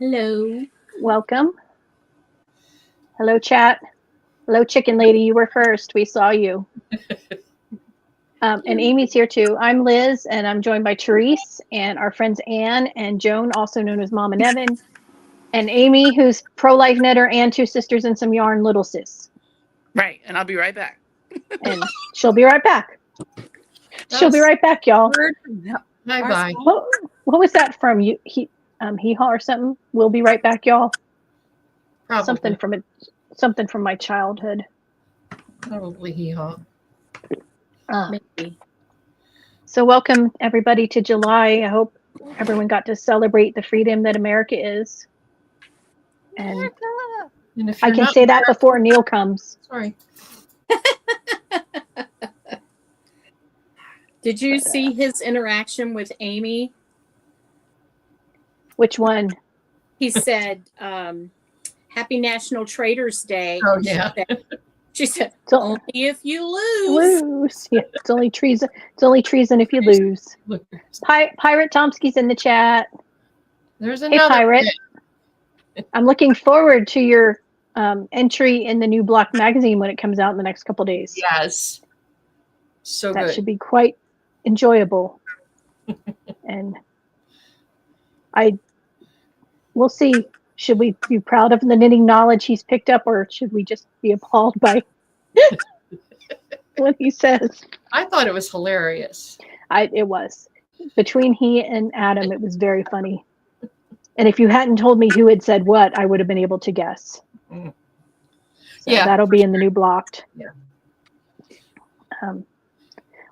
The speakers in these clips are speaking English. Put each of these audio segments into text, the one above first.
Hello. Welcome. Hello, chat. Hello, chicken lady. You were first. We saw you. And Amy's here too. I'm Liz, and I'm joined by Therese and our friends Anne and Joan, also known as Mom and Evan, and Amy, who's pro-life netter and two sisters and some yarn, little sis. Right, and I'll be right back. And she'll be right back. She'll be right back, y'all. Bye. What was that from? Hee haw or something? We'll be right back, y'all. Probably. Something from my childhood. Probably hee haw. Maybe. So welcome everybody to July. I hope everyone got to celebrate the freedom that America is. And if I can say that before Neil comes. Sorry. Did you see his interaction with Amy? Which one? He said, Happy National Traders Day. Oh, yeah. She said, only if you lose. Yeah, it's only treason. It's only treason if you lose. Pirate Tomsky's in the chat. There's another. Hey, Pirate. I'm looking forward to your entry in the new Block magazine when it comes out in the next couple days. Yes. So that good. Should be quite enjoyable. And we'll see. Should we be proud of the knitting knowledge he's picked up, or should we just be appalled by what he says? I thought it was hilarious. It was. Between he and Adam, it was very funny. And if you hadn't told me who had said what, I would have been able to guess. So yeah. That'll be in the new Blocked. Yeah.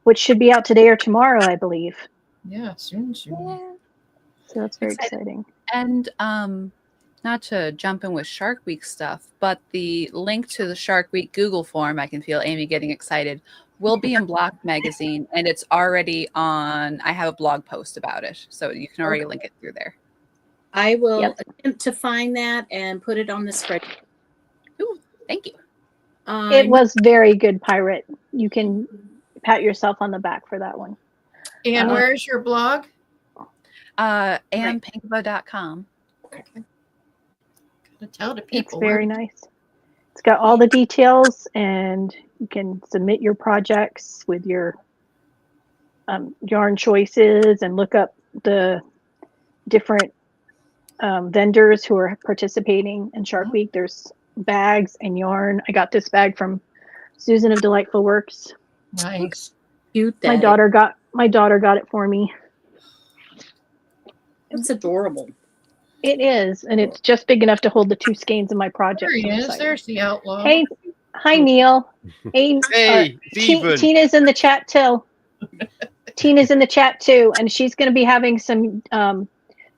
Which should be out today or tomorrow, I believe. Yeah, soon. Yeah. So that's very exciting. And not to jump in with Shark Week stuff, but the link to the Shark Week Google form, I can feel Amy getting excited, will be in Block magazine, and it's already on. I have a blog post about it, so you can already link it through there. I will attempt to find that and put it on the spreadsheet. Ooh, thank you. It was very good, Pirate. You can pat yourself on the back for that one. And where's your blog? AnnPinkava.com. Okay. Gotta tell the people. It's very nice. It's got all the details, and you can submit your projects with your yarn choices and look up the different vendors who are participating in Shark Week. There's bags and yarn. I got this bag from Susan of Delightful Works. Nice. Cute. My daughter got it for me. It's adorable. It is, and it's just big enough to hold the two skeins of my project. There he is. There's the outlaw. Hey, hi Neil. Hey, Tina's in the chat too. Tina's in the chat too, and she's going to be having some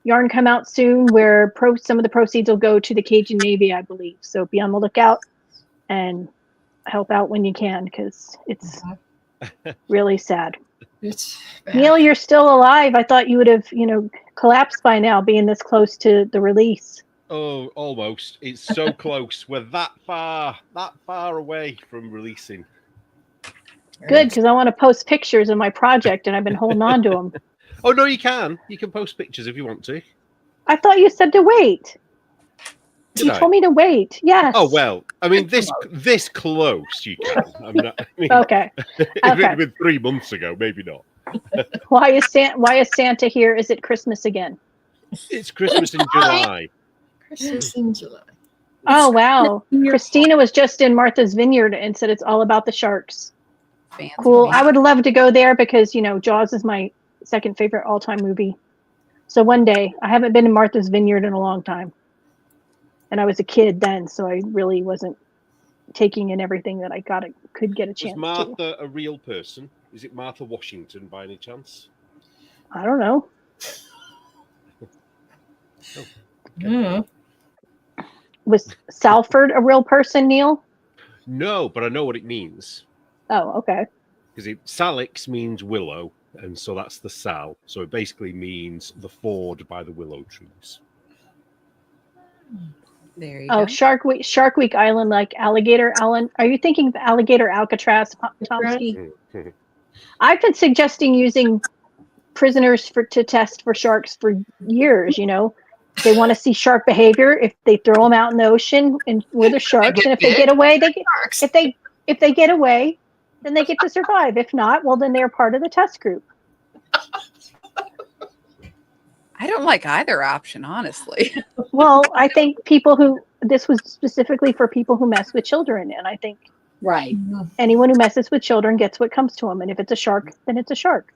yarn come out soon where some of the proceeds will go to the Cajun Navy, I believe. So be on the lookout and help out when you can, because it's really sad. It's Neil, you're still alive. I thought you would have, collapsed by now, being this close to the release. Oh, almost. It's so close. We're that far away from releasing. Good, because I want to post pictures of my project, and I've been holding on to them. Oh, no, you can. You can post pictures if you want to. I thought you said to wait. You told me to wait. Yes. Oh, well, I mean, this close you can. Okay. If it had been 3 months ago, maybe not. Why is Santa here? Is it Christmas again? It's Christmas in July. Christmas in July. Oh, wow. Christina was just in Martha's Vineyard and said it's all about the sharks. Fancy. Cool. I would love to go there because, Jaws is my second favorite all-time movie. So one day, I haven't been in Martha's Vineyard in a long time. And I was a kid then, so I really wasn't taking in everything that I could get a chance to. Was Martha a real person? Is it Martha Washington by any chance? I don't know. Was Salford a real person, Neil? No, but I know what it means. Oh, okay. Because Salix means willow, and so that's the Sal. So it basically means the ford by the willow trees. There you go. Shark Week Island, like Alligator Island. Are you thinking of Alligator Alcatraz, Tomsky? I've been suggesting using prisoners to test for sharks for years, They want to see shark behavior. If they throw them out in the ocean and where the sharks, get and if they bit? get away, they get, Sharks. if they get away, then they get to survive. If not, well, then they're part of the test group. I don't like either option, honestly. Well, I think this was specifically for people who mess with children, and I think Right. anyone who messes with children gets what comes to them. And if it's a shark, then it's a shark.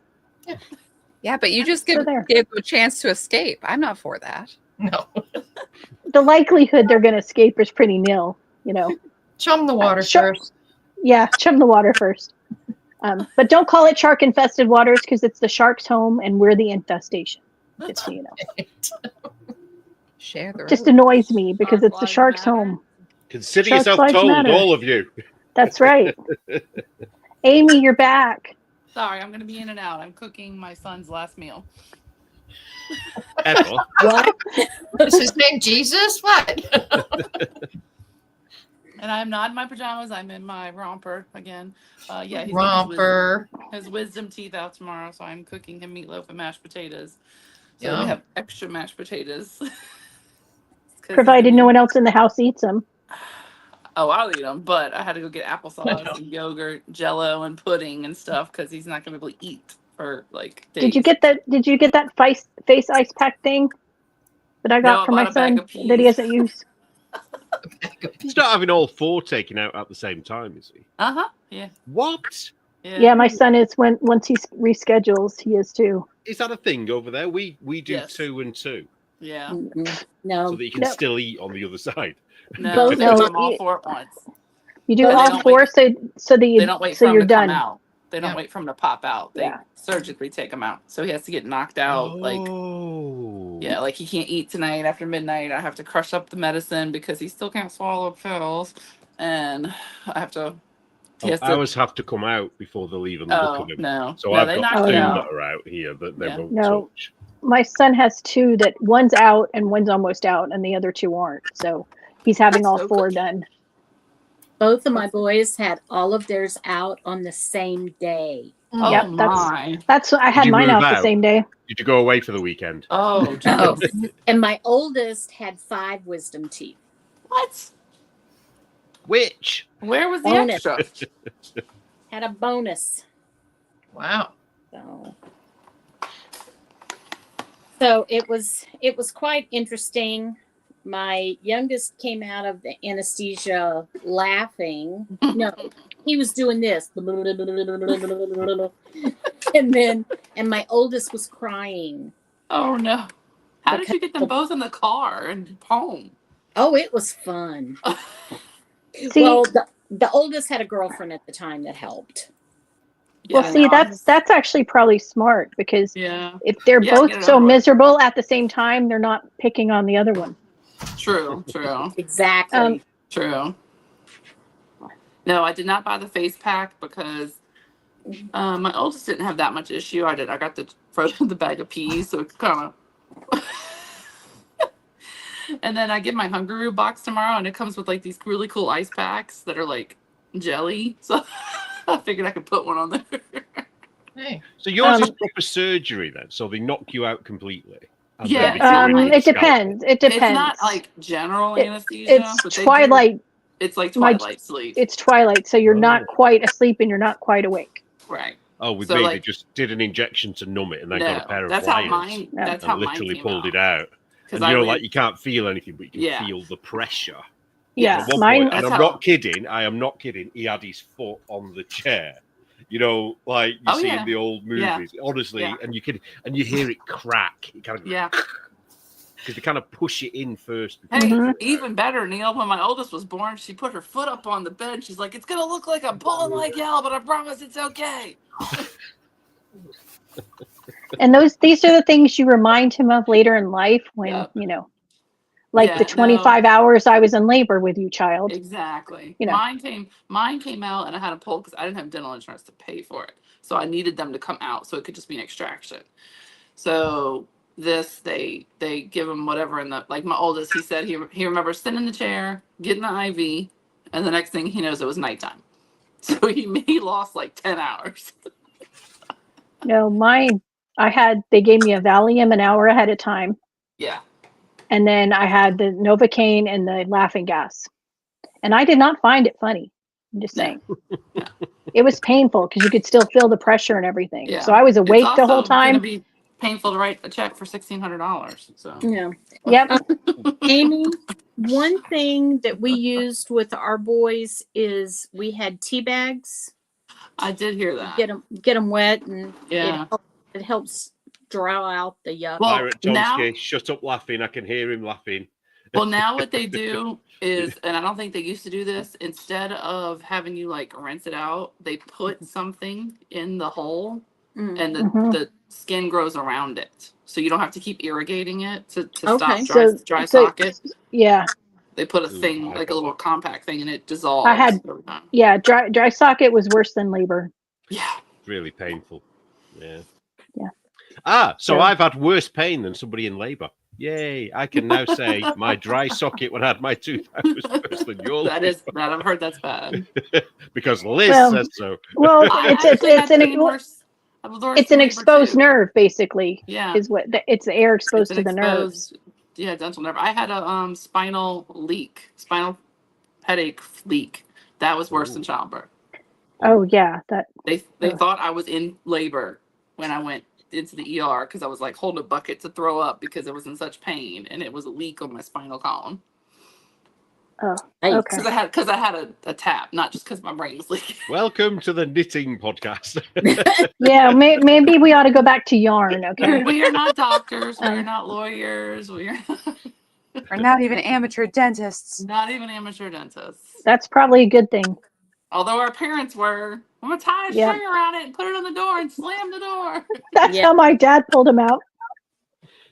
Yeah, but you just So give there. them a chance to escape. I'm not for that. No. The likelihood they're going to escape is pretty nil, you know. Chum the water Sure. first. Yeah, chum the water first. But don't call it shark infested waters because it's the shark's home and we're the infestation. Just so you know. Share the Just road. annoys me because Shark it's the lives shark's matter. home. Consider Sharks' yourself lives told, matter. all of you. That's right. Amy, you're back. Sorry, I'm going to be in and out. I'm cooking my son's last meal. Ever. What? Is his name Jesus? What? And I'm not in my pajamas. I'm in my romper again. Yeah, he's getting Romper. his wisdom teeth out tomorrow, so I'm cooking him meatloaf and mashed potatoes. So we Yum. have extra mashed potatoes. 'Cause Provided no one else in the house eats them. Oh, I'll eat them, but I had to go get applesauce and yogurt, Jello, and pudding and stuff because he's not gonna be able to eat for like days. Did you get that face ice pack thing that I No, got I for my bought a bag son of that he peas. hasn't used? He's not having all four taken out at the same time, is he? Yeah. What? Yeah, my son is once he reschedules, he is too. Is that a thing over there? We do Yes. 2 and 2, Yeah. Mm-mm. so No. that you can No. still eat on the other side. No, Both they of put them- them all four at once. You do But they all don't four wait- so that They you don't wait so for you're them to come done. out. They don't Yeah. wait for them to pop out. They Yeah. surgically take them out. So he has to get knocked out. Like, Oh. yeah, like he can't eat tonight after midnight. I have to crush up the medicine because he still can't swallow pills. And I have to. He has to Ours have to come out before they'll even look oh, at them. no. So No, I've they got knock 2 you Oh, out. that are out here that they Yeah. won't No. touch. My son has 2 that one's out and one's almost out, and the other 2 aren't. So he's having That's all so 4 good. done. Both of my boys had all of theirs out on the same day. Oh, Yep, my. That's I had you mine move out the out? same day. Did you go away for the weekend? Oh, Oh. geez. And my oldest had 5 wisdom teeth. What? Which? Where was the Bonus. extra? Had a bonus. Wow. So it was quite interesting. My youngest came out of the anesthesia laughing. No, he was doing this. And my oldest was crying. Oh, no. How did you get them both in the car and home? Oh, it was fun. See, Well, the oldest had a girlfriend at the time that helped. well, Yeah, see, no, that's actually probably smart because yeah, if they're Yeah, both get it so over with. miserable at the same time, they're not picking on the other one. true. Exactly. True. No, I did not buy the face pack because my oldest didn't have that much issue. I got the bag of peas, so it's kind of. And then I get my Hungary box tomorrow, and it comes with like these really cool ice packs that are like jelly. So I figured I could put one on there. Hey. So yours is Um, proper surgery then, so they knock you out completely. And Yeah, then they do it's with It the depends. It It's depends. not like general It- anesthesia. it's but they do- twilight. It's like My- twilight sleep. It's twilight, so you're Oh. not quite asleep and you're not quite awake. Right. Oh, with So, me, they like- just did an injection to numb it and then No, got a pair of that's how pliers mine. Yeah. That's how and mine literally came pulled out. it out. Because And you know, like you can't feel anything, but you can Yeah. feel the pressure. Yeah, At one mine. point, and That's I'm how- not kidding. I am not kidding. He had his foot on the chair. You know, like you Oh, see yeah. in the old Yeah. movies. Honestly, Yeah. and you hear it crack. It kind of Yeah. because they kind of push it in first. Hey, Mhm. even better, Neil. When my oldest was born, she put her foot up on the bed. She's like, "It's gonna look like I'm pulling like hell, but I promise it's okay." And these are the things you remind him of later in life when, Yep. you know, like Yeah, the 25 hours I was in labor with you, child. Exactly. You know. Mine came out, and I had to pull because I didn't have dental insurance to pay for it, so I needed them to come out, so it could just be an extraction. So this, they give him whatever in the, like my oldest, he said he remembers sitting in the chair, getting the IV, and the next thing he knows it was nighttime. So he lost like 10 hours. No, mine, they gave me a Valium an hour ahead of time. Yeah. And then I had the Novocaine and the laughing gas. And I did not find it funny. I'm just saying. Yeah. It was painful because you could still feel the pressure and everything. Yeah. So I was It's awake the whole also gonna time. be painful to write a check for $1,600. So Yeah. Yep. Amy, one thing that we used with our boys is we had tea bags. I did hear that. Get them wet, and Yeah. it helps draw out the yuck. Well, Pirate now- Tomsky, shut up laughing. I can hear him laughing. Well, now what they do is, and I don't think they used to do this, instead of having you like rinse it out, they put something in the hole Mm. and Mhm. the skin grows around it. So you don't have to keep irrigating it to Okay. stop dry So- socket. Yeah. They put a Ooh, thing, I like a don't little know. compact thing, and it dissolves. I had- every time. Yeah. Dry socket was worse than labor. Yeah. Really painful. Yeah. Yeah. So So- I've had worse pain than somebody in labour. Yay! I can now say my dry socket when I had my tooth out was worse than your That I've heard that's bad. because Liz Well, says so. Well, I it's actually had an pain worse- worse it's an labor, exposed too. nerve, basically, Yeah. is what it's the air exposed It's to an the nerves. exposed- Yeah, dental nerve. I had a spinal headache leak. That was worse than Ooh. childbirth. Oh yeah, that They Ugh. thought I was in labor when I went into the ER because I was like holding a bucket to throw up because I was in such pain, and it was a leak on my spinal column. oh Hey, okay. Because I had a tap, not just because my brain was leaking. Welcome to the knitting podcast. Yeah, maybe we ought to go back to yarn. Okay. We are not doctors. We are Um, not lawyers. We are Or not even amateur dentists. not even amateur dentists. That's probably a good thing. Although our parents were, I'm gonna tie a Yeah. string around it and put it on the door and slam the door. That's Yeah. how my dad pulled him out.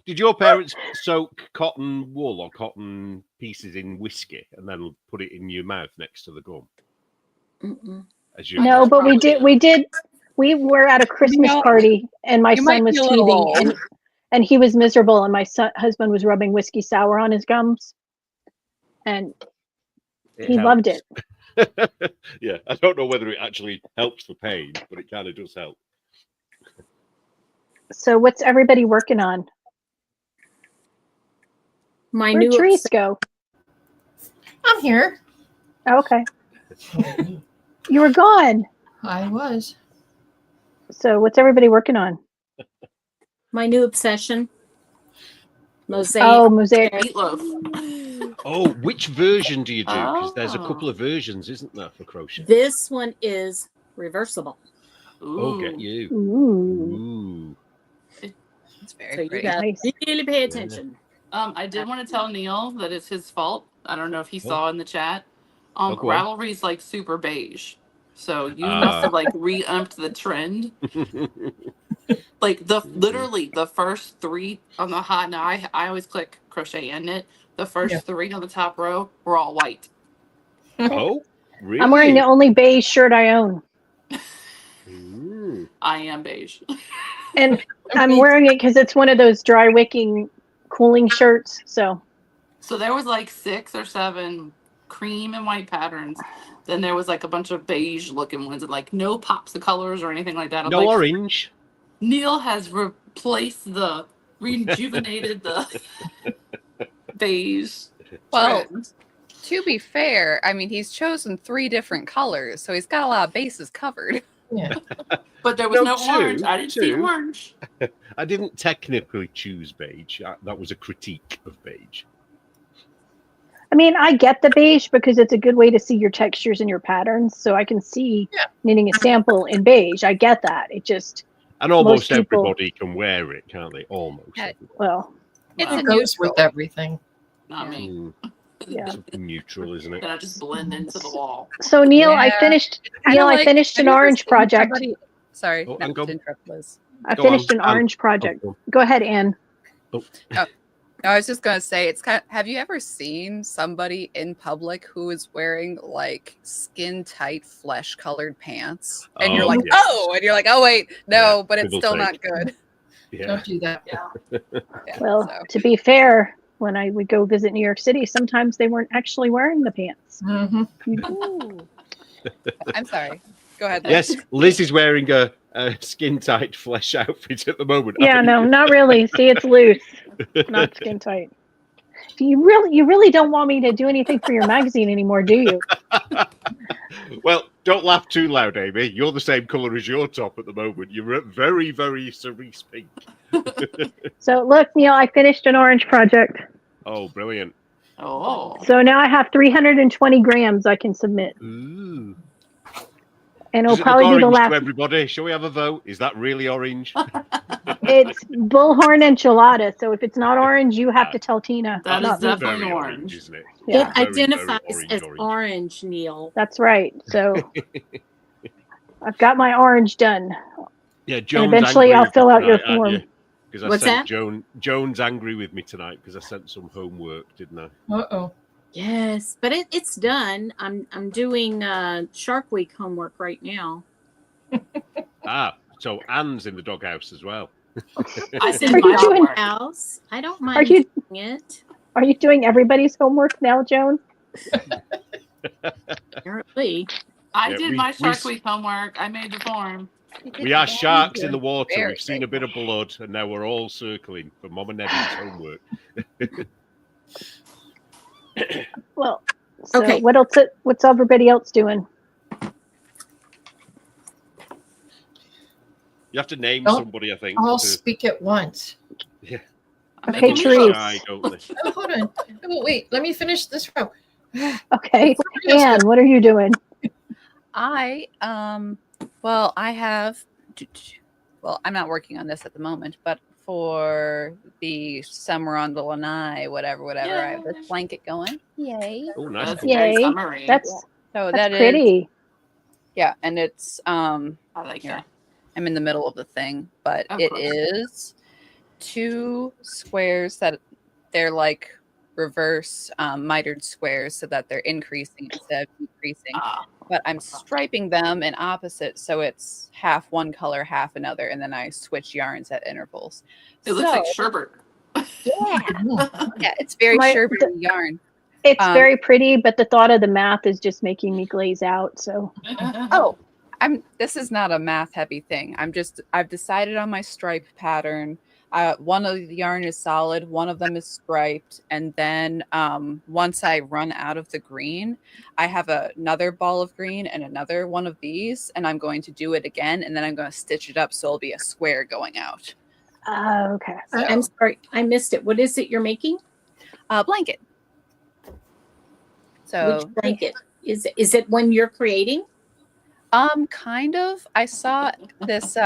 Did your parents soak cotton wool or cotton pieces in whiskey and then put it in your mouth next to the gum? Mm-mm. As you No, but we Probably. did. We were at a Christmas know, party, and my you son might was be a little teething, old. and he was miserable, and my husband was rubbing whiskey sour on his gums, and he loved it. Yeah, I don't know whether it actually helps the pain, but it kind of does help. So, what's everybody working on? My Where'd new Therese go? I'm here. Oh, okay, you were gone. I was. So, what's everybody working on? obsession. Mosaic. Oh, mosaic. Meatloaf. Oh, which version do you do? Because there's a couple Oh. of versions, isn't there, for crochet? This one is reversible. Oh, get Ooh. you. Ooh, Ooh. It's very So you pretty. got Nice. to really pay attention. I did want to tell Neil that it's his fault. I don't know if he Oh. saw in the chat. Oh, go on. Ravelry's like super beige. So you Ah. must have like re-upped the trend. Like literally the first three on the hot. Now I always click crochet and knit. The first Yeah. three on the top row were all white. Oh, really? I'm wearing the only beige shirt I own, Ooh. I am beige. and I'm wearing it because it's one of those dry wicking cooling shirts. So, So there was like 6 or 7 cream and white patterns. Then there was like a bunch of beige looking ones and like no pops of colors or anything like that. I'm No like, orange. Neil has rejuvenated the beige. Well, trend. To be fair, I mean, he's chosen 3 different colors, so he's got a lot of bases covered. Yeah. But there was No, no orange. I didn't see two. orange. I didn't technically choose beige. That was a critique of beige. I mean, I get the beige because it's a good way to see your textures and your patterns. So I can see Yeah. knitting a sample in beige. I get that. It just, And almost Most people- everybody can wear it, can't they? Almost. Yeah. everybody. well, It's Well, a It goes neutral. with everything. Not Yeah. me. Mm, yeah. it's neutral, isn't it? Then I just blend into the wall. So Neil, I Yeah. finished. Kinda Neil, I like- finished have an you ever orange seen project. somebody- Sorry, Oh, not and go- to interrupt, Liz. I Go finished on, an Anne. orange project. Oh, Go ahead, Anne. No, I was just gonna say it's kind of, have you ever seen somebody in public who is wearing like skin tight flesh colored pants? And you're Oh, like, yes. oh, and you're like, oh wait, no, Yeah, but it's double still take. not good. yeah. Don't do that. Yeah, Well, so. to be fair, when I would go visit New York City, sometimes they weren't actually wearing the pants. hmm Ooh. I'm sorry. Go ahead. Liz. Yes, Liz is wearing a skin tight flesh outfit at the moment. Yeah, no, not really. See, it's loose, not skin tight. You really don't want me to do anything for your magazine anymore, do you? Well, don't laugh too loud, Amy. You're the same colour as your top at the moment. You're very, very cerise pink. So look, Neil, I finished an orange project. Oh, brilliant. Oh. So now I have 320 grams I can submit. Ooh. And Does it'll it probably look be the orange to last. everybody? Shall we have a vote? Is that really orange? It's bullhorn enchilada. So if it's not orange, you have to tell Tina. That not is me. definitely Very orange. isn't it? Yeah. It Very, very identifies as orange. orange, Neil. That's right. So I've got my orange done. Yeah, And Joan's eventually angry I'll with fill me out your tonight, aren't you? form. Because I What's sent that? Joan's angry with me tonight because I sent some homework, didn't I? Uh-oh. Yes, but it's done. I'm doing Shark Week homework right now. Ah, so Anne's in the doghouse as well. I It's did in Are you my doing- homework. house. I don't Are mind you doing it. are you doing everybody's homework now, Joan? Apparently. I Yeah, did my Shark Week homework. I made the form. We are sharks in the water. Very We've seen a bit of blood, and now we're all circling for Mom and Nevin's homework. Well, so Okay. what else? What's everybody else doing? You have to name Don't somebody, I think. All to- speak at once. I'm Okay, making Therese. meatloaf. Shy, don't they? Oh, hold on. Oh, wait, let me finish this row. Okay, Somebody else Anne, what are you doing? I well, I have well, I'm not working on this at the moment, but for the summer on the lanai, whatever, I have this Yay. blanket going. Yay. Oh, nice. That's Yay. very summery. That's So that's that is pretty. yeah, and it's I like here. that. I'm in the middle of the thing, but Of it course. is 2 squares that they're like reverse mitered squares so that they're increasing instead of decreasing. Ah, But I'm striping them in opposite, so it's half one color, half another, and then I switch yarns at intervals. it looks like So, sherbet. yeah, it's very My- sherbety yarn. It's Um, very pretty, but the thought of the math is just making me glaze out. So Oh, this is not a math heavy thing. I've decided on my stripe pattern. One of the yarn is solid, one of them is striped, and then once I run out of the green, I have another ball of green and another one of these, and I'm going to do it again, and then I'm going to stitch it up so it'll be a square going out. okay. I'm sorry, I missed it. What is it you're making? Blanket. So Which blanket? Is it when you're creating? Kind of. I saw this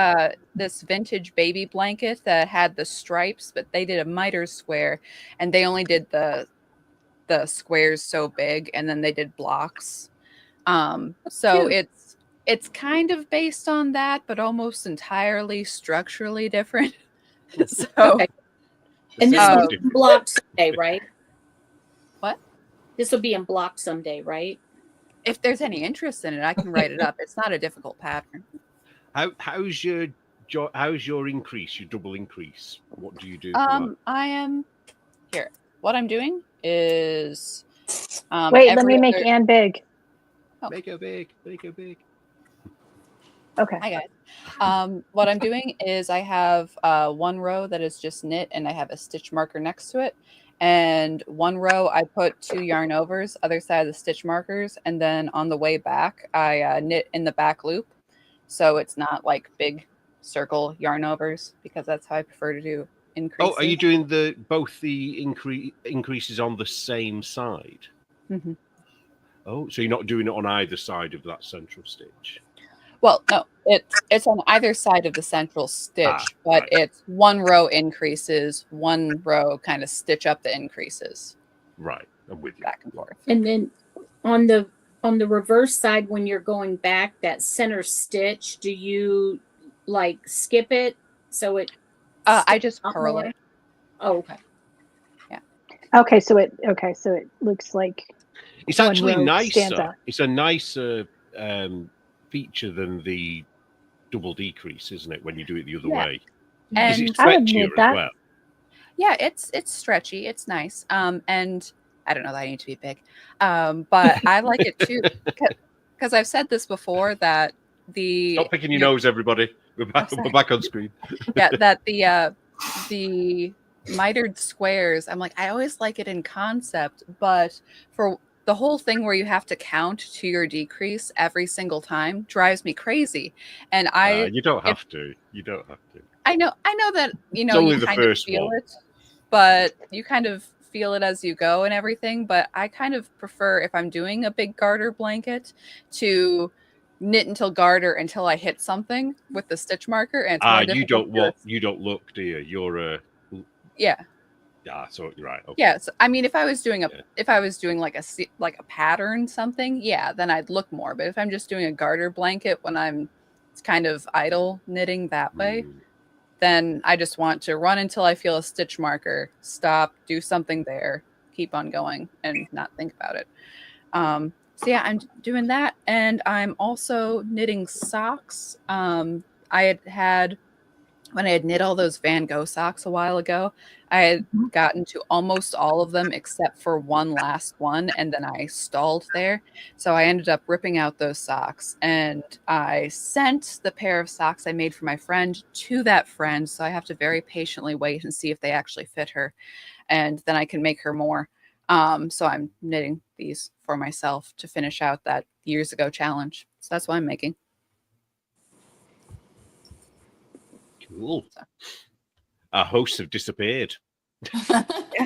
this vintage baby blanket that had the stripes, but they did a miter square, and they only did the squares so big, and then they did blocks. So cute. it's kind of based on that, but almost entirely structurally different. So Okay. And this Oh. will be in block someday, right? What? This will be in block someday, right? if there's any interest in it, I can write it up. It's not a difficult pattern. How's your increase? Your double increase? What do you do? For that? I am here. What I'm doing is Wait, let every me make other- Anne big. Make her big. Make her big. Okay. Hi guys. What I'm doing is I have one row that is just knit, and I have a stitch marker next to it. And one row I put 2 yarn overs, other side of the stitch markers, and then on the way back I knit in the back loop, so it's not like big circle yarn overs, because that's how I prefer to do increases. Oh, are you doing both the increases on the same side? Mm-hmm. Oh, so you're not doing it on either side of that central stitch? Well, no, it's on either side of the central stitch, but right. it's one row increases, one row kind of stitch up the increases Right, I'm with you. back and forth. And then on the reverse side, when you're going back, that center stitch, do you like skip it so it? I just out purl more? it. Oh, okay. Okay, so it looks like It's one actually row stands nicer. out. It's a nicer feature than the double decrease, isn't it? When you do it the other Yeah. way, is And it I would stretchier admit as that. well? yeah, it's stretchy. It's nice. And I don't know that I need to be big. But I like it too, because I've said this before, that Stop picking your nose, everybody. We're back. sorry. We're back on screen. yeah, that the mitered squares, I'm like, I always like it in concept, but for the whole thing where you have to count to your decrease every single time drives me crazy. And You don't have to. You don't have to. I know that, It's only you the kind of first feel one. it, but you kind of feel it as you go and everything. But I kind of prefer, if I'm doing a big garter blanket, to knit until garter until I hit something with the stitch marker, and it's more You difficult don't to do it. you don't look, do you? You're a Yeah. so you're right. Okay. Yeah, so, I mean, if I was doing Yeah. like a pattern something, yeah, then I'd look more. But if I'm just doing a garter blanket when I'm kind of idle knitting that way, Mm. then I just want to run until I feel a stitch marker, stop, do something there, keep on going, and not think about it. So yeah, I'm doing that, and I'm also knitting socks. I had when I had knit all those Van Gogh socks a while ago, I had gotten to almost all of them except for one last one, and then I stalled there. So I ended up ripping out those socks, and I sent the pair of socks I made for my friend to that friend. So I have to very patiently wait and see if they actually fit her, and then I can make her more. So I'm knitting these for myself to finish out that years ago challenge. So that's what I'm making. Cool. Our hosts have disappeared. But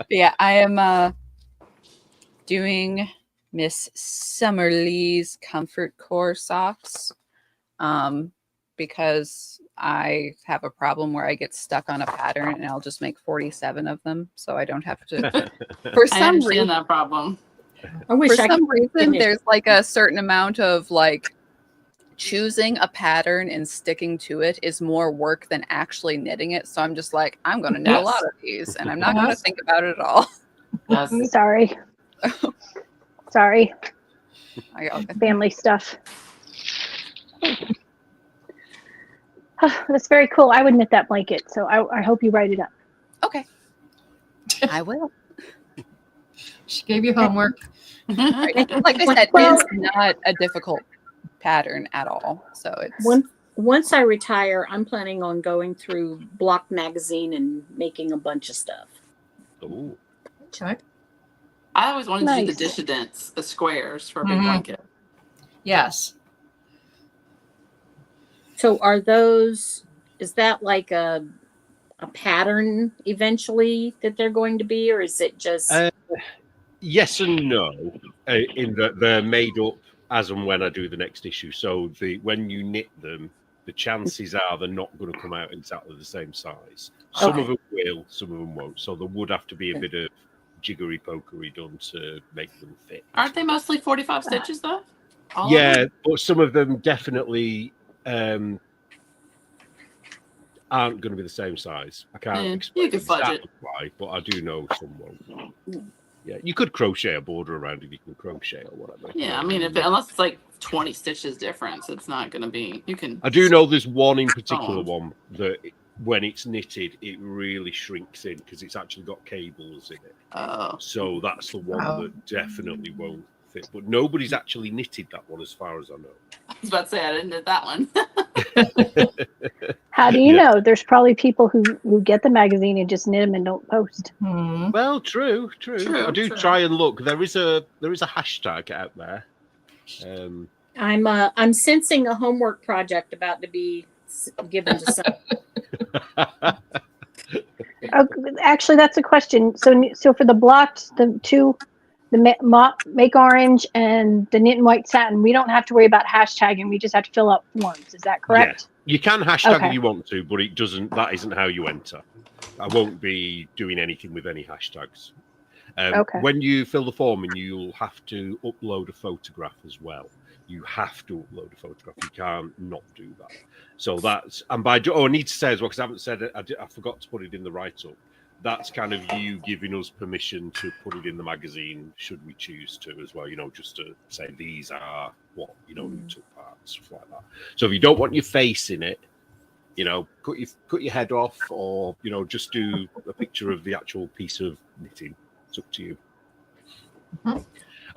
yeah, I am doing Miss Summerlee's Comfort Core socks because I have a problem where I get stuck on a pattern and I'll just make 47 of them, so I don't have to. For I some understand reason, that problem. I wish for I some could reason, finish. there's like a certain amount of like choosing a pattern and sticking to it is more work than actually knitting it. So I'm just like, I'm going to knit a lot of these, and I'm not going to Yes. think about it at all. Yes. Sorry. Sorry. Okay. Family stuff. That's very cool. I would knit that blanket, so I hope you write it up. Okay. I will. She gave you homework. Like I said, Well- it's not a difficult pattern at all. So it's Once I retire, I'm planning on going through Block Magazine and making a bunch of stuff. Oh, Okay. I always wanted to do the Nice. dissidents, the squares for a big Mhm. blanket. Yes. So is that like a pattern eventually that they're going to be, or is it just yes and no. In that they're made up as and when I do the next issue. So when you knit them, the chances are they're not going to come out exactly the same size. Some Okay. of them will, some of them won't. So there would have to be a bit of jiggery pokery done to make them fit. Aren't they mostly 45 stitches though? All of Yeah, them? but some of them definitely aren't going to be the same size. I can't Yeah, explain you can fudge exactly why, but I do know some won't. Yeah, you could crochet a border around if you can crochet or whatever. Yeah, I mean, unless it's like 20 stitches difference, it's not going to be. You can. I do know there's one in particular Oh. one that when it's knitted, it really shrinks in because it's actually got cables in it. Oh, So that's the one Oh. that definitely won't fit. But nobody's actually knitted that one as far as I know. I was about to say I didn't knit that one. How do you Yeah. know? There's probably people who get the magazine and just knit them and don't post. Hmm. Well, true. True, I do true. try and look. There is a hashtag out there. I'm sensing a homework project about to be given to some. Oh, actually, that's a question. So for the blocked, the two, the make orange and the knit and white satin, we don't have to worry about hashtagging. We just have to fill out forms. Is that correct? You can hashtag Okay. if you want to, but it doesn't. That isn't how you enter. I won't be doing anything with any hashtags. Okay. When you fill the form, and you'll have to upload a photograph as well. You have to upload a photograph. You can't not do that. So that's and by I need to say as well because I haven't said it. I forgot to put it in the write-up. That's kind of you giving us permission to put it in the magazine, should we choose to as well. Just to say these are what who took part, stuff like that. So if you don't want your face in it, cut your head off, or just do a picture of the actual piece of knitting. It's up to you. Mhm.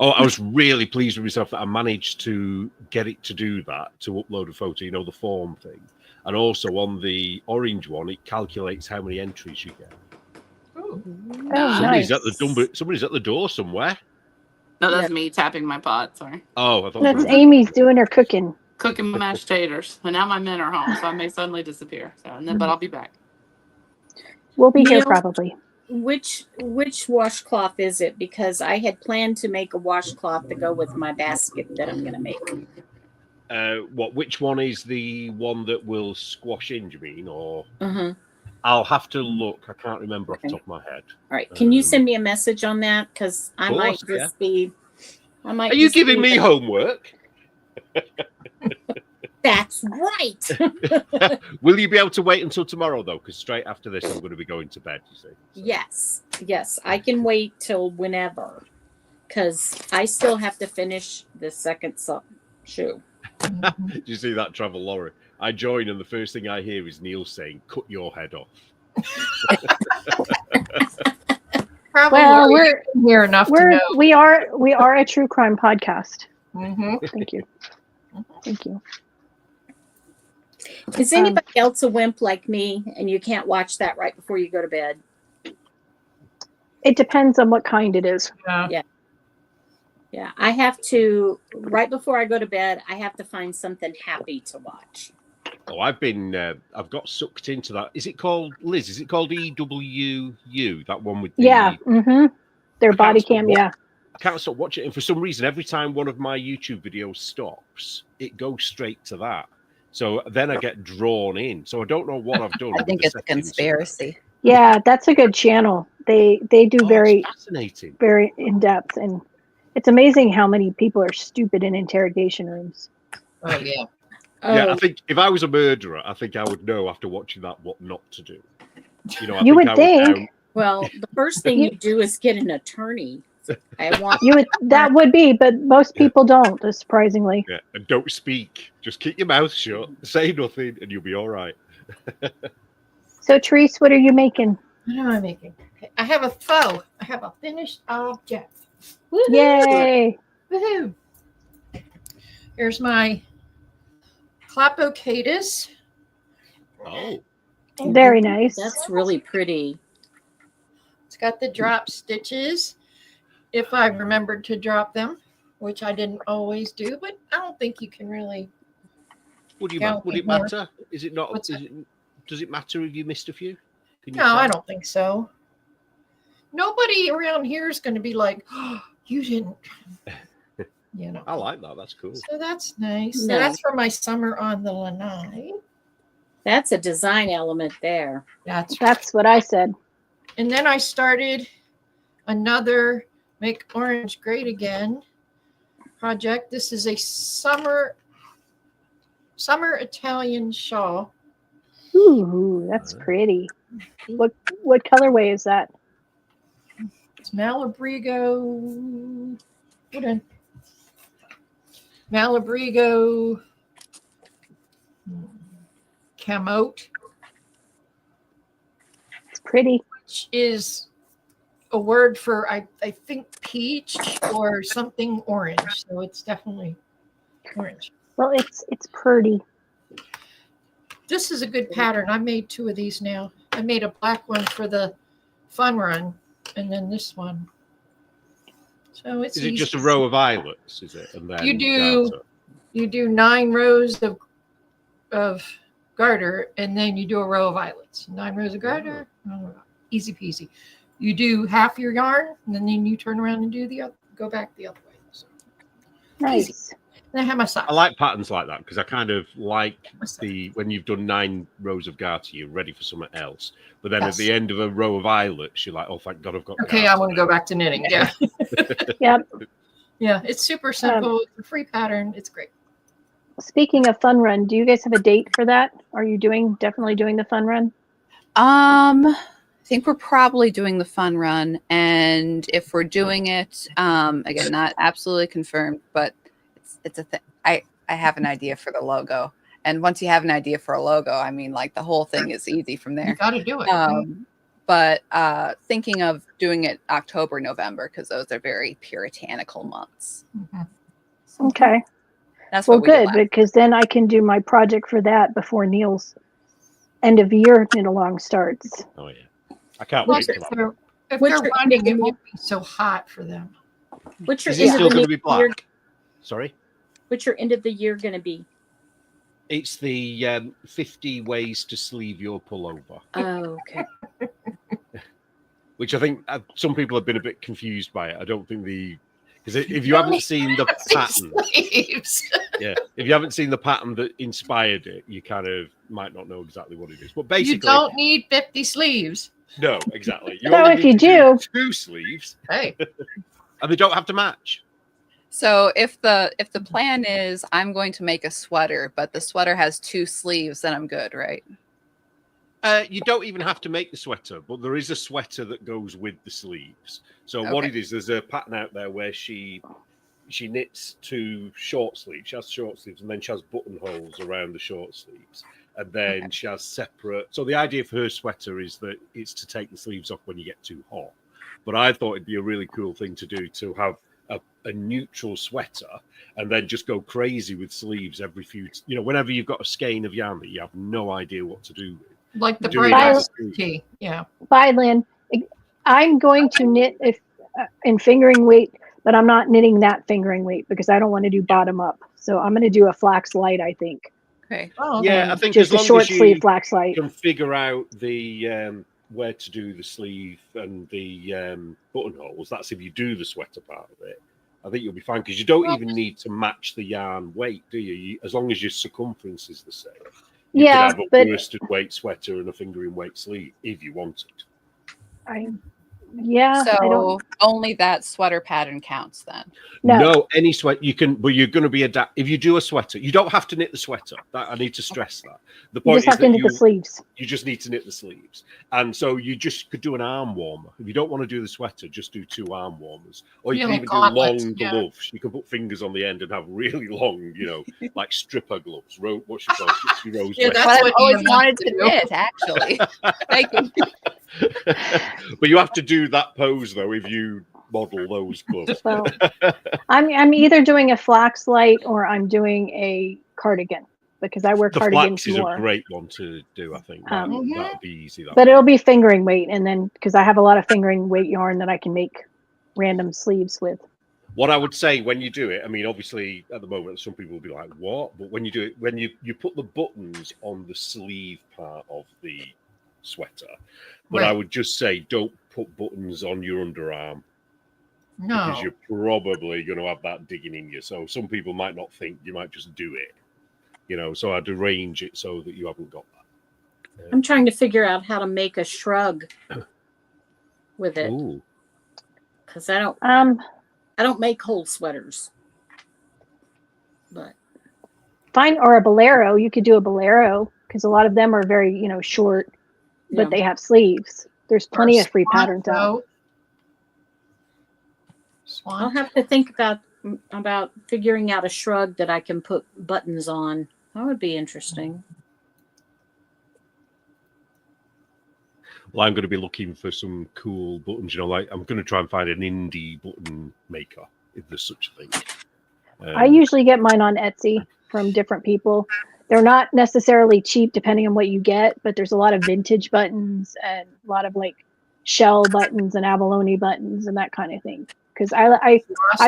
Oh, I was really pleased with myself that I managed to get it to do that, to upload a photo, you know, the form thing. And also on the orange one, it calculates how many entries you get. Ooh. Oh, Somebody's nice. at somebody's at the door somewhere. No, that's me tapping my pot. Sorry. Oh, I thought That's somebody- Amy's doing her cooking. Cooking mashed taters. And now my men are home, so I may suddenly disappear. So, and then, but I'll be back. We'll be here Neil? probably. Which washcloth is it? Because I had planned to make a washcloth to go with my basket that I'm going to make. Which one is the one that will squash in, do you mean? Or Uh-huh. I'll have to look. I can't remember off the Okay. top of my head. All right. Can you send me a message on that? Because I might course, just be. I might. Are you just giving be me the- homework? That's right. Will you be able to wait until tomorrow, though? Because straight after this, I'm going to be going to bed, you see. So. Yes. I can wait till whenever. Because I still have to finish the second shoe. Do you see that, Travel Lorry? I join, and the first thing I hear is Neil saying, "Cut your head off." Probably Well, we're near enough to know. we are a true crime podcast. Mm-hmm. Thank you. Thank you. Is anybody else a wimp like me and you can't watch that right before you go to bed? It depends on what kind it is. Yeah, I have to, right before I go to bed, I have to find something happy to watch. Oh, I've got sucked into that. Is it called, Liz? Is it called EWU? That one with the... Yeah. Mm-hmm. Their I body can't stop cam. wa- Yeah. I can't stop watching it. And for some reason, every time one of my YouTube videos stops, it goes straight to that. So then I get drawn in. So I don't know what I've done. I with think the it's a settings. conspiracy. Yeah, that's a good channel. They do Oh, it's very fascinating. very in depth, and it's amazing how many people are stupid in interrogation rooms. Oh yeah. Yeah, Oh, I think if I was a murderer, I think I would know after watching that what not to do. You know, I You would I think. well, the first thing you do is get an attorney. I want You would that would be, but most people don't. Surprisingly. Yeah, and don't speak. Just keep your mouth shut, say nothing, and you'll be all right. So, Therese, what are you making? What am I making? Okay, I have a foe. I have a finished object. Woohoo! Yay! Woohoo! Here's my Clapocatus. Oh, Very nice. That's really pretty. It's got the drop stitches, if I remembered to drop them, which I didn't always do, but I don't think you can really. would Yeah, it more. matter? Is it not? What's Does it matter if you missed a few? Can you No, I tell? don't think so. Nobody around here is going to be like, oh, you didn't. You know. I like that. That's cool. So that's nice. No. So that's for my summer on the lanai. That's a design element there. That's what I said. And then I started another Make Orange Great Again project. This is a summer Italian shawl. Ooh, that's pretty. What colorway is that? It's Malabrigo. Hold on. Malabrigo Camote, It's pretty. which is a word for I think peach or something orange. So it's definitely orange. Well, it's pretty. This is a good pattern. I made two of these now. I made a black one for the fun run, and then this one. So it's Is it just a easy. row of violets? Is it? And then You do- garter? You do 9 rows of garter, and then you do a row of violets. 9 rows of garter, easy peasy. You do half your yarn, and then you turn around and do go back the other way. So, Nice. then I have my sock. I like patterns like that because I kind of like when you've done 9 rows of garter, you're ready for something else. But then Yes. at the end of a row of violets, you're like, oh, thank God I've got. Okay, I garter want to now. go back to knitting. Yeah. Yep. Yeah, it's super simple. It's a free pattern. It's great. Speaking of fun run, do you guys have a date for that? Are you definitely doing the fun run? I think we're probably doing the fun run, and if we're doing it, again, not absolutely confirmed, but it's a thing. I have an idea for the logo, and once you have an idea for a logo, I mean, like the whole thing is easy from You there. got to do it. but thinking of doing it October, November, because those are very puritanical months. Mhm. Okay. That's Well, what we did good, last. because then I can do my project for that before Neil's end of year knit along starts. Oh yeah, I can't Plus, wait if for that. they're, if What's they're your running, end of it the won't be so hot for them. What's your Is it end still of the going to be year? black? Sorry, What's your end of the year going to be? it's the 50 ways to sleeve your pullover, Oh, okay. which I think some people have been a bit confused by it. I don't think because if you Don't haven't seen the pattern, Sleeves. yeah, if you haven't seen the pattern that inspired it, you kind of might not know exactly what it is. But You basically, don't need 50 sleeves. no, exactly. You So only if need you to do- 2 sleeves, Hey, and they don't have to match. So if the plan is I'm going to make a sweater, but the sweater has 2 sleeves, then I'm good, right? You don't even have to make the sweater, but there is a sweater that goes with the sleeves. So what Okay. it is, there's a pattern out there where she knits 2 short sleeves. She has short sleeves, and then she has buttonholes around the short sleeves, and then she has separate. So the idea for her sweater is that it's to take the sleeves off when you get too hot. But I thought it'd be a really cool thing to do, to have a neutral sweater and then just go crazy with sleeves every few. Whenever you've got a skein of yarn that you have no idea what to do with. like the Do it bright as a eyes sleeve. tea. Yeah. Bye, Lynn. I'm going to knit in fingering weight, but I'm not knitting that fingering weight because I don't want to do bottom up. So I'm going to do a flax light, I think. Okay. Oh, Yeah, And I think just as a long short as you sleeve flax light. can figure out the where to do the sleeve and the buttonholes, that's if you do the sweater part of it. I think you'll be fine because you don't Well, even need to match the yarn weight, do you? As long as your circumference is the same. You Yeah, could have a but worsted weight sweater and a fingering weight sleeve if you wanted. I don't. So only that sweater pattern counts then. No. Any sweater you can, but you're going to be if you do a sweater, you don't have to knit the sweater. I need to stress that. The You point just is have to that knit the sleeves. you just need to knit the sleeves, and so you just could do an arm warmer. If you don't want to do the sweater, just do 2 arm warmers, or you Yeah, can like even gauntlets, do long yeah. gloves. You can put fingers on the end and have really long, like stripper gloves. What you call it? Gypsy rose. Yeah, vest. that's What I've what always Ian wanted wants to to do. knit, actually. Thank you. But you have to do that pose though if you model those gloves. Well, I'm either doing a flax light or I'm doing a cardigan because I wear The cardigans flax is more. a great one to do. I think that Mhm. that'd be easy. But it'll be fingering weight, and then because I have a lot of fingering weight yarn that I can make random sleeves with. What I would say when you do it, I mean, obviously at the moment some people will be like, "What?" But when you do it, when you put the buttons on the sleeve part of the sweater, but I Right. would just say don't put buttons on your underarm No. because you're probably going to have that digging in you. So some people might not think, you might just do it, So I'd arrange it so that you haven't got that. I'm trying to figure out how to make a shrug with it Ooh. because I don't make whole sweaters. But Fine, or a bolero. You could do a bolero because a lot of them are very, short, but yeah. they have sleeves. There's plenty of free patterns out. out. I'll Swan. have to think about figuring out a shrug that I can put buttons on. That would be interesting. Well, I'm going to be looking for some cool buttons. Like I'm going to try and find an indie button maker if there's such a thing. I usually get mine on Etsy from different people. They're not necessarily cheap depending on what you get, but there's a lot of vintage buttons and a lot of like shell buttons and abalone buttons and that kind of thing. Because I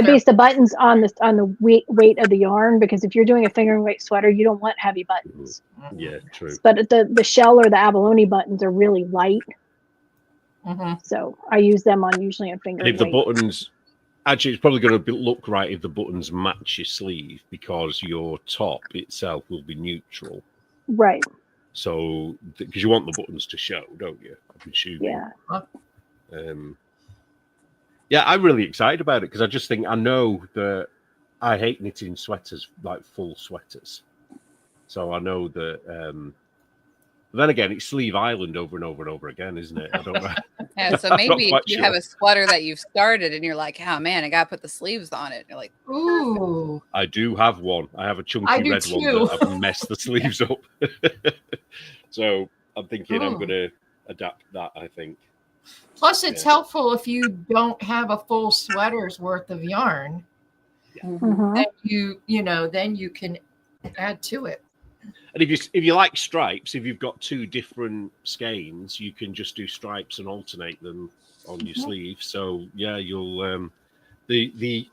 base the buttons on the weight of the yarn, because if you're doing a fingering weight sweater, you don't want heavy buttons. Yeah, true. But the shell or the abalone buttons are really light, Mm-hmm. so I use them usually on And fingering if the weight. buttons, actually, it's probably going to look right if the buttons match your sleeve because your top itself will be neutral. Right. So, because you want the buttons to show, don't you? I'm assuming. Yeah. Yeah, I'm really excited about it because I just think I know that I hate knitting sweaters, like full sweaters. So I know that. Then again, it's Sleeve Island over and over and over again, isn't it? I don't know. Yeah, so I'm not maybe if quite you sure. have a sweater that you've started and you're like, oh man, I got to put the sleeves on it. You're like, Ooh. I do have one. I have a I chunky do red one too. that I've messed the sleeves up. So I'm thinking I'm Ooh. going to adapt that, I think. Plus, it's Yeah. helpful if you don't have a full sweater's worth of yarn. Mhm. Then then you can add to it. And if you like stripes, if you've got two different skeins, you can just do stripes and alternate them on your sleeve. So yeah, you'll and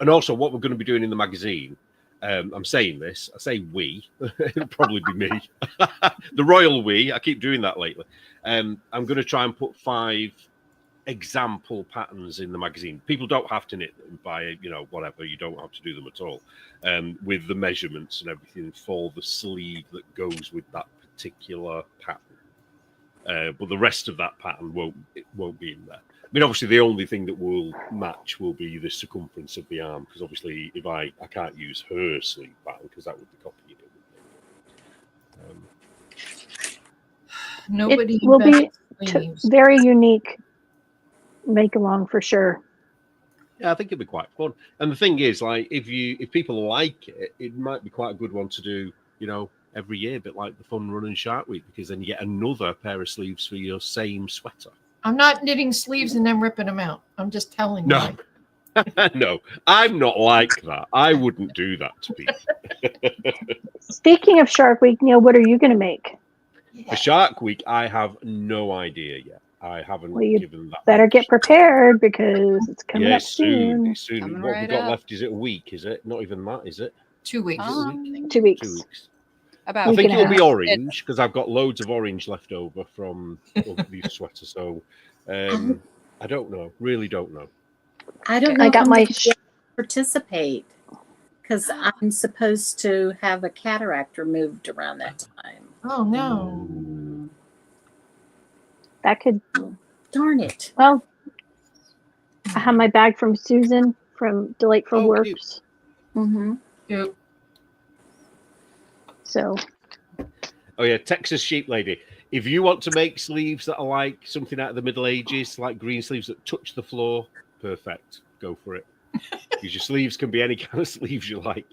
also what we're going to be doing in the magazine. I'm saying this. I say we. It'll probably be me. The royal we. I keep doing that lately. I'm going to try and put 5 example patterns in the magazine. People don't have to knit them by whatever. You don't have to do them at all. With the measurements and everything for the sleeve that goes with that particular pattern. But the rest of that pattern won't be in there. I mean, obviously, the only thing that will match will be the circumference of the arm, because obviously, if I can't use her sleeve pattern because that would be copying it. Nobody It will be invents sleeves. very unique make along for sure. Yeah, I think it'd be quite fun. And the thing is, like, if people like it, it might be quite a good one to do, every year, a bit like the Fun Run and Shark Week, because then you get another pair of sleeves for your same sweater. I'm not knitting sleeves and then ripping them out. I'm just telling No. you. No, I'm not like that. I wouldn't do that to people. Speaking of Shark Week, Neil, what are you going to make? For Shark Week, I have no idea yet. I haven't Well, you given that. Better much get prepared because it's coming up soon. It's soon. Coming What right we've got up. left, is it a week? Is it? Not even that, is it? 2 weeks. 2 weeks. 2 weeks. About I Week think and a it'll be half. orange because I've got loads of orange left over from these sweaters. So I don't know. Really don't know. I don't know. I got if my I'm gonna participate because I'm supposed to have a cataract removed around that time. Oh no. that could Darn it! well. I have my bag from Susan from Delightful Oh, cute. Works. Mm-hmm. Yep. So Oh yeah, Texas Sheep Lady. If you want to make sleeves that are like something out of the Middle Ages, like green sleeves that touch the floor, perfect. Go for it. Because your sleeves can be any kind of sleeves you like.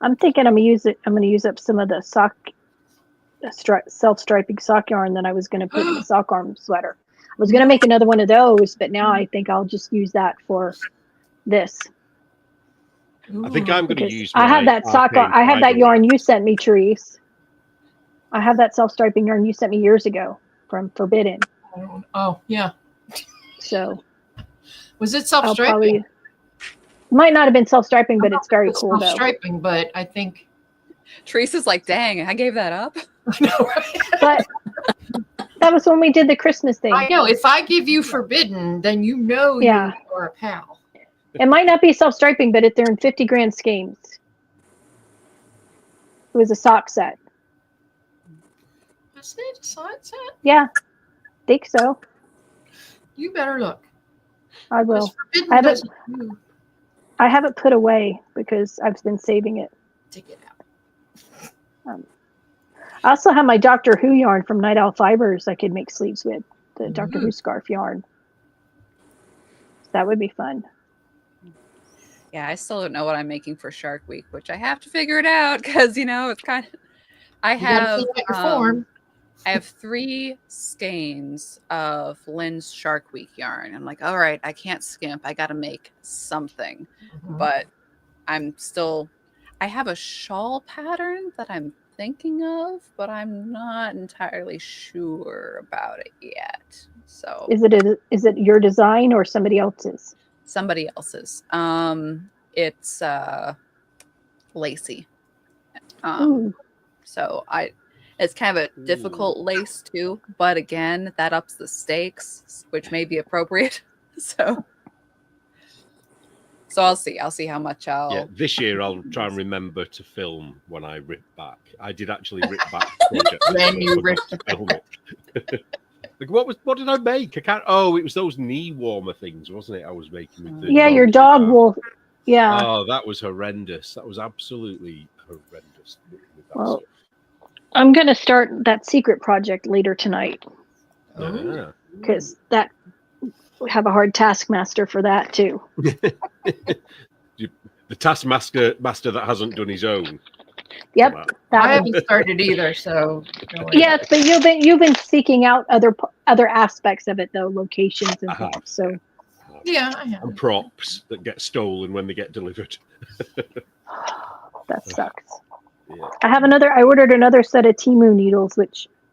I'm thinking I'm going to use up some of the self-striping sock yarn that I was going to put in the sock arm sweater. I was going to make another one of those, but now I think I'll just use that for this. I think I'm going to Because use. I have my that sock. Arcane I have that Fiber yarn you sent me, Therese. I have that self-striping yarn you sent me years ago from Forbidden. Oh yeah. So Was it I'll self-striping? probably might not have been self-striping, but it's very It's cool though. self-striping, but I think. Teresa's like, dang, I gave that up. No, right? But that was when we did the Christmas thing. I know. If I give you forbidden, then Yeah. you are a pal. It might not be self-striping, but they're in 50 grand skeins. It was a sock set. Is it a side set? Yeah, think so. You better look. I will. 'Cause Forbidden I haven't- doesn't do I have it put away because I've been saving it. to get out. I also have my Doctor Who yarn from Night Owl Fibers I could make sleeves with, the Doctor Mhm. Who scarf yarn. That would be fun. Yeah, I still don't know what I'm making for Shark Week, which I have to figure it out because it's kind of. I You gotta have fill out your form. I have 3 skeins of Lynn's Shark Week yarn. I'm like, all right, I can't skimp. I got to make something, Mhm. but I have a shawl pattern that I'm thinking of, but I'm not entirely sure about it yet. So Is it your design or somebody else's? somebody else's. It's lacy. Ooh. So it's kind of a difficult lace too, but again, that ups the stakes, which may be appropriate. So I'll see how much I'll. Yeah, this year I'll try and remember to film when I rip back. I did actually rip back the project. When you but I forgot to film it. Like, what did I make? I can't. Oh, it was those knee warmer things, wasn't it? I was making with the Yeah, your dog will. Yeah. Oh, that was horrendous. That was absolutely horrendous. With that Well, stuff. I'm going to start that secret project later tonight Yeah. because that we have a hard taskmaster for that too. The taskmaster that hasn't done his own. Yep. come out. That I one. haven't started either, so. no way. Yes, but you've been seeking out other aspects of it though, locations and I have, things. So Yeah, I have. And props that get stolen when they get delivered. that sucks. Yeah. I ordered another set of Temu needles,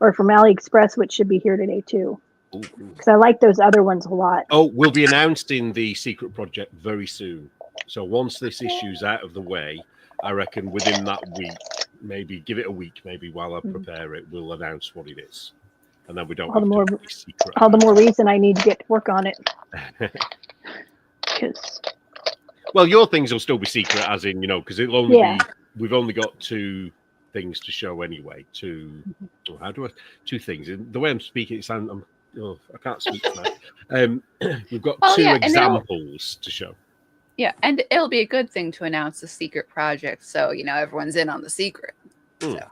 or from AliExpress, which should be here today too. Ooh, ooh. Because I like those other ones a lot. Oh, we'll be announcing the secret project very soon. So once this issue's out of the way, I reckon within that week, maybe give it a week, maybe while I prepare it, we'll announce what it is. And then we don't All the have more- to be secret. All the about more reason I need to get to work on it. it. Because Well, your things will still be secret, as in, because it'll only Yeah. be, we've only got 2 things to show anyway. Two things. The way I'm speaking, I can't speak now. We've got Well, 2 yeah, and it'll- examples to show. Yeah, and it'll be a good thing to announce the secret project, so everyone's in on the secret. Mm. So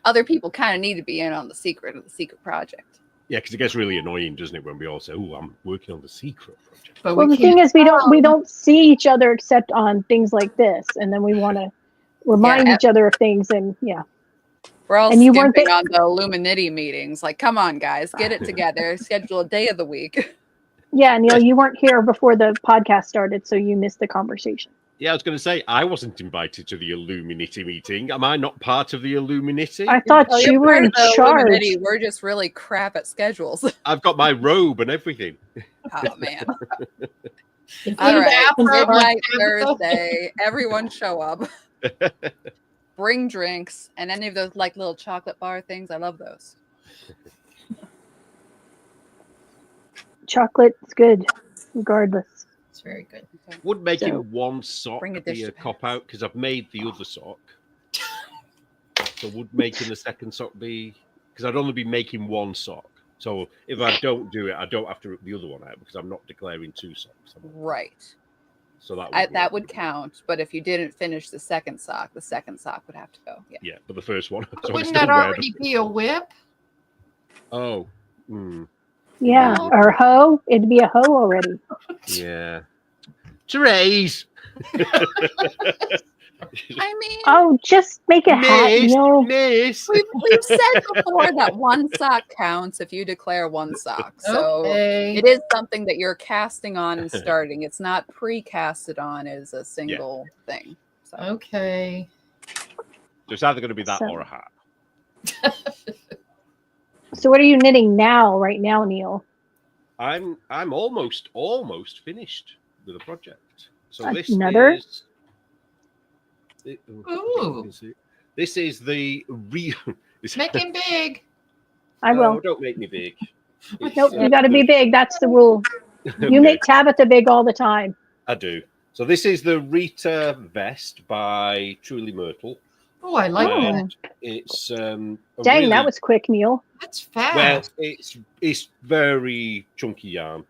other people kind of need to be in on the secret of the secret project. Yeah, because it gets really annoying, doesn't it, when we all say, "Oh, I'm working on the secret project." But well, we the thing can't. is, we don't see each other except on things like this, and then we want to remind Yeah. each other of things. And yeah, We're all And you weren't skimping there- on the Illuminati meetings. Like, come on, guys, get it together. Schedule a day of the week. yeah, Neil, you weren't here before the podcast started, so you missed the conversation. Yeah, I was going to say I wasn't invited to the Illuminati meeting. Am I not part of the Illuminati? I thought Oh, you you're were part in of the charge. Illuminati. We're just really crap at schedules. I've got my robe and everything. Oh man! If All you right, guys can get midnight Tabitha. Thursday. Everyone show up. Bring drinks and any of those like little chocolate bar things. I love those. Chocolate's good, regardless. It's very good. Would making So- one sock Bring a dish be a to cop pass. out because I've made the other sock. So would making the second sock be? Because I'd only be making one sock. So if I don't do it, I don't have to rip the other one out because I'm not declaring 2 socks. Right. So that That work. would count. But if you didn't finish the second sock would have to go. Yeah. Yeah, but the first one. But So I wouldn't still that wear already be a whip? Oh, hmm, Yeah, No. or hoe. It'd be a hoe already. yeah. Therese. I mean, Oh, just make a hat, Miss, Neil. miss. we've said before that one sock counts if you declare one sock. So Okay. it is something that you're casting on and starting. It's not pre-casted on as a single thing. So Okay. So it's either going to be that So- or a hat. So what are you knitting right now, Neil? I'm almost finished with the project. So this Another? is. Ooh. This is the real. Make him big. I will. Don't make me big. Nope, you got to be big. That's the rule. You Okay, make Tabitha big all the time. I do. So this is the Rita vest by Truly Myrtle. Oh, I like Oh. that. It's a Dang, really- that was quick, Neil. That's well. fast. It's very chunky yarn.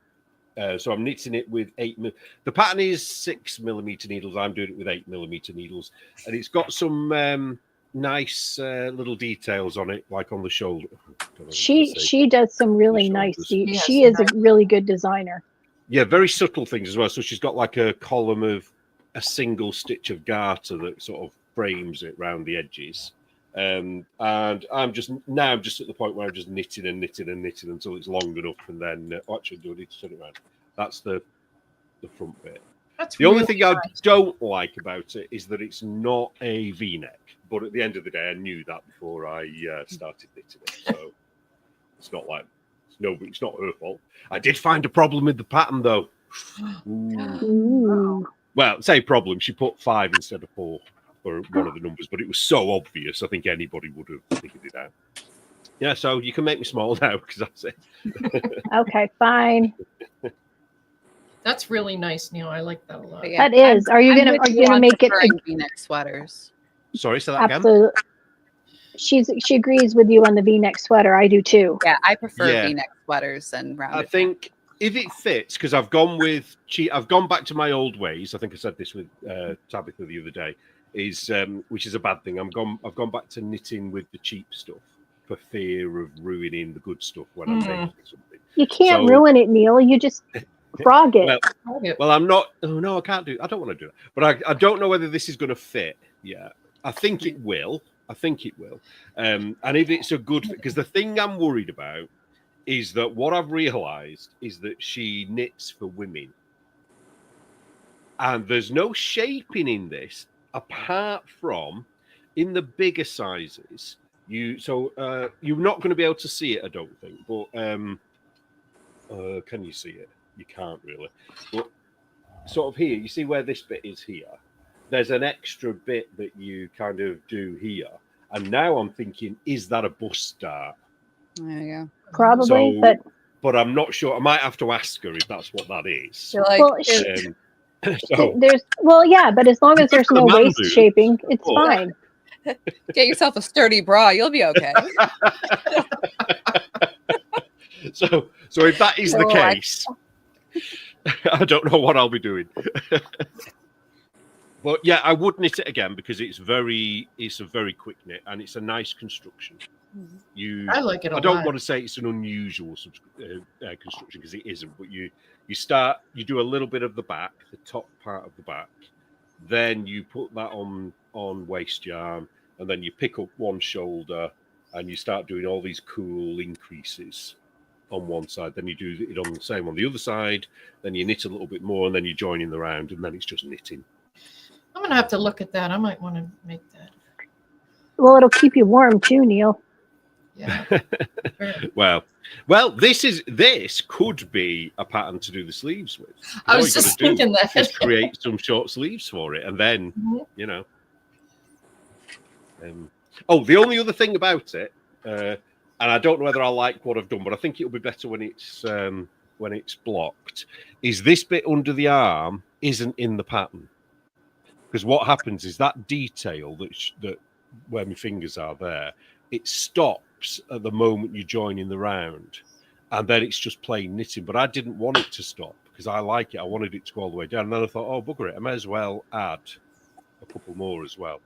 So I'm knitting it with 8mm. The pattern is 6mm needles. I'm doing it with 8mm needles, and it's got some nice little details on it, like on the shoulder. I don't know what to say. She does some really The nice. shoulders. Yes, She is a nice. really good designer. Yeah, very subtle things as well. So she's got like a column of a single stitch of garter that sort of frames it round the edges. And I'm just at the point where I'm just knitting and knitting and knitting until it's long enough, and then actually do I need to turn it around. That's the front bit. That's The only really thing I nice. don't like about it is that it's not a V-neck. But at the end of the day, I knew that before I started knitting it. So it's not like it's not her fault. I did find a problem with the pattern though. Ooh. Ooh. Well, say problem. She put 5 instead of 4 for one of the numbers, but it was so obvious. I think anybody would have figured it out. Yeah, so you can make me small now because that's it. Okay, fine. That's really nice, Neil. I like that a lot. but yeah, That is. Are you I'm gonna with are you on gonna make it? preferring V-neck sweaters? Sorry, say that again. Absolutely. She agrees with you on the V-neck sweater. I do too. Yeah, I prefer Yeah. V-neck sweaters and rounded. I think if it fits, because I've gone back to my old ways. I think I said this with Tabitha the other day, which is a bad thing. I've gone back to knitting with the cheap stuff for fear of ruining the good stuff when I'm making something. You can't So- ruin it, Neil. You just frog it. Well, I'm not. Oh no, I can't do. I don't want to do that. But I don't know whether this is going to fit. Yeah. I think it will. I think it will. And if it's a good, because the thing I'm worried about is that what I've realised is that she knits for women, and there's no shaping in this apart from in the bigger sizes. You're not going to be able to see it, I don't think. But can you see it? You can't really. But sort of here, you see where this bit is here. There's an extra bit that you kind of do here. And now I'm thinking, is that a bust dart? There you go. Probably, So- But I'm not sure. I might have to ask her if that's what that is. You're like, well, So but as long as there's no Man waist boots. shaping, it's Oh. fine. get yourself a sturdy bra. You'll be okay. so if that is the Relax. case, I don't know what I'll be doing. But yeah, I would knit it again because it's a very quick knit and it's a nice construction. I like it a I don't lot. want to say it's an unusual construction because it isn't, but you do a little bit of the back, the top part of the back, then you put that on waist yarn, and then you pick up one shoulder and you start doing all these cool increases on one side, then you do it on the same on the other side, then you knit a little bit more, and then you join in the round, and then it's just knitting. I'm going to have to look at that. I might want to make that. Well, it'll keep you warm too, Neil. Yeah. Well, this could be a pattern to do the sleeves with. I All was you gotta just do thinking that. is create some short sleeves for it, and then Mhm. you know. The only other thing about it, and I don't know whether I like what I've done, but I think it'll be better when it's blocked. Is this bit under the arm isn't in the pattern, because what happens is that detail that where my fingers are there, it stops at the moment you join in the round, and then it's just plain knitting. But I didn't want it to stop because I like it. I wanted it to go all the way down. And then I thought, oh, bugger it, I may as well add a couple more as well.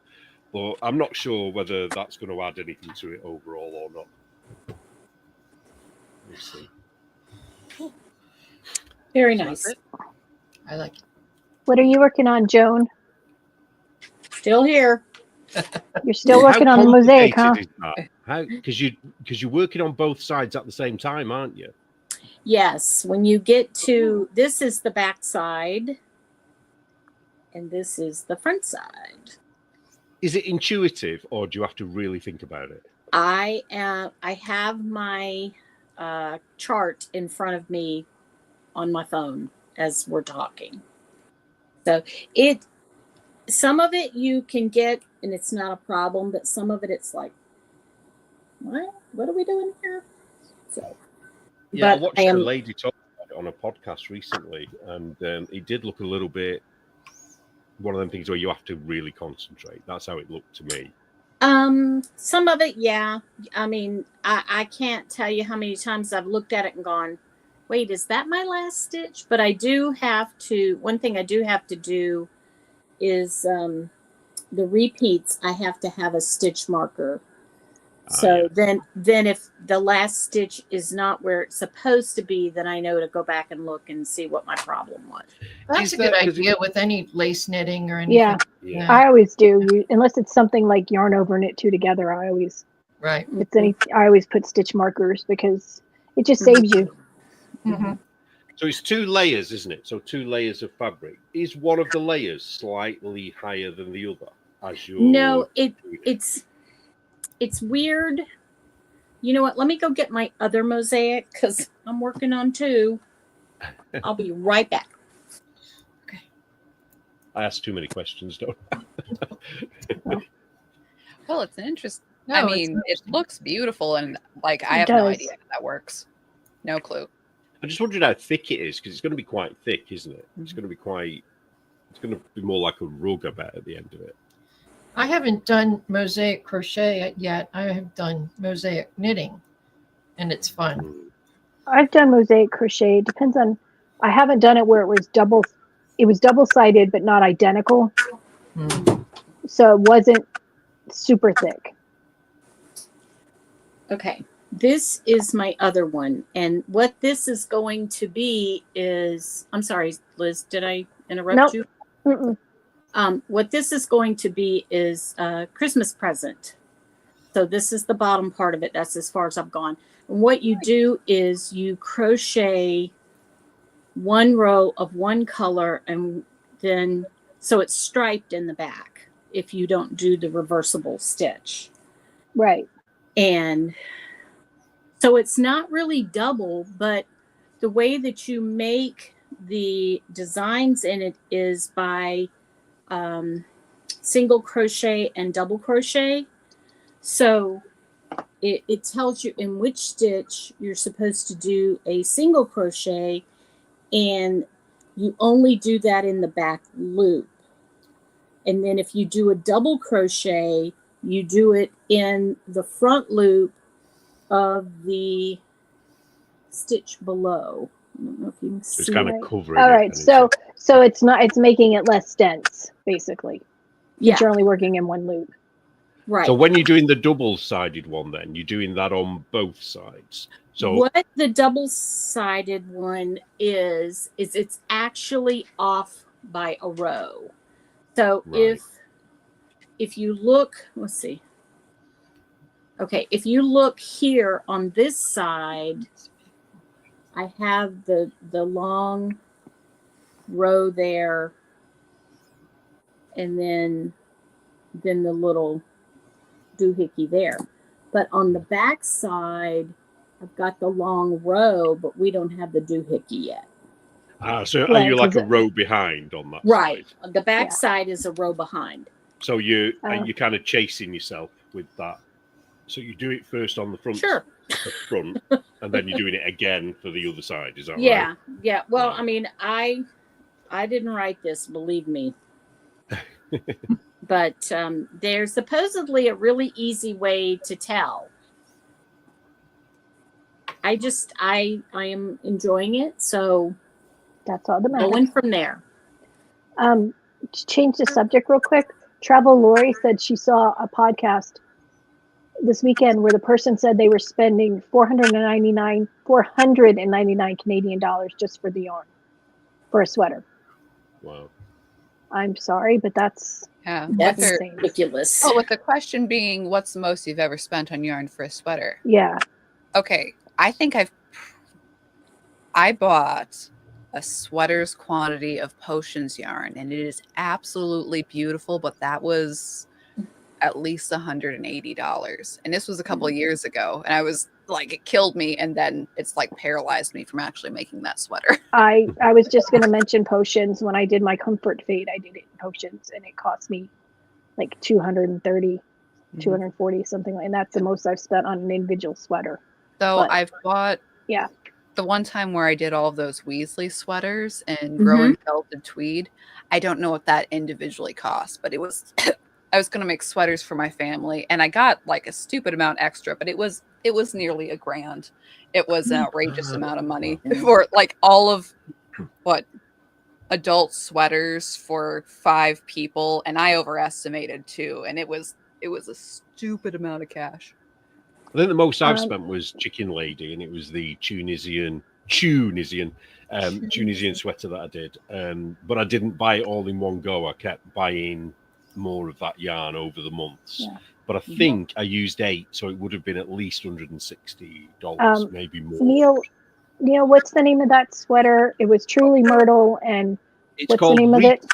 But I'm not sure whether that's going to add anything to it overall or not. We'll see. Very nice. I like it. What are you working on, Joan? Still here. You're still How working on the mosaic, huh? complicated is that? Because you're working on both sides at the same time, aren't you? Yes, when you get to this is the back side, and this is the front side. Is it intuitive, or do you have to really think about it? I have my chart in front of me on my phone as we're talking. So some of it you can get and it's not a problem, but some of it it's like, what are we doing here? So Yeah, I but watched I a am lady talk about it on a podcast recently, and it did look a little bit one of them things where you have to really concentrate. That's how it looked to me. some of it, yeah. I mean, I can't tell you how many times I've looked at it and gone, wait, is that my last stitch? But I do have to, one thing I do have to do is the repeats, I have to have a stitch marker. So yeah. then if the last stitch is not where it's supposed to be, then I know to go back and look and see what my problem was. That's Is a good that 'cause idea with any lace knitting or anything. Yeah, Yeah. I always do. Unless it's something like yarn over knit two together, I always Right. I always put stitch markers because it just saves you. Mm-hmm. So it's 2 layers, isn't it? So 2 layers of fabric. Is one of the layers slightly higher than the other? As you're No, it's weird. You know what? Let me go get my other mosaic because I'm working on 2. I'll be right back. I ask too many questions, don't I? Well, it's an interest. No, I it's mean, it interesting. looks beautiful, and like I It have no does. idea how that works. No clue. I'm just wondering how thick it is, because it's going to be quite thick, isn't it? It's going to be it's going to be more like a rug, I bet, at the end of it. I haven't done mosaic crochet yet. I have done mosaic knitting, and it's fun. Mm. I've done mosaic crochet. It depends on. I haven't done it where it was double. It was double-sided, but not identical, so it wasn't super thick. Okay. This is my other one. And what this is going to be is, I'm sorry, Liz, did I interrupt Nope. you? Mm-mm. What this is going to be is a Christmas present. So this is the bottom part of it. That's as far as I've gone. And what you do is you crochet one row of one color, and then so it's striped in the back if you don't do the reversible stitch. Right. And so it's not really double, but the way that you make the designs in it is by single crochet and double crochet. So it tells you in which stitch you're supposed to do a single crochet, and you only do that in the back loop. And then if you do a double crochet, you do it in the front loop of the stitch below. I don't know if you can So it's see kind that. of covering. All it, right. and So it's not. It's making it less dense, basically. Yeah, You're only working in one loop. right. So when you're doing the double-sided one, then you're doing that on both sides. So what the double-sided one is it's actually off by a row. So Right. if you look, let's see. Okay, if you look here on this side, I have the long row there, and then the little doohickey there. But on the back side, I've got the long row, but we don't have the doohickey yet. So are Right, you like 'cause a row behind on that Right. side? The back Yeah. side is a row behind. So you're Oh. kind of chasing yourself with that. So you do it first on the front, Sure. and then you're doing it again for the other side. Is that right? Yeah. Yeah. Well, Right. I mean, I didn't write this, believe me. But there's supposedly a really easy way to tell. I am enjoying it, so That's all that matters. going from there. To change the subject real quick. Travel Lori said she saw a podcast this weekend where the person said they were spending 499 Canadian dollars just for the yarn for a sweater. Wow. I'm sorry, but that's Yeah. That's With, insane. ridiculous. oh, with the question being, what's the most you've ever spent on yarn for a sweater? Yeah. Okay, I think I bought a sweater's quantity of Potions yarn, and it is absolutely beautiful, but that was at least $180. And this was a couple of years ago, and I was like, it killed me, and then it's like paralyzed me from actually making that sweater. I was just going to mention Potions. When I did my Comfort Fade, I did it in Potions, and it cost me like 230, 240, something like. And that's the most I've spent on an individual sweater. So But- I've bought, Yeah. the one time where I did all of those Weasley sweaters and growing felted tweed. I don't know what that individually cost, but it was I was going to make sweaters for my family, and I got like a stupid amount extra, but it was nearly $1,000. It was an outrageous amount of money for like all of what adult sweaters for 5 people, and I overestimated too, and it was a stupid amount of cash. I think the most I've spent was Chicken Lady, and it was the Tunisian sweater that I did. But I didn't buy it all in one go. I kept buying more of that yarn over the months. Yeah. But I think I used 8, so it would have been at least $160, maybe more. Neil, what's the name of that sweater? It was Truly Myrtle, and It's what's the called name of it?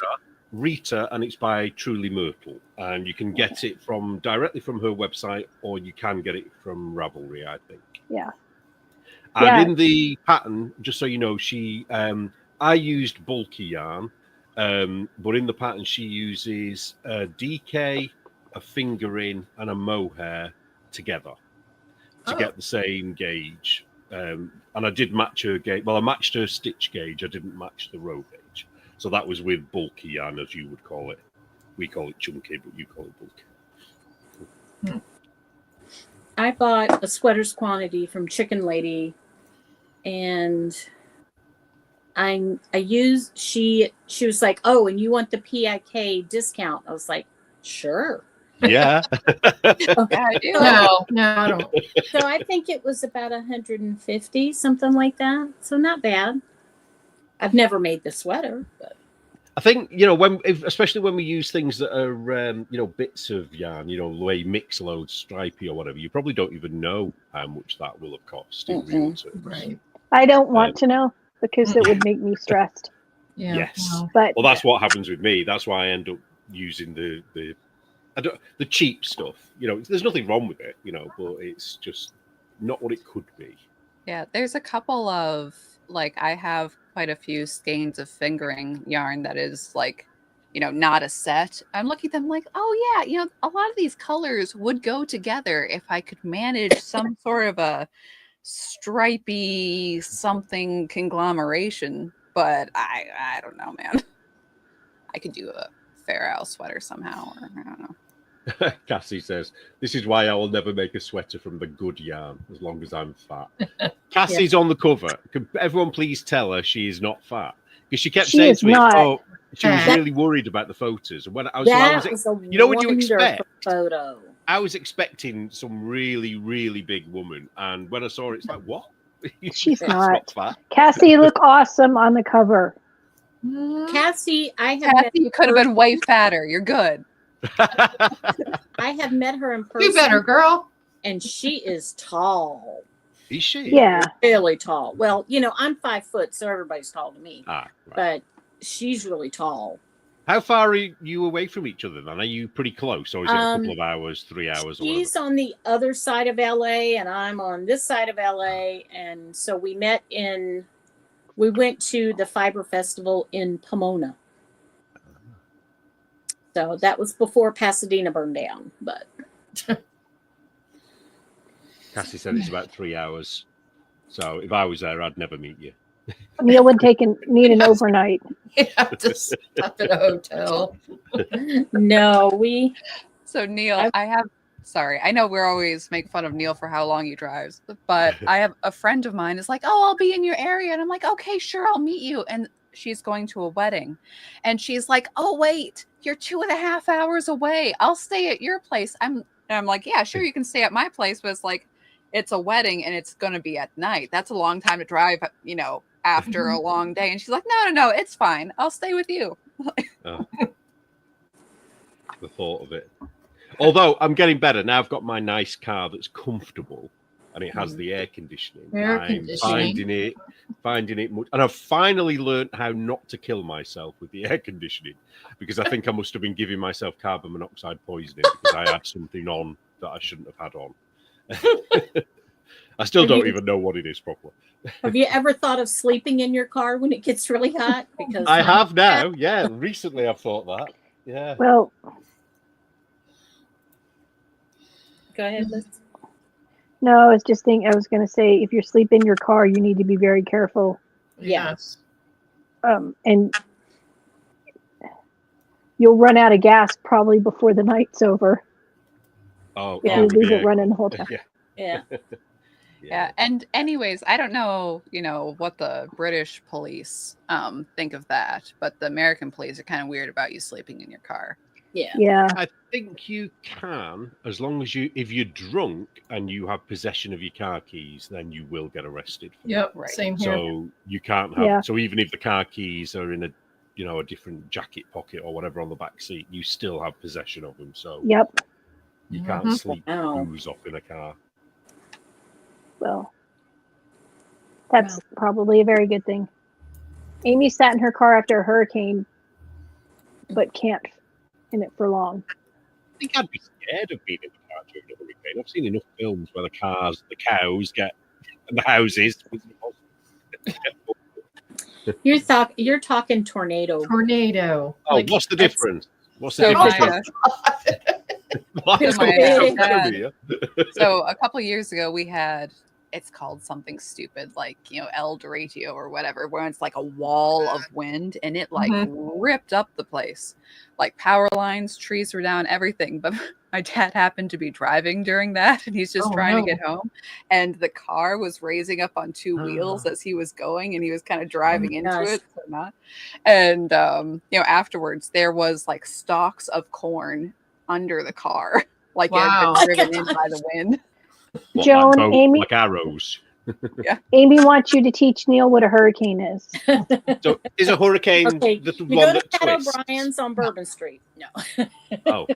Rita, and it's by Truly Myrtle. And you can get it directly from her website, or you can get it from Ravelry, I think. Yeah. And Yeah. in the pattern, just so you know, I used bulky yarn, but in the pattern she uses a DK, a fingering, and a mohair together to get the same gauge. And I did match her gauge. Well, I matched her stitch gauge. I didn't match the row gauge. So that was with bulky yarn, as you would call it. We call it chunky, but you call it bulky. I bought a sweater's quantity from Chicken Lady, and she was like, "Oh, and you want the PIK discount?" I was like, "Sure." Yeah. Yeah, I do. No, I don't. So I think it was about 150, something like that. So not bad. I've never made the sweater, but I think especially when we use things that are bits of yarn, the way mix loads, stripy or whatever, you probably don't even know how much that will have cost in real terms. Right. I don't want to know because it would make me stressed. Yeah. Yes. But Well, that's what happens with me. That's why I end up using the cheap stuff. There's nothing wrong with it, but it's just not what it could be. Yeah, there's a couple of I have quite a few skeins of fingering yarn that is not a set. I'm looking at them like, oh yeah, a lot of these colors would go together if I could manage some sort of a stripy something conglomeration. But I don't know, man. I could do a Fair Isle sweater somehow, or I don't know. Cassie says, "This is why I will never make a sweater from the good yarn as long as I'm fat." Cassie's on the cover. Can everyone please tell her she is not fat? Because she kept saying to me, she was really worried about the photos. And when I was, when you expect photo, I was expecting some really, really big woman, and when I saw it, it's like, what? She's not fat. Cassie, you look awesome on the cover. Cassie, you could have been way fatter. You're good. I have met her in person. Do better, girl. And she is tall. Is she? Yeah. Really tall. Well, I'm 5 foot, so everybody's tall to me. Right. But she's really tall. How far are you away from each other then? Are you pretty close, or is it a couple of hours, 3 hours? She's on the other side of LA, and I'm on this side of LA. And so we went to the Fiber Festival in Pomona. So that was before Pasadena burned down, but Cassie said it's about 3 hours. So if I was there, I'd never meet you. Neil would need an overnight. You have to stop at a hotel. No, So Neil, sorry, I know we're always make fun of Neil for how long he drives, but I have a friend of mine is like, oh, I'll be in your area. And I'm like, okay, sure, I'll meet you. And she's going to a wedding. And she's like, oh, wait, you're 2.5 hours away. I'll stay at your place. I'm like, yeah, sure, you can stay at my place, but it's like, it's a wedding and it's going to be at night. That's a long time to drive, after a long day. And she's like, no, it's fine. I'll stay with you. The thought of it. Although I'm getting better. Now I've got my nice car that's comfortable and it has the air conditioning. Finding it much. And I've finally learned how not to kill myself with the air conditioning because I think I must have been giving myself carbon monoxide poisoning because I had something on that I shouldn't have had on. I still don't even know what it is properly. Have you ever thought of sleeping in your car when it gets really hot? Because I have now. Yeah, recently I've thought that. Yeah. Well, go ahead, Liz. No, I was just thinking. I was going to say, if you're sleeping in your car, you need to be very careful. Yes. And you'll run out of gas probably before the night's over. Oh, if you leave it running the whole time. Yeah. And anyways, I don't know, what the British police think of that, but the American police are kind of weird about you sleeping in your car. Yeah. I think you can, as long as if you're drunk and you have possession of your car keys, then you will get arrested. Yep, right. Same here. So you can't have. So even if the car keys are in a different jacket pocket or whatever on the back seat, you still have possession of them. So you can't sleep booze off in a car. Well, that's probably a very good thing. Amy sat in her car after a hurricane, but can't in it for long. I think I'd be scared of being in the car during a hurricane. I've seen enough films where the cows get, and the houses. You're talking tornado. Tornado. Oh, what's the difference? What's the difference? So a couple of years ago, we had, it's called something stupid like, El Doratio or whatever, where it's like a wall of wind and it ripped up the place. Like power lines, trees were down, everything. But my dad happened to be driving during that and he's just trying to get home. And the car was raising up on two wheels as he was going and he was kind of driving into it. So not. And, afterwards there was like stalks of corn under the car. Like it had been driven in by the wind. What, Joan, like Amy, like arrows. Amy wants you to teach Neil what a hurricane is. So is a hurricane Okay, the you one go to that Pat twists? O'Brien's on Bourbon Street. No. Oh,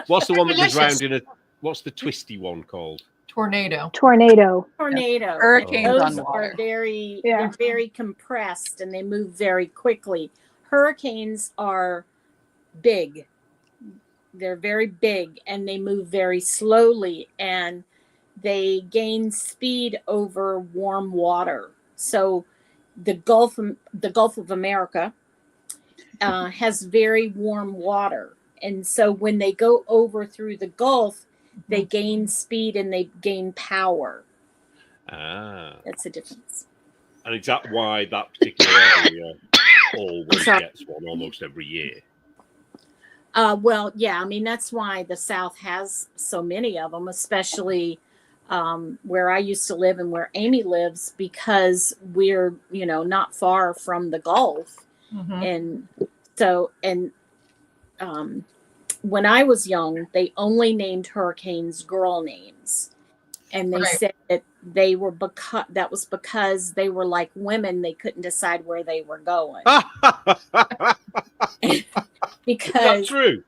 what's the one that goes Delicious. round in a? What's the twisty one called? Tornado. Tornado. Tornado. Hurricanes Oh. Those on water. are very Yeah. they're very compressed and they move very quickly. Hurricanes are big. They're very big and they move very slowly and they gain speed over warm water. So the Gulf of America has very warm water. And so when they go over through the Gulf, they gain speed and they gain power. Ah, That's the difference. and is that why that particular area always Sorry. gets one almost every year? Well, yeah, I mean, that's why the South has so many of them, especially where I used to live and where Amy lives, because we're, not far from the Gulf. Mhm. And so, when I was young, they only named hurricanes girl names. And they Right. said that that was because they were like women, they couldn't decide where they were going. Is that Because true?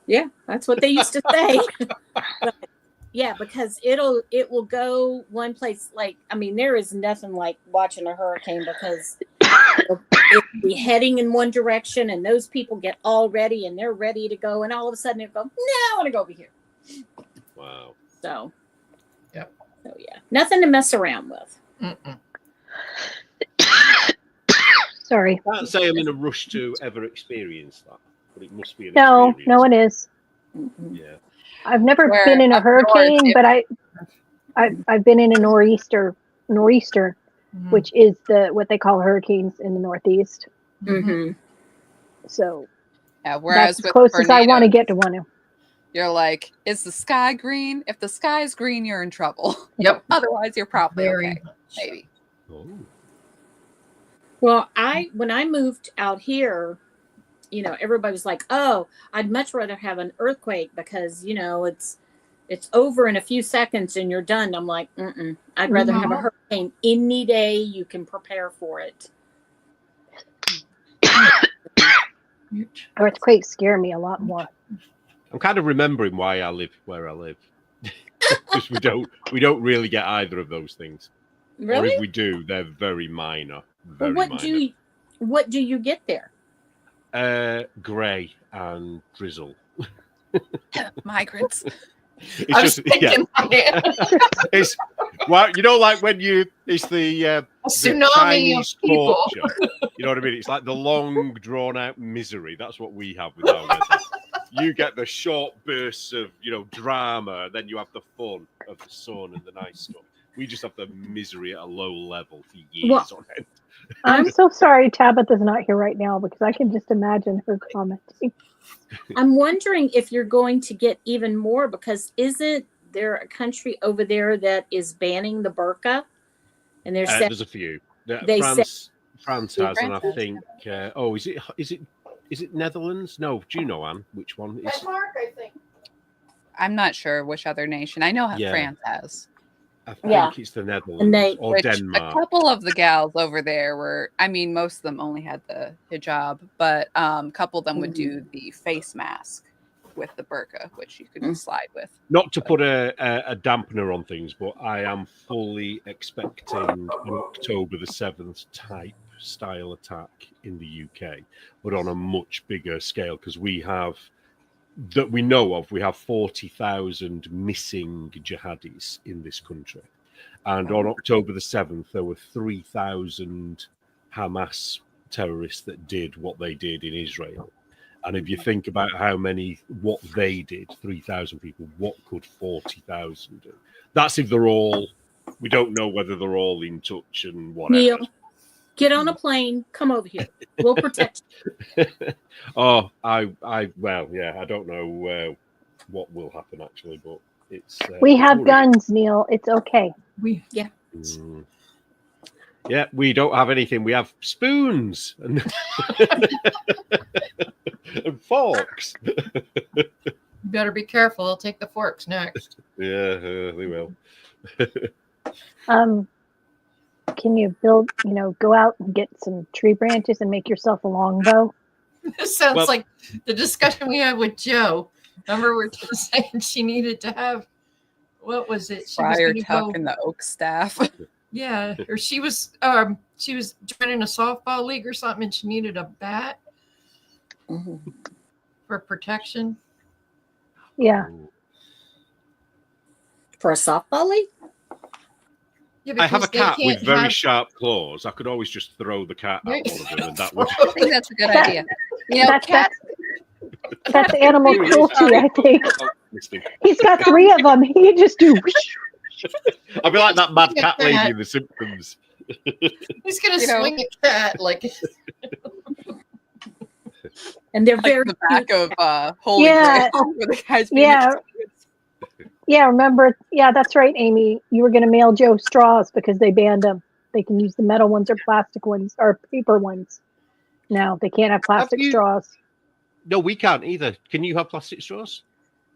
yeah, that's what they used to say. But, yeah, because it will go one place. Like, I mean, there is nothing like watching a hurricane because it'll be heading in one direction and those people get all ready and they're ready to go. And all of a sudden it go, no, I want to go over here. Wow. So, Yep. So yeah, nothing to mess around with. Mm-mm. Sorry. I can't say I'm in a rush to ever experience that, but it must be an No, experience. no one is. Mhm. Yeah. I've never Where been in a up north, hurricane, it- but I've been in a nor'easter, Mhm. which is what they call hurricanes in the Northeast. Mhm. Mhm. So Yeah, whereas that's as with close as I want to tornadoes, get to one. you're like, is the sky green? If the sky is green, you're in trouble. Yep. Otherwise, you're probably Very okay. Maybe. Oh. Well, when I moved out here, everybody was like, "Oh, I'd much rather have an earthquake because it's over in a few seconds and you're done." I'm like, I'd rather have a No. hurricane any day. You can prepare for it. Earthquakes scare me a lot more. I'm kind of remembering why I live where I live. Because we don't really get either of those things. Or Really? if we do, they're very minor. Well, Very what do you get there? minor. Grey and drizzle. Migrants. It's I was just yeah. thinking It's like when it's the a tsunami of Chinese people. torture. You know what I mean? It's like the long, drawn-out misery. That's what we have with our weather. You get the short bursts of drama, then you have the fun of the sun and the nice stuff. We just have the misery at a low level for years on end. I'm so sorry Tabitha's not here right now because I can just imagine her commenting. I'm wondering if you're going to get even more because isn't there a country over there that is banning the burqa? And they're saying There's a few. They France has, and I France has. think. Is it Netherlands? No, do you know, Anne? Which one? It's, Denmark, I think. I'm not sure which other nation. I know Yeah. France has. I think Yeah. it's the Netherlands And they- or Which a Denmark. couple of the gals over there were, I mean, most of them only had the hijab, but a couple of them would do the face mask with the burqa, which you could slide with. Not to put a dampener on things, but I am fully expecting an October the 7th type style attack in the UK, but on a much bigger scale because we have 40,000 missing jihadis in this country. And on October the 7th, there were 3,000 Hamas terrorists that did what they did in Israel. And if you think about what they did, 3,000 people, what could 40,000 do? That's if they're all, we don't know whether they're all in touch and whatever. Neil, get on a plane, come over here. We'll protect you. Oh, well, yeah, I don't know what will happen actually, but it's. We have worrying. guns, Neil. It's okay. Mm. Yeah, we don't have anything. We have spoons and, and forks. You better be careful. I'll take the forks next. Yeah, they will. Can you build, go out and get some tree branches and make yourself a longbow? This sounds Well- like the discussion we had with Joe. Remember, we were just saying she needed to have, what was it? She was Friar gonna Tuck go- and the oak staff. Yeah, or she was joining a softball league or something, and she needed a bat Mhm. for protection. Yeah. For a softball league? I Yeah, have a because they cat with can't very have- sharp claws. I could always just throw the cat at one of them, and that would. I think that's a good idea. You know, That's, cat. that's animal Really? cruelty, I think. Oh, Misty. He's got 3 of them. He just do. I'll be like that mad Yeah, cat lady cat. in The Simpsons. He's gonna You know- swing a cat like And they're Like very the back cute. of Holy Yeah. Grail, where the guy's being Yeah. Yeah, remember? Yeah, that's right, Amy. You were going to mail Joe straws because they banned them. They can use the metal ones or plastic ones or paper ones. Now they can't have plastic you- straws. No, we can't either. Can you have plastic straws?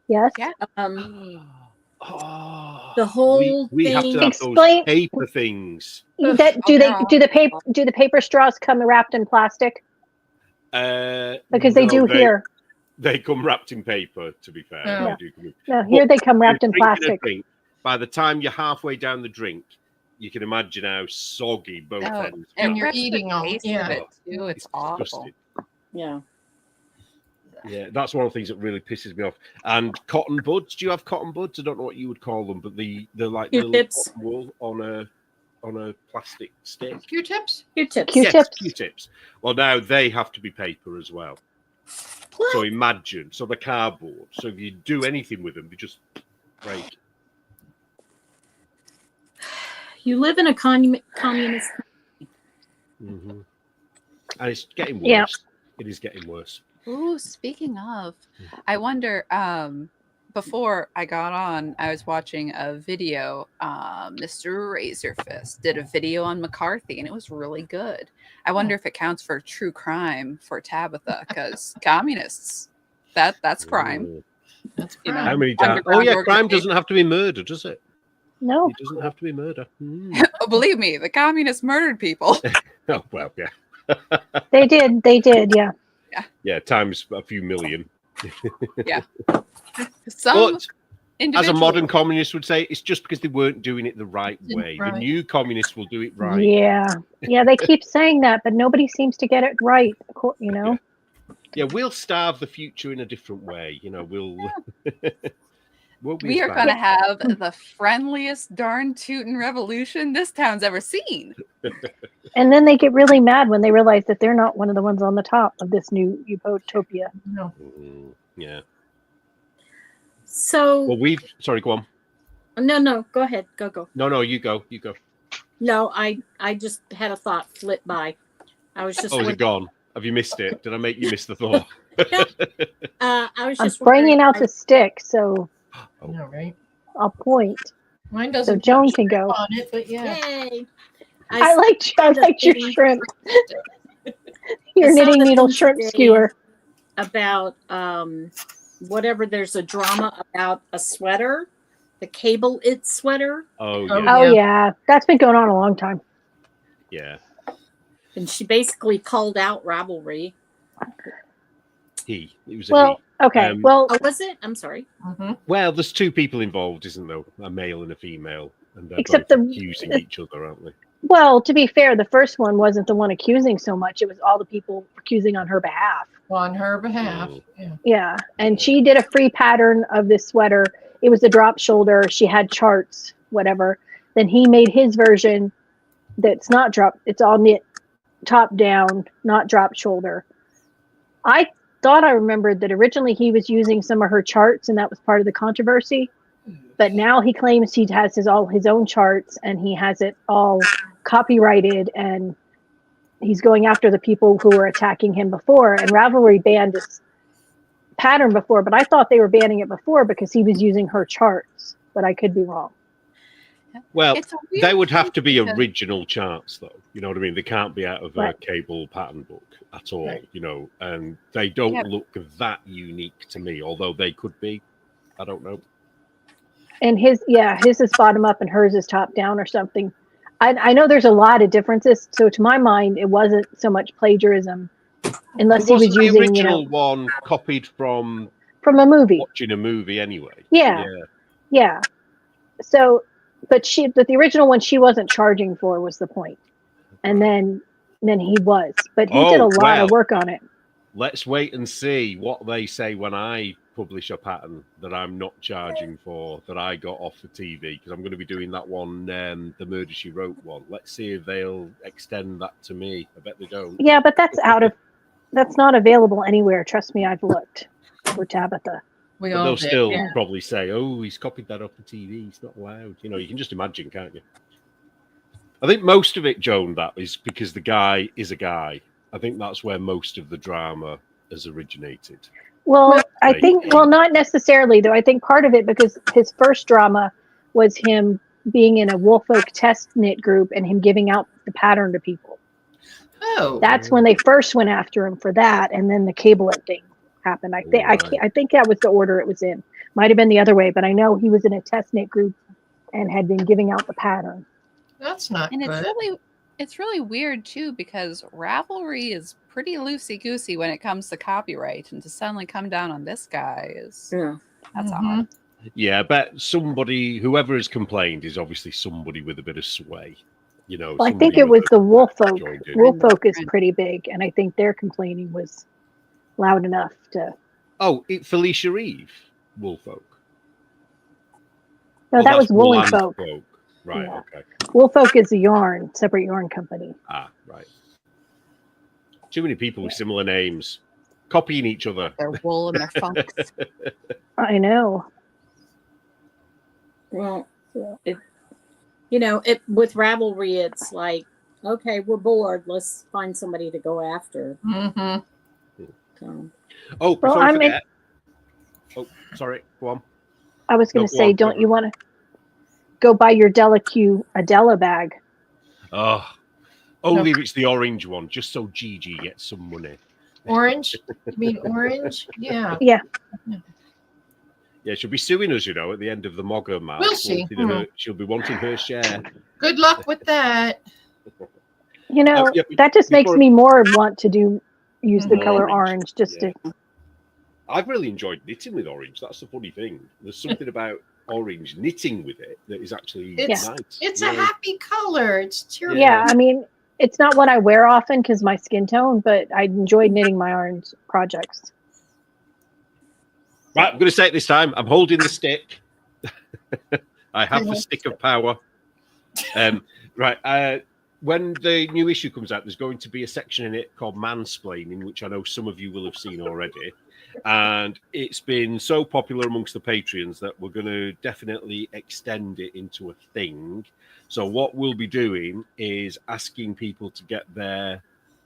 Yes. Yeah. Oh, The whole we have to thing- have Explain- those paper things. That do they do the paper straws come wrapped in plastic? Because they No, do here. They come wrapped in paper. To be fair, Yeah. They do come in. No, here they come wrapped in You're drinking a plastic. drink. By the time you're halfway down the drink, you can imagine how soggy both Oh, ends. And it you're wrecks the eating 'em, taste of yeah. it too. It's awful. disgusting. Yeah. Yeah, that's one of the things that really pisses me off. And cotton buds. Do you have cotton buds? I don't know what you would call them, but they're like little Q-tips. cotton wool on a plastic stick. Q-tips. Q-tips. Q- Yes, Q-tips. Q-tips. Well, now they have to be paper as well. What? So imagine, so the cardboard. So if you do anything with them, they just break. You live in a communist. Mm-hmm. And it's getting worse. Yeah. It is getting worse. Ooh, speaking of, I wonder, before I got on, I was watching a video. Mr. Razorfist did a video on McCarthy, and it was really good. I wonder if it counts for true crime for Tabitha, because communists, that's crime. Ooh. That's You know, How crime. many times? Oh, Underground yeah, crime organization. doesn't have to be murder, does it? No. It doesn't have to be murder. Oh, believe me, the communists murdered people. Oh, well, yeah. They did. Yeah. Yeah, times a few million. Some But as a individuals- modern communist would say, it's just because they weren't doing it the right Didn't way. The right. new communists will do it right. Yeah. Yeah, they keep saying that, but nobody seems to get it right, Yeah, we'll starve the future in a different way. We'll. We'll be we are fine. going to have the friendliest darn tootin' revolution this town's ever seen. And then they get really mad when they realize that they're not one of the ones on the top of this new utopia. No. Yeah. So Well, sorry, go on. no, go ahead. Go. No, you go. You go. No, I just had a thought flit by. I was just Oh, is it wondering- gone? Have you missed it? Did I make you miss the thought? I was I'm just bringing wondering, out the stick, so No, right? I'll point. Mine So doesn't. Joan have can go. on it, but yeah. Yay! I liked your shrimp. Your I saw knitting the needle thing shrimp today skewer. about whatever. There's a drama about a sweater, the cable it sweater, Oh, Oh, yeah. Oh Yeah. yeah, that's been going on a long time. Yeah. and she basically called out Ravelry. It was a Well, he. okay. Well, Oh, was it? I'm sorry. Mhm. Well, there's two people involved, isn't there? A male and a female. And they're Except both the- accusing each other, aren't they? to be fair, the first one wasn't the one accusing so much. It was all the people accusing on her behalf. On her behalf. Mm. Yeah. Yeah, and she did a free pattern of this sweater. It was a drop shoulder. She had charts, whatever. Then he made his version that's not drop. It's all knit top down, not drop shoulder. I thought I remembered that originally he was using some of her charts, and that was part of the controversy. But now he claims he has all his own charts, and he has it all copyrighted, and he's going after the people who were attacking him before. And Ravelry banned this pattern before, but I thought they were banning it before because he was using her charts, but I could be wrong. Well, It's a weird they would have to be because- original charts, though. You know what I mean? They can't be out of a Right. cable pattern book at all, Right. and they don't Yeah. look that unique to me, although they could be. I don't know. And his is bottom up and hers is top down or something. I know there's a lot of differences. So to my mind, it wasn't so much plagiarism, unless he was Wasn't the using, original one copied from from a movie. watching a movie anyway? Yeah. So, but the original one she wasn't charging for was the point, and then he was, but he did a lot of work on it. Let's wait and see what they say when I publish a pattern that I'm not charging for, that I got off the TV, because I'm going to be doing that one, the Murder, She Wrote one. Let's see if they'll extend that to me. I bet they don't. Yeah, but that's not available anywhere. Trust me, I've looked for Tabitha. We But all they'll did, still yeah. probably say, "Oh, he's copied that off the TV. He's not allowed." You know, you can just imagine, can't you? I think most of it, Joan, that is because the guy is a guy. I think that's where most of the drama has originated. Well, I think, not necessarily, though. I think part of it, because his first drama was him being in a Woolfolk test knit group and him giving out the pattern to people. Oh, That's when they first went after him for that, and then the cable it thing happened. I think that was the order it was in. Might have been the other way, but I know he was in a test knit group and had been giving out the pattern. that's not And good. it's really weird too, because Ravelry is pretty loosey goosey when it comes to copyright, and to suddenly come down on this guy that's odd. Yeah, I bet somebody, whoever has complained, is obviously somebody with a bit of sway. You know, Well, I think it was the Woolfolk. joined in. Woolfolk is pretty big, and I think their complaining was loud enough to. Oh, Felicia Eve, Woolfolk. No, Oh, that was that's Wool and Land Folk. Folk. Right, Yeah. okay. Woolfolk is a separate yarn company. Ah, right. Too many people with similar names. Copying each other. Their wool and their funks. I know. Well, with Ravelry, it's like, okay, we're bored. Let's find somebody to go after. Mm-hmm. So, Oh, Well, before I I'm in- forget. Oh, sorry. Go on. I was going No, to go say, on, don't go you want to go buy your Della-Q Adela bag? Oh, only if it's the orange one, just so Gigi gets some money. Orange? You mean orange? Yeah. Yeah. Yeah, she'll be suing us, at the end of the Mogger match. Will she? She'll be wanting her share. Good luck with that. Yeah, That just makes before- me more want to use the Mhm. color orange just Yeah. to. I've really enjoyed knitting with orange. That's the funny thing. There's something about orange knitting with it that is actually It's- nice. It's Yeah. a happy color. It's cheerful. Yeah, I mean, it's not what I wear often because my skin tone, but I enjoy knitting my orange projects. Right, I'm going to say it this time. I'm holding the stick. I have the stick of power. Right. When the new issue comes out, there's going to be a section in it called Mansplaining, which I know some of you will have seen already. And it's been so popular amongst the Patreons that we're going to definitely extend it into a thing. So what we'll be doing is asking people to get their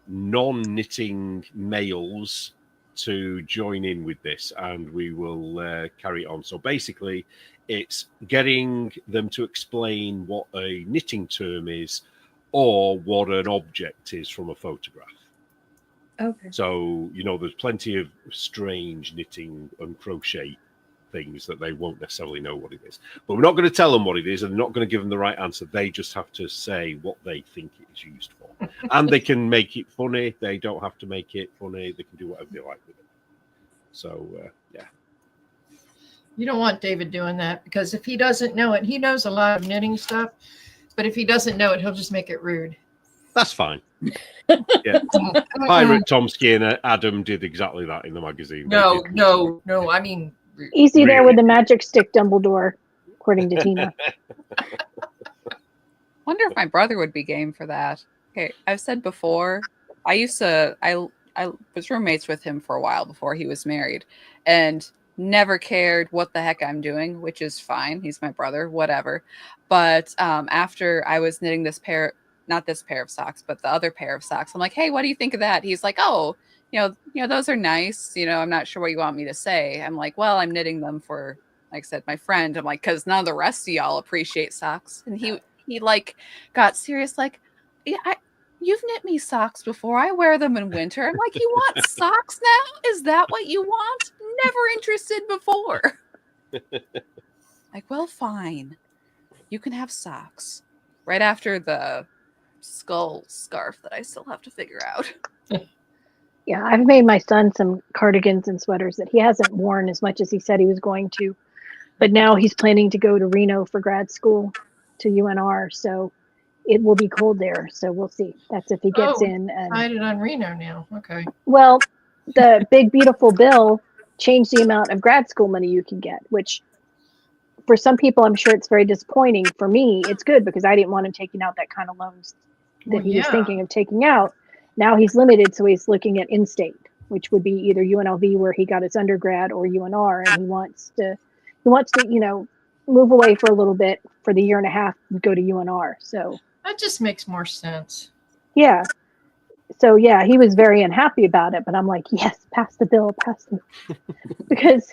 non-knitting males to join in with this, and we will carry it on. So basically, it's getting them to explain what a knitting term is or what an object is from a photograph. okay. So, there's plenty of strange knitting and crochet things that they won't necessarily know what it is. But we're not going to tell them what it is, and not going to give them the right answer. They just have to say what they think it is used for. And they can make it funny. They don't have to make it funny. They can do whatever they like with it. So, yeah. You don't want David doing that, because if he doesn't know it, he knows a lot of knitting stuff, but if he doesn't know it, he'll just make it rude. That's fine. Yeah. Pirate Tomsky and Adam did exactly that in the magazine. They No, did. no. I mean, rude. Easy there Really? with the magic stick, Dumbledore, according to Tina. Wonder if my brother would be game for that. Okay, I've said before, I was roommates with him for a while before he was married, and never cared what the heck I'm doing, which is fine. He's my brother, whatever. But after I was knitting not this pair of socks, but the other pair of socks, I'm like, hey, what do you think of that? He's like, oh, those are nice. I'm not sure what you want me to say. I'm like, well, I'm knitting them for, like I said, my friend. I'm like, because none of the rest of y'all appreciate socks. And he like got serious, like, yeah, you've knit me socks before. I wear them in winter. I'm like, you want socks now? Is that what you want? Never interested before. Like, well, fine. You can have socks. Right after the skull scarf that I still have to figure out. Yeah, I've made my son some cardigans and sweaters that he hasn't worn as much as he said he was going to. But now he's planning to go to Reno for grad school to UNR. So it will be cold there. So we'll see. That's if he gets Oh, in. And Decided on Reno now. Okay. well, the big, beautiful bill changed the amount of grad school money you can get, which for some people, I'm sure it's very disappointing. For me, it's good because I didn't want him taking out that kind of loans that Well, he was yeah. thinking of taking out. Now he's limited, so he's looking at in-state, which would be either UNLV where he got his undergrad or UNR, and he wants to, move away for a little bit for the year and a half and go to UNR. So That just makes more sense. yeah. So yeah, he was very unhappy about it, but I'm like, yes, pass the bill, because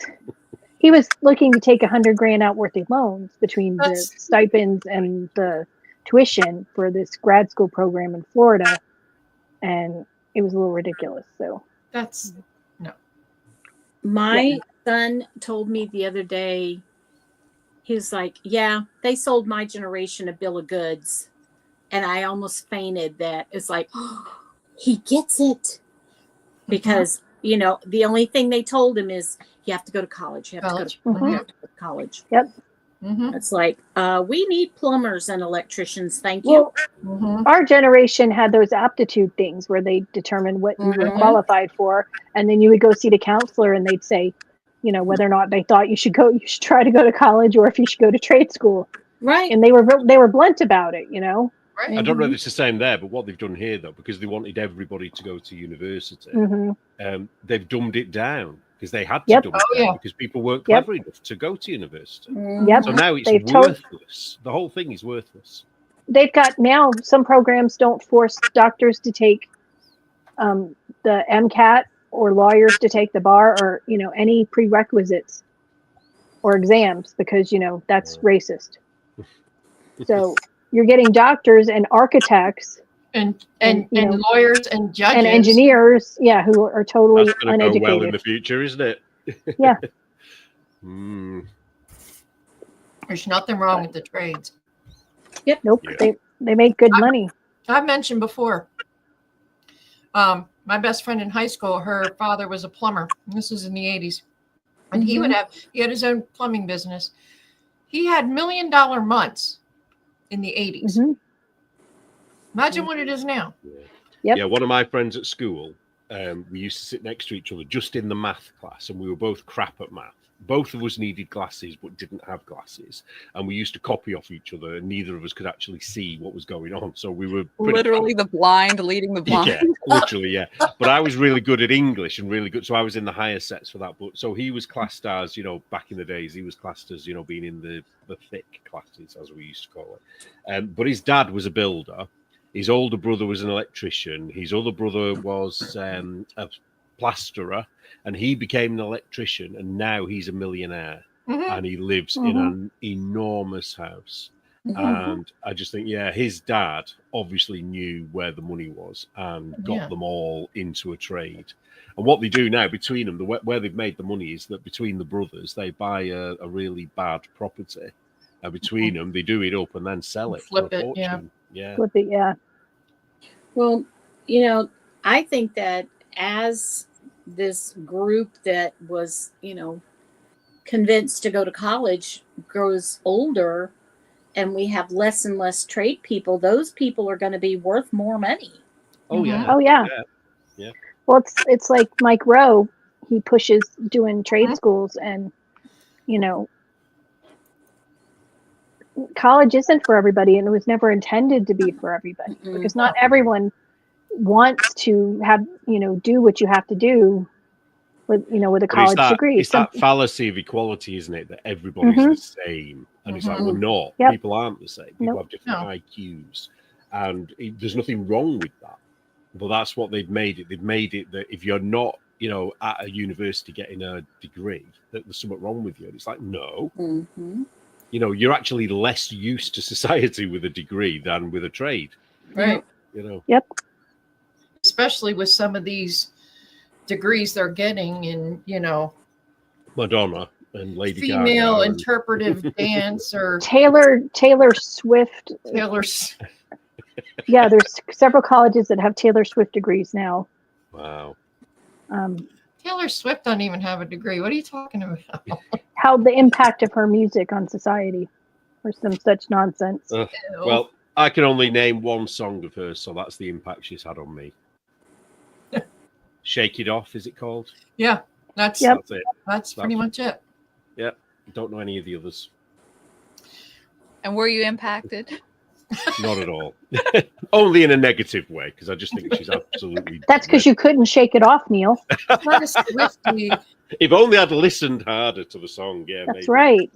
he was looking to take $100,000 out worth of loans between the That's- stipends and the tuition for this grad school program in Florida, and it was a little ridiculous. So That's My son told me the other day, he was like, yeah, they sold my generation a bill of goods. And I almost fainted that it's like, oh, he gets it. Because, the only thing they told him is you have to go to college. You have college. to go to college. Mm-hmm. It's like, we need plumbers and electricians. Thank you. well, Mm-hmm. our generation had those aptitude things where they determined what you were Mhm. qualified for, and then you would go see the counselor and they'd say, whether or not they thought you should try to go to college or if you should go to trade school. Right. And they were blunt about it, Right. I don't know if it's the same there, but what they've done here, though, because they wanted everybody to go to university, Mm-hmm. they've dumbed it down because they had to Yep. dumb it Oh, down yeah. because people weren't Yep. clever enough to go to university. Yep. So now it's They've told- worthless. The whole thing is worthless. They've got now some programs don't force doctors to take the MCAT or lawyers to take the bar or any prerequisites or exams because that's racist. So you're getting doctors and architects And And, lawyers and judges and engineers, who are totally That's going to go uneducated. well in the future, isn't it? Yeah. There's nothing wrong with the trades. Nope, Yeah. they make good money. I've mentioned before. My best friend in high school, her father was a plumber. This was in the 80s. And he had his own plumbing business. He had $1 million months in the 80s. Mhm. Imagine what it is now. Yep. Yeah, one of my friends at school, we used to sit next to each other just in the math class, and we were both crap at math. Both of us needed glasses but didn't have glasses, and we used to copy off each other, and neither of us could actually see what was going on. So we were pretty Literally the blind leading the blind. Yeah, literally, yeah. But I was really good at English and really good, so I was in the higher sets for that. But so he was classed as, back in the days, he was classed as, being in the thick classes, as we used to call it. But his dad was a builder. His older brother was an electrician. His other brother was a plasterer, and he became an electrician. And now he's a millionaire, and he lives in an enormous house. And I just think, his dad obviously knew where the money was and got them all into a trade. And what they do now between them, where they've made the money is that between the brothers, they buy a really bad property. And between them, they do it up and then sell it. Flip for a it, yeah. fortune. Yeah. Flip it, yeah. Well, I think that as this group that was, convinced to go to college grows older and we have less and less trade people, those people are going to be worth more money. Oh, yeah. Oh yeah. Yeah. Well, it's like Mike Rowe. He pushes doing trade schools, and college isn't for everybody, and it was never intended to be for everybody because not everyone wants to have do what you have to do with with a college degree. It's that fallacy of equality, isn't it? That everybody's the same, and it's like we're not. Yep. People aren't the same. People have different IQs, and there's nothing wrong with that. But that's what they've made it. They've made it that if you're not, at a university getting a degree, that there's something wrong with you. And it's like, no. You're actually less used to society with a degree than with a trade. Right. Yep. Especially with some of these degrees they're getting in, Madonna. and Lady female Gaga and- interpretive dance or Taylor Swift. Taylor's. Yeah, there's several colleges that have Taylor Swift degrees now. Wow. Taylor Swift doesn't even have a degree. What are you talking about? How the impact of her music on society, or some such nonsense. Well, I can only name one song of hers, so that's the impact she's had on me. Shake It Off, is it called? Yeah, that's Yep. That's it. that's pretty much it. Don't know any of the others. And were you impacted? Not at all. Only in a negative way, because I just think she's absolutely. That's because you couldn't shake it off, Neil. Not a Swiftie. If only I'd listened harder to the song, yeah. That's maybe. right.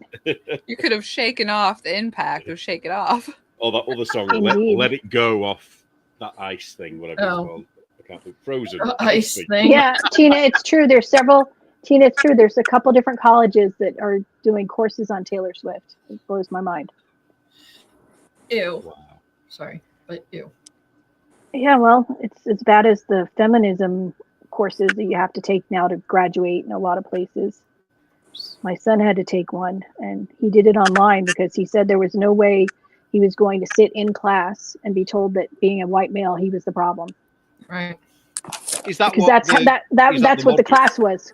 You could have shaken off the impact of Shake It Off. Or that other song, Indeed. let It Go off that ice thing, whatever it's Oh. called. I can't think. Frozen. Ice thing. thing. Yeah, Tina, it's true. There's several. Tina, it's true. There's a couple different colleges that are doing courses on Taylor Swift. It blows my mind. Ew. Wow. Sorry, but ew. Yeah, well, it's as bad as the feminism courses that you have to take now to graduate in a lot of places. My son had to take one, and he did it online because he said there was no way he was going to sit in class and be told that being a white male, he was the problem. Right. Is that Because what that's the, that's what the module? class was.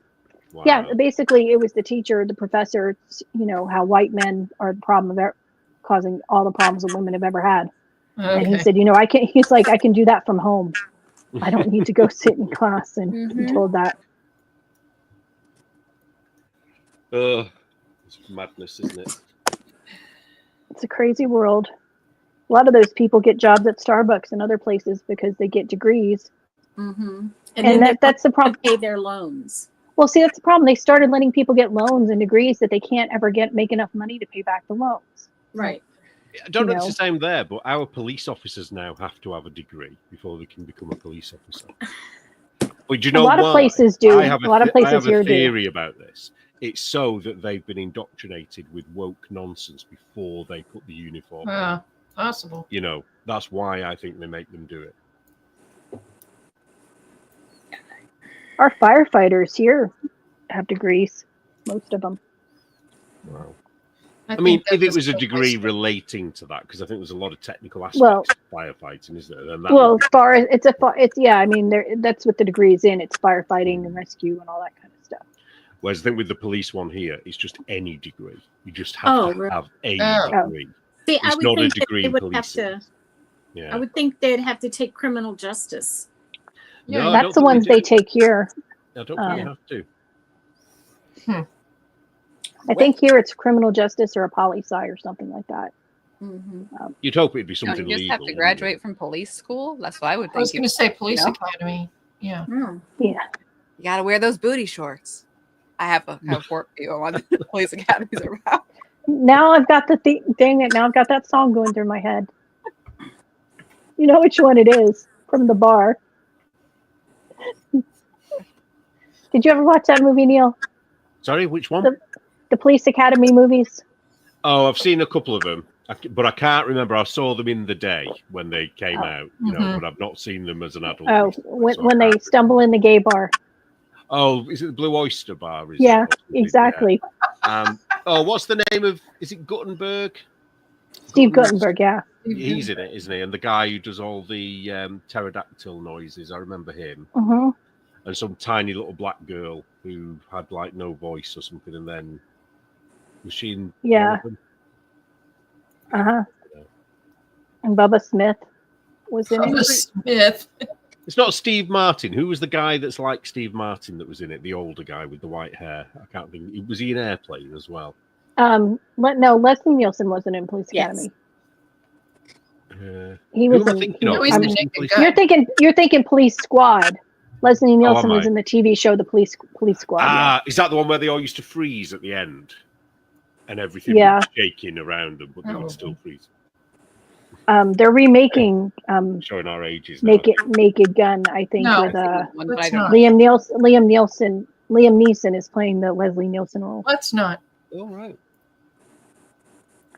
Wow. Yeah, basically it was the teacher, the professor, how white men are the problem of causing all the problems that women have ever had. And he Okay. said, I can do that from home. I don't need to go sit in class and be Mhm. told that. It's madness, isn't it? It's a crazy world. A lot of those people get jobs at Starbucks and other places because they get degrees. Mm-hmm. And then that's the they problem. pay their loans. Well, see, that's the problem. They started letting people get loans and degrees that they can't ever make enough money to pay back the loans. Right. I don't know if know. it's the same there, but our police officers now have to have a degree before they can become a police officer. But do you know A lot of why? places do. I have A lot of I places have a here do. theory about this. It's so that they've been indoctrinated with woke nonsense before they put the uniform on. Possible. You know, that's why I think they make them do it. Our firefighters here have degrees, most of them. Wow. I I mean, think that if it was a so degree much- relating to that, because I think there's a lot of technical aspects Well- to firefighting, isn't there? And that Well, would- as far as I mean, that's what the degree is in. It's firefighting and rescue and all that kind of stuff. whereas I think with the police one here, it's just any degree. You just have Oh, to really? have a Oh. degree. See, It's I would not a think that degree they in would have policing. to. Yeah. I would think they'd have to take criminal justice. Yeah, No, I don't That's the think ones do. they take here. I don't think you have to. I think here it's criminal justice or a poli-sci or something like that. Mm-hmm. You'd hope it'd be Don't something you just legal. have to wouldn't graduate from police school? That's what I would I was think. going to say police know? academy. Yeah. Yeah. You got to wear those booty shorts. I have a work view on what the police academies are about. Now I've got the dang it. Now I've got that song going through my head. You know which one it is from the bar. Did you ever watch that movie, Neil? Sorry, which one? The Police Academy movies? Oh, I've seen a couple of them, but I can't remember. I saw them in the day when they came out, Mhm. but I've not seen them as an adult. Oh, recently, so I when they can't stumble in the gay bar. Oh, is it the Blue Oyster Bar? Is it? Yeah, Or something? exactly. Yeah. What's the name of? Is it Guttenberg? Steve Guttenberg, yeah. He's in it, isn't he? And the guy who does all the pterodactyl noises, I remember him. hmm And some tiny little black girl who had like no voice or something, and then was she in? Yeah. one of them? Uh-huh. And Bubba Smith was in Thomas it. Smith. It's not Steve Martin. Who was the guy that's like Steve Martin that was in it? The older guy with the white hair. I can't think. Was he in Airplane as well? No, Leslie Nielsen wasn't in Police Yes. Academy. Who He was am I in. thinking of? No, he's Who the was in naked Police- guy. You're thinking Police Squad. Leslie Nielsen am was I? in the TV show The Police Squad. Yeah. Is that the one where they all used to freeze at the end, and everything Yeah. was shaking around them, but they Oh. would still freeze? They're remaking Showing our ages. Now. Naked Gun, I think, No. with One, but I Let's don't not. Liam Neeson is playing the Leslie Nielsen role. Let's not. All right.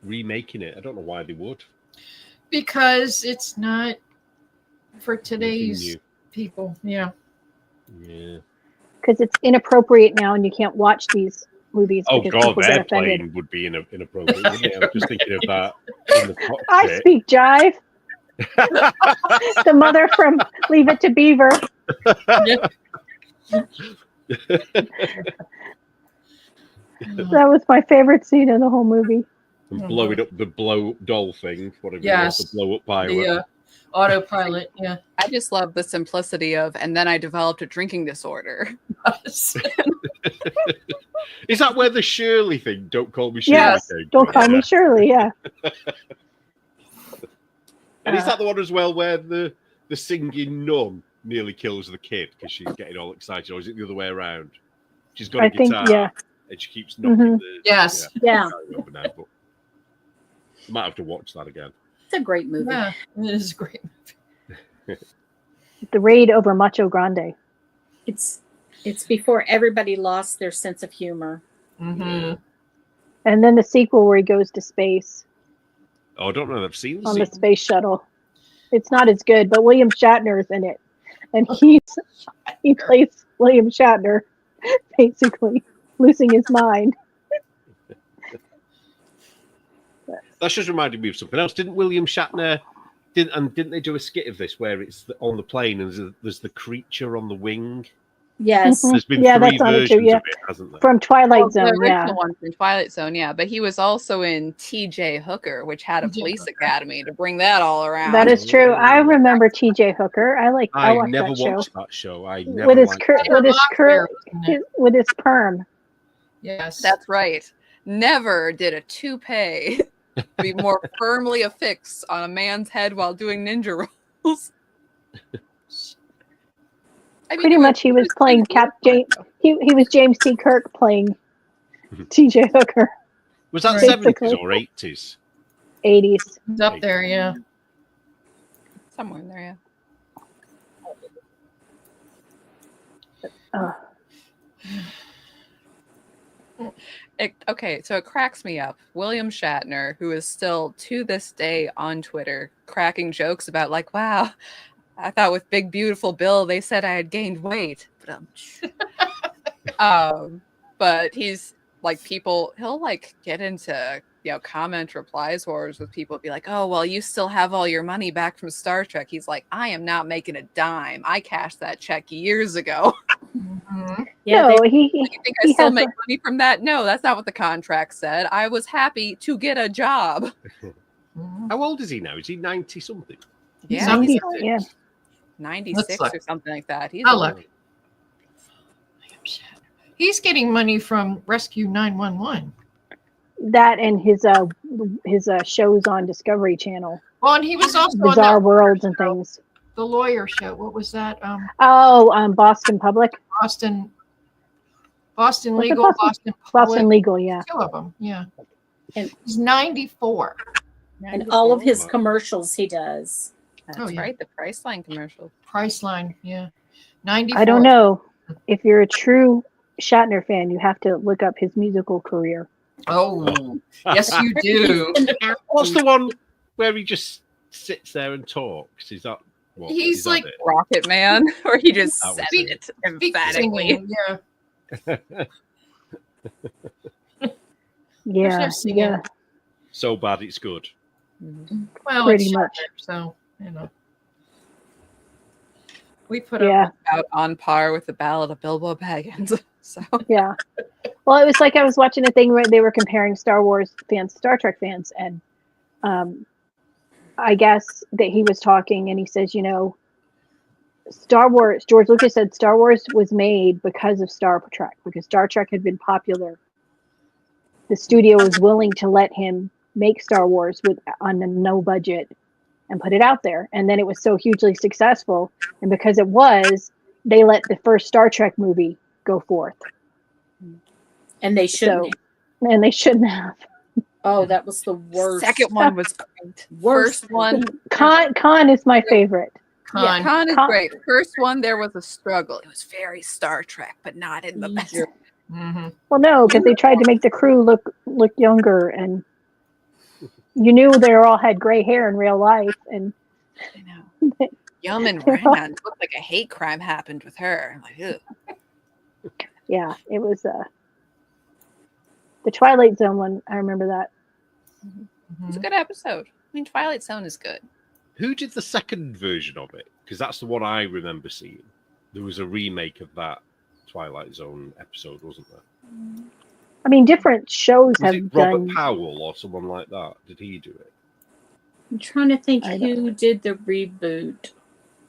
Remaking it. I don't know why they would. Because it's not for Nothing today's new. people. Yeah. Yeah. Because it's inappropriate now and you can't watch these movies Oh because God, people get offended. airplane would be inappropriate. Wouldn't it? I was just thinking of that in the I cockpit. speak jive. The mother from Leave It to Beaver. That was my favorite scene in the whole movie. And blowing up the blow doll thing, whatever it Yes. was, the blow up pilot. The autopilot. Yeah. I just love the simplicity of, and then I developed a drinking disorder. Is that where the Shirley thing, don't call me Shirley? Yes, came don't from? call me Shirley. Yeah. And is that the one as well where the singing nun nearly kills the kid because she's getting all excited, or is it the other way around? She's got a I think, guitar yeah. and she keeps knocking Mhm. the. Yes. Yeah. I can't remember now, but I might have to watch that again. It's a great movie. Yeah. It is great. The raid over Macho Grande. It's before everybody lost their sense of humor. Mm-hmm. And then the sequel where he goes to space Oh, I don't know. I've seen the on the sequel. space shuttle. It's not as good, but William Shatner is in it. And he plays William Shatner, basically losing his mind. That's just reminded me of something else. Didn't William Shatner? Didn't they do a skit of this where it's on the plane and there's the creature on the wing? Yes. Mhm. There's been Yeah, three that's on it versions too, yeah. of it, hasn't there? From Twilight Well, the Zone, original yeah. one from Twilight Zone, yeah, but he was also in T.J. Hooker, which had a T.J. police Hooker. academy to bring that all around. That is true. I remember T.J. Hooker. I I watched never that show watched that show. I never with his liked cur- it. with his perm. Yes. That's right. Never did a toupee be more firmly affixed on a man's head while doing ninja rolls. I mean, Pretty much he was playing James. He was James T. Kirk playing T.J. Hooker. Was that Basically. 70s or 80s? 80s. It's up there, yeah. somewhere in there, yeah. Okay, so it cracks me up. William Shatner, who is still to this day on Twitter cracking jokes about like, wow, I thought with Big Beautiful Bill they said I had gained weight. But he's like he'll like get into comment replies wars with people, be like, oh well, you still have all your money back from Star Trek. He's like, I am not making a dime. I cashed that check years ago. Mm-hmm. Yeah. No, You think I he still has make money from that? No, that's not what the contract said. I was happy to get a job. Mm-hmm. How old is he now? Is he 90 something? Yeah, 90. he's 96 Let's look. or something like that. He's I'll old. look. He's getting money from Rescue 911. that and his shows on Discovery Channel, Well, and he was also on Bizarre that, Worlds and things. the lawyer show. What was that? Boston Public, Boston What's it Legal, Boston- Boston Public. Boston Legal, yeah. Two of them, yeah. And- He's 94. And all of his commercials he does. That's Oh, yeah. right, the Priceline commercial. Priceline, yeah. 94. I don't know. If you're a true Shatner fan, you have to look up his musical career. Oh, yes, you do. What's the one where he just sits there and talks? Is that what? He's is that like- it? Rocket Man, where he just That was said it. it emphatically. Singing, yeah. Yeah, no singing. yeah, So bad it's good. Well, Pretty it's much. Shatner, so we put up. yeah, Out on par with the Ballad of Bilbo Baggins. So yeah. Well, it was like I was watching a thing where they were comparing Star Wars fans to Star Trek fans, and I guess that he was talking, and he says, Star Wars. George Lucas said Star Wars was made because of Star Trek, because Star Trek had been popular. The studio was willing to let him make Star Wars on a no budget and put it out there, and then it was so hugely successful, and because it was, they let the first Star Trek movie go forth. And they shouldn't. So, and they shouldn't have. Oh, that was the worst. second one was great. Worst First one, Khan is my favorite. Con. Khan is Khan- great. First one, there was a struggle. It was very Star Trek, but not in the best. Easier. Mhm. Well, no, because they tried to make the crew look younger, and you knew they all had gray hair in real life, and I know. Yeoman Rand looked like a hate crime happened with her. I'm like, ugh. yeah, it was. The Twilight Zone one, I remember that. It's a good episode. I mean, Twilight Zone is good. Who did the second version of it? Because that's the one I remember seeing. There was a remake of that Twilight Zone episode, wasn't there? I mean, different shows Was have it Robert done. Powell or someone like that? Did he do it? I'm trying to think I who did the reboot.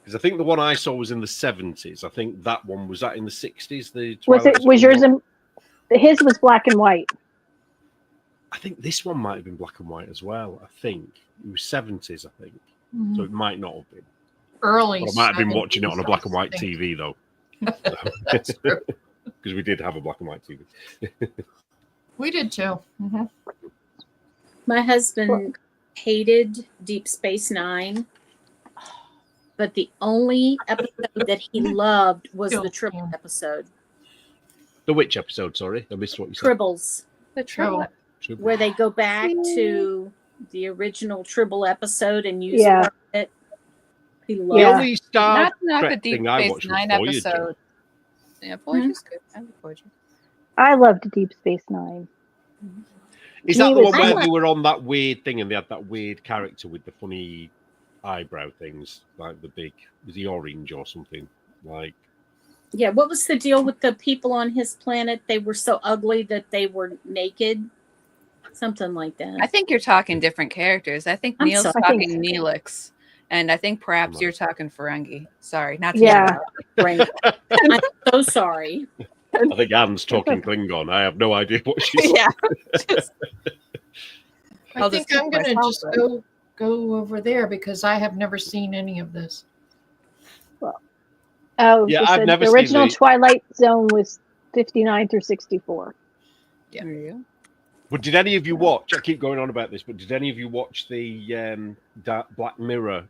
Because I think the one I saw was in the 70s. I think that one was that in the 60s. The Was Twilight it? Was Zone yours? one? His was black and white. I think this one might have been black and white as well. I think it was 70s. I think so. It might not have been. Early. But I might have been watching it on a 70s, black and white I think. TV though. That's true. Because we did have a black and white TV. We did too. My husband hated Deep Space Nine, but the only episode that he loved was the Tribble episode. The which episode? Sorry, I missed what you said. Tribbles, The Tribble. Tribble. where they go back to the original Tribble episode and use Yeah. a lot of it. He The loved Yeah. only Star Not the Trek Deep thing I Space watched was Nine Voyager. episode. Yeah, Voyager's good. I like Voyager. I loved Deep Space Nine. Is To that me the was- one where I they were on that weird thing and they had that weird character with the funny eyebrow things, like the big, was he orange or something? Like, Yeah, what was the deal with the people on his planet? They were so ugly that they were naked. Something like that. I think you're talking different characters. I think I'm Neil's sorry. I think talking Neelix, and I think perhaps you're talking Ferengi. Sorry, not to Yeah. Right. I'm so sorry. I think Anne's talking Klingon. I have no idea what she's yeah. I I'll think just I'm keep gonna myself just then. go over there because I have never seen any of this. Oh, Yeah, it I've said never the seen original the- Twilight Zone was 59 through 64. There you go. But did any of you watch? I keep going on about this, but did any of you watch the Black Mirror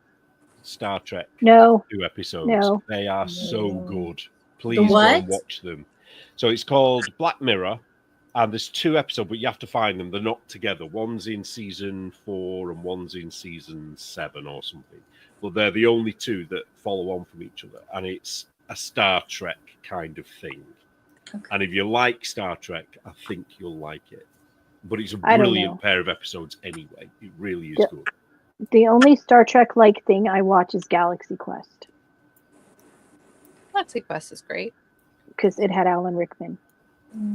Star Trek No, 2 episodes? No. They are so No. good. Please go what? and watch them. So it's called Black Mirror, and there's 2 episodes, but you have to find them. They're not together. One's in season 4 and one's in season 7 or something. But they're the only 2 that follow on from each other, and it's a Star Trek kind of thing. Okay. And if you like Star Trek, I think you'll like it. But it's a I don't brilliant know. pair of episodes anyway. It really is Yeah. good. the only Star Trek like thing I watch is Galaxy Quest Galaxy Quest is great. because it had Alan Rickman.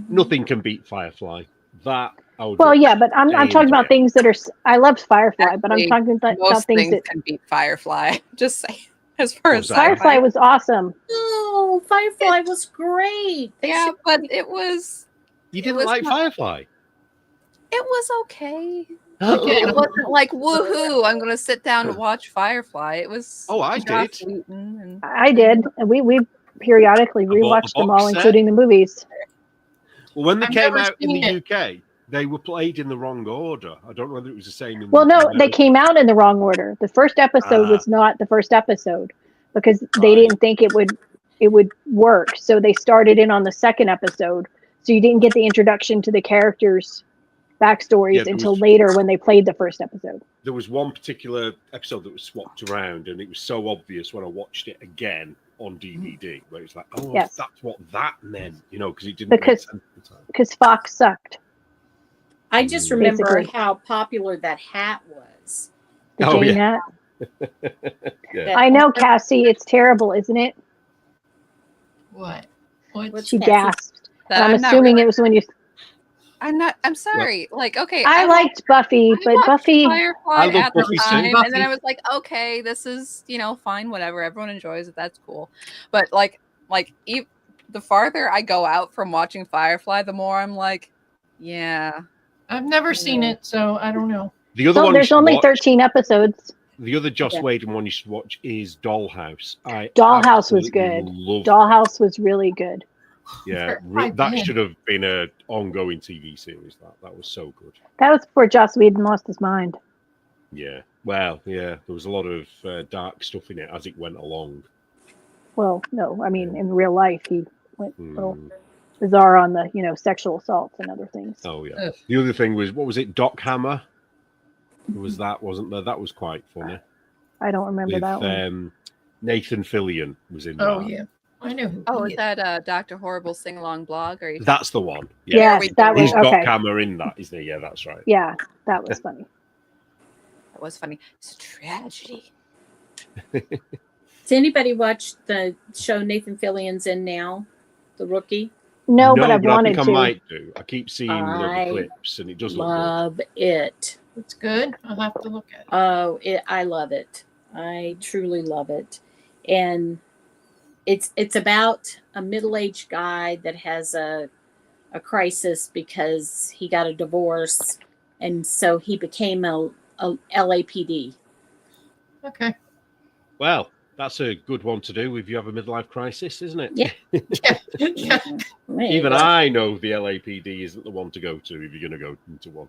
Nothing can beat Firefly. That I would Well, watch yeah, but I'm day talking and about night. things that are. I loved Firefly, but I'm Actually, talking about Most things things that can beat Firefly. Just saying. As far What's as that? Firefly was awesome. Oh, Firefly was great. They Yeah, should- but it was You didn't was like not- Firefly? it was okay. It wasn't like woohoo. I'm gonna sit down and watch Firefly. It was Oh, I Joss did. Whedon and I did. And we periodically bought the rewatched them box all, set. including the movies. Well, when they I've came never out in seen the it. UK, they were played in the wrong order. I don't know whether it was the same. In Well, no, they America. came out in the wrong order. The first episode was not the first episode because they Right. didn't think it would work. So they started in on the second episode. So you didn't get the introduction to the characters' backstories Yeah, there until was- later when they played the first episode. There was one particular episode that was swapped around, and it was so obvious when I watched it again on DVD, where it's like, oh, Yes. that's what that meant, because it didn't Because- make sense at the time. Because Fox sucked. I just remember Basically. how popular that hat was. The Oh, Jane yeah. hat. Yeah. That- I know, Cassie. It's terrible, isn't it? What? What? What's She Cassie? gasped. that I'm not assuming really- it was when you. I'm sorry. Like, okay, I liked Buffy, but watched Buffy. Firefly I love at the Buffy too. time, and then Buffy. I was like, okay, this is fine, whatever. Everyone enjoys it. That's cool. But the farther I go out from watching Firefly, the more I'm like, yeah, I've never seen it, so I don't know. The other Oh, one you there's should only watch- 13 episodes. The other Joss Yeah. Whedon one you should watch is Dollhouse. Dollhouse was absolutely good. loved Dollhouse was really good. Yeah, Right that then. should have been an ongoing TV series. That was so good. That was before Joss Whedon lost his mind. Yeah, well, yeah, there was a lot of dark stuff in it as it went along. Well, no, I mean in real life he went a little Mm. bizarre on the sexual assaults and other things. Oh yeah. Ugh. The other thing was, what was it? Doc Hammer. Was that wasn't there? That was quite funny. I don't remember With that one. Nathan Fillion was in Oh that. yeah. I know who Oh, he is is. that Dr. Horrible sing along blog? Or are you That's the one. Yeah. Yes, that was He's got okay. camera in that, isn't he? Yeah, that's right. Yeah, that was funny. That was funny. It's a tragedy. Does anybody watch the show Nathan Fillion's in now? The Rookie? No, but I've I wanted think to. I might do. I keep seeing little I clips, and it does look good. Love it. It's good. I'll have to look at it. Oh, I love it. I truly love it. And it's about a middle-aged guy that has a crisis because he got a divorce, and so he became a LAPD. Okay. Well, that's a good one to do if you have a midlife crisis, isn't it? Yeah. Yeah. Even I know the LAPD isn't the one to go to if you're going to go into one.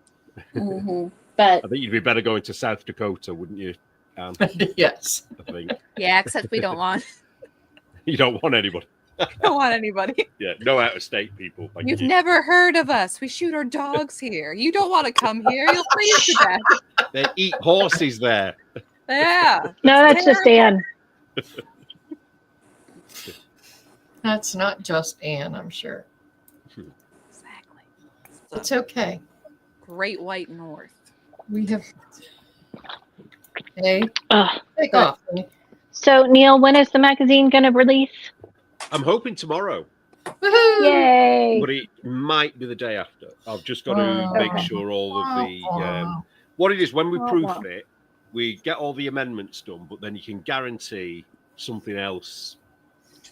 Mm-hmm. But I think you'd be better going to South Dakota, wouldn't you, Anne? Yes. I think. Yeah, except we don't want You don't want anybody. anybody. Yeah, no out-of-state people. Thank You've you. never heard of us. We shoot our dogs here. You don't want to come here. You'll freeze to death. They eat horses there. Yeah. No, that's just Anne. That's not just Anne, I'm sure. Exactly. It's okay. Great White North. We have. Hey, Ugh. take off. So, Neil, when is the magazine going to release? I'm hoping tomorrow, Woohoo! Yay! but it might be the day after. I've just got to Wow. make Okay. sure all of the what it is when we Oh, proof wow. it, we get all the amendments done, but then you can guarantee something else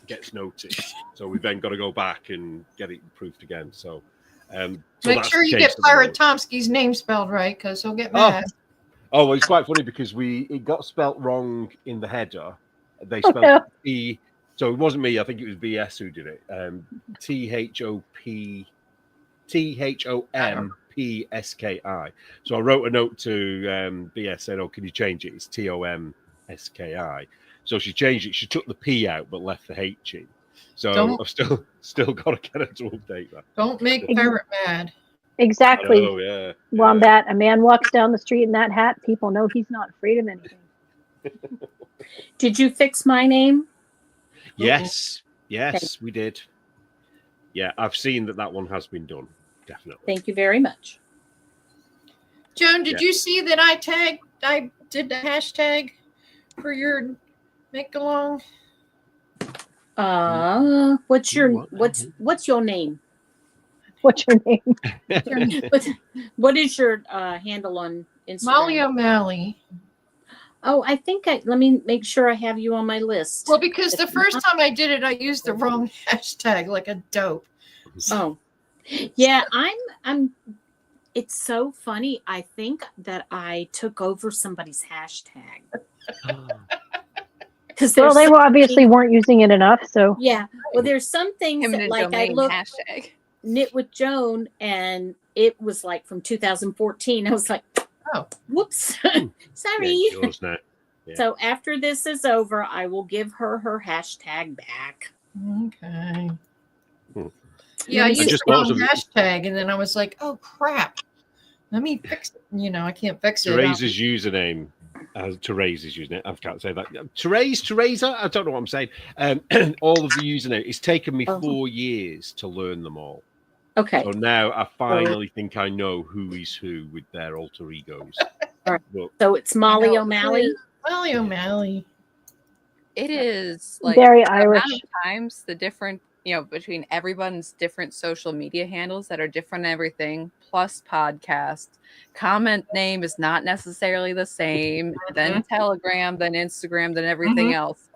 gets noticed. So we've then got to go back and get it proofed again. So, so Make that's sure the you case get at the moment. Pirate Tomsky's name spelled right, because he'll get Oh. mad. Oh, well, it's quite funny because it got spelt wrong in the header. They Oh, spelled no. E, so it wasn't me. I think it was BS who did it. THOMPSKI. So I wrote a note to BS saying, "Oh, can you change it? It's TOMSKI." So she changed it. She took the P out but left the H in. So Don't- I've still got to get her to update that. Don't make Pirate mad. Exactly. Oh yeah. Wombat, a man walks down the street in that hat, people know he's not afraid of anything. did you fix my name? Yes, we did. Yeah, I've seen that one has been done. Definitely. Thank you very much. Joan, did Yeah. you see that I did the hashtag for your make along? What's your What? what's your name? What's your name? What is your handle on Instagram? Molly O'Malley. Oh, I think let me make sure I have you on my list. Well, because the first time I did it, I used the wrong hashtag like a dope. Oh, yeah, I'm. It's so funny. I think that I took over somebody's hashtag because Well, they obviously weren't using it enough, so Yeah, well, there's some things that, Eminent like I domain look hashtag. Knit with Joan, and it was like from 2014. I was like, Oh. whoops, Yeah, sorry. it's yours now. Yeah. So after this is over, I will give her hashtag back. Okay. Hmm. Yeah, I Let me used just the wrong thought of- hashtag, and then I was like, "Oh crap! Let me fix it." You know, I can't fix it. Teresa's username. Teresa's username. I can't say that. Teresa. I don't know what I'm saying. All of the username. It's taken me Oh. 4 years to learn them all. Okay. So now I finally think I know who is who with their alter egos. All right. But So it's Molly know, O'Malley. Molly O'Malley. It is like very the Irish. amount of times the different, between everyone's different social media handles that are different and everything, plus podcast. Comment name is not necessarily the same. Then Telegram, then Instagram, then everything else.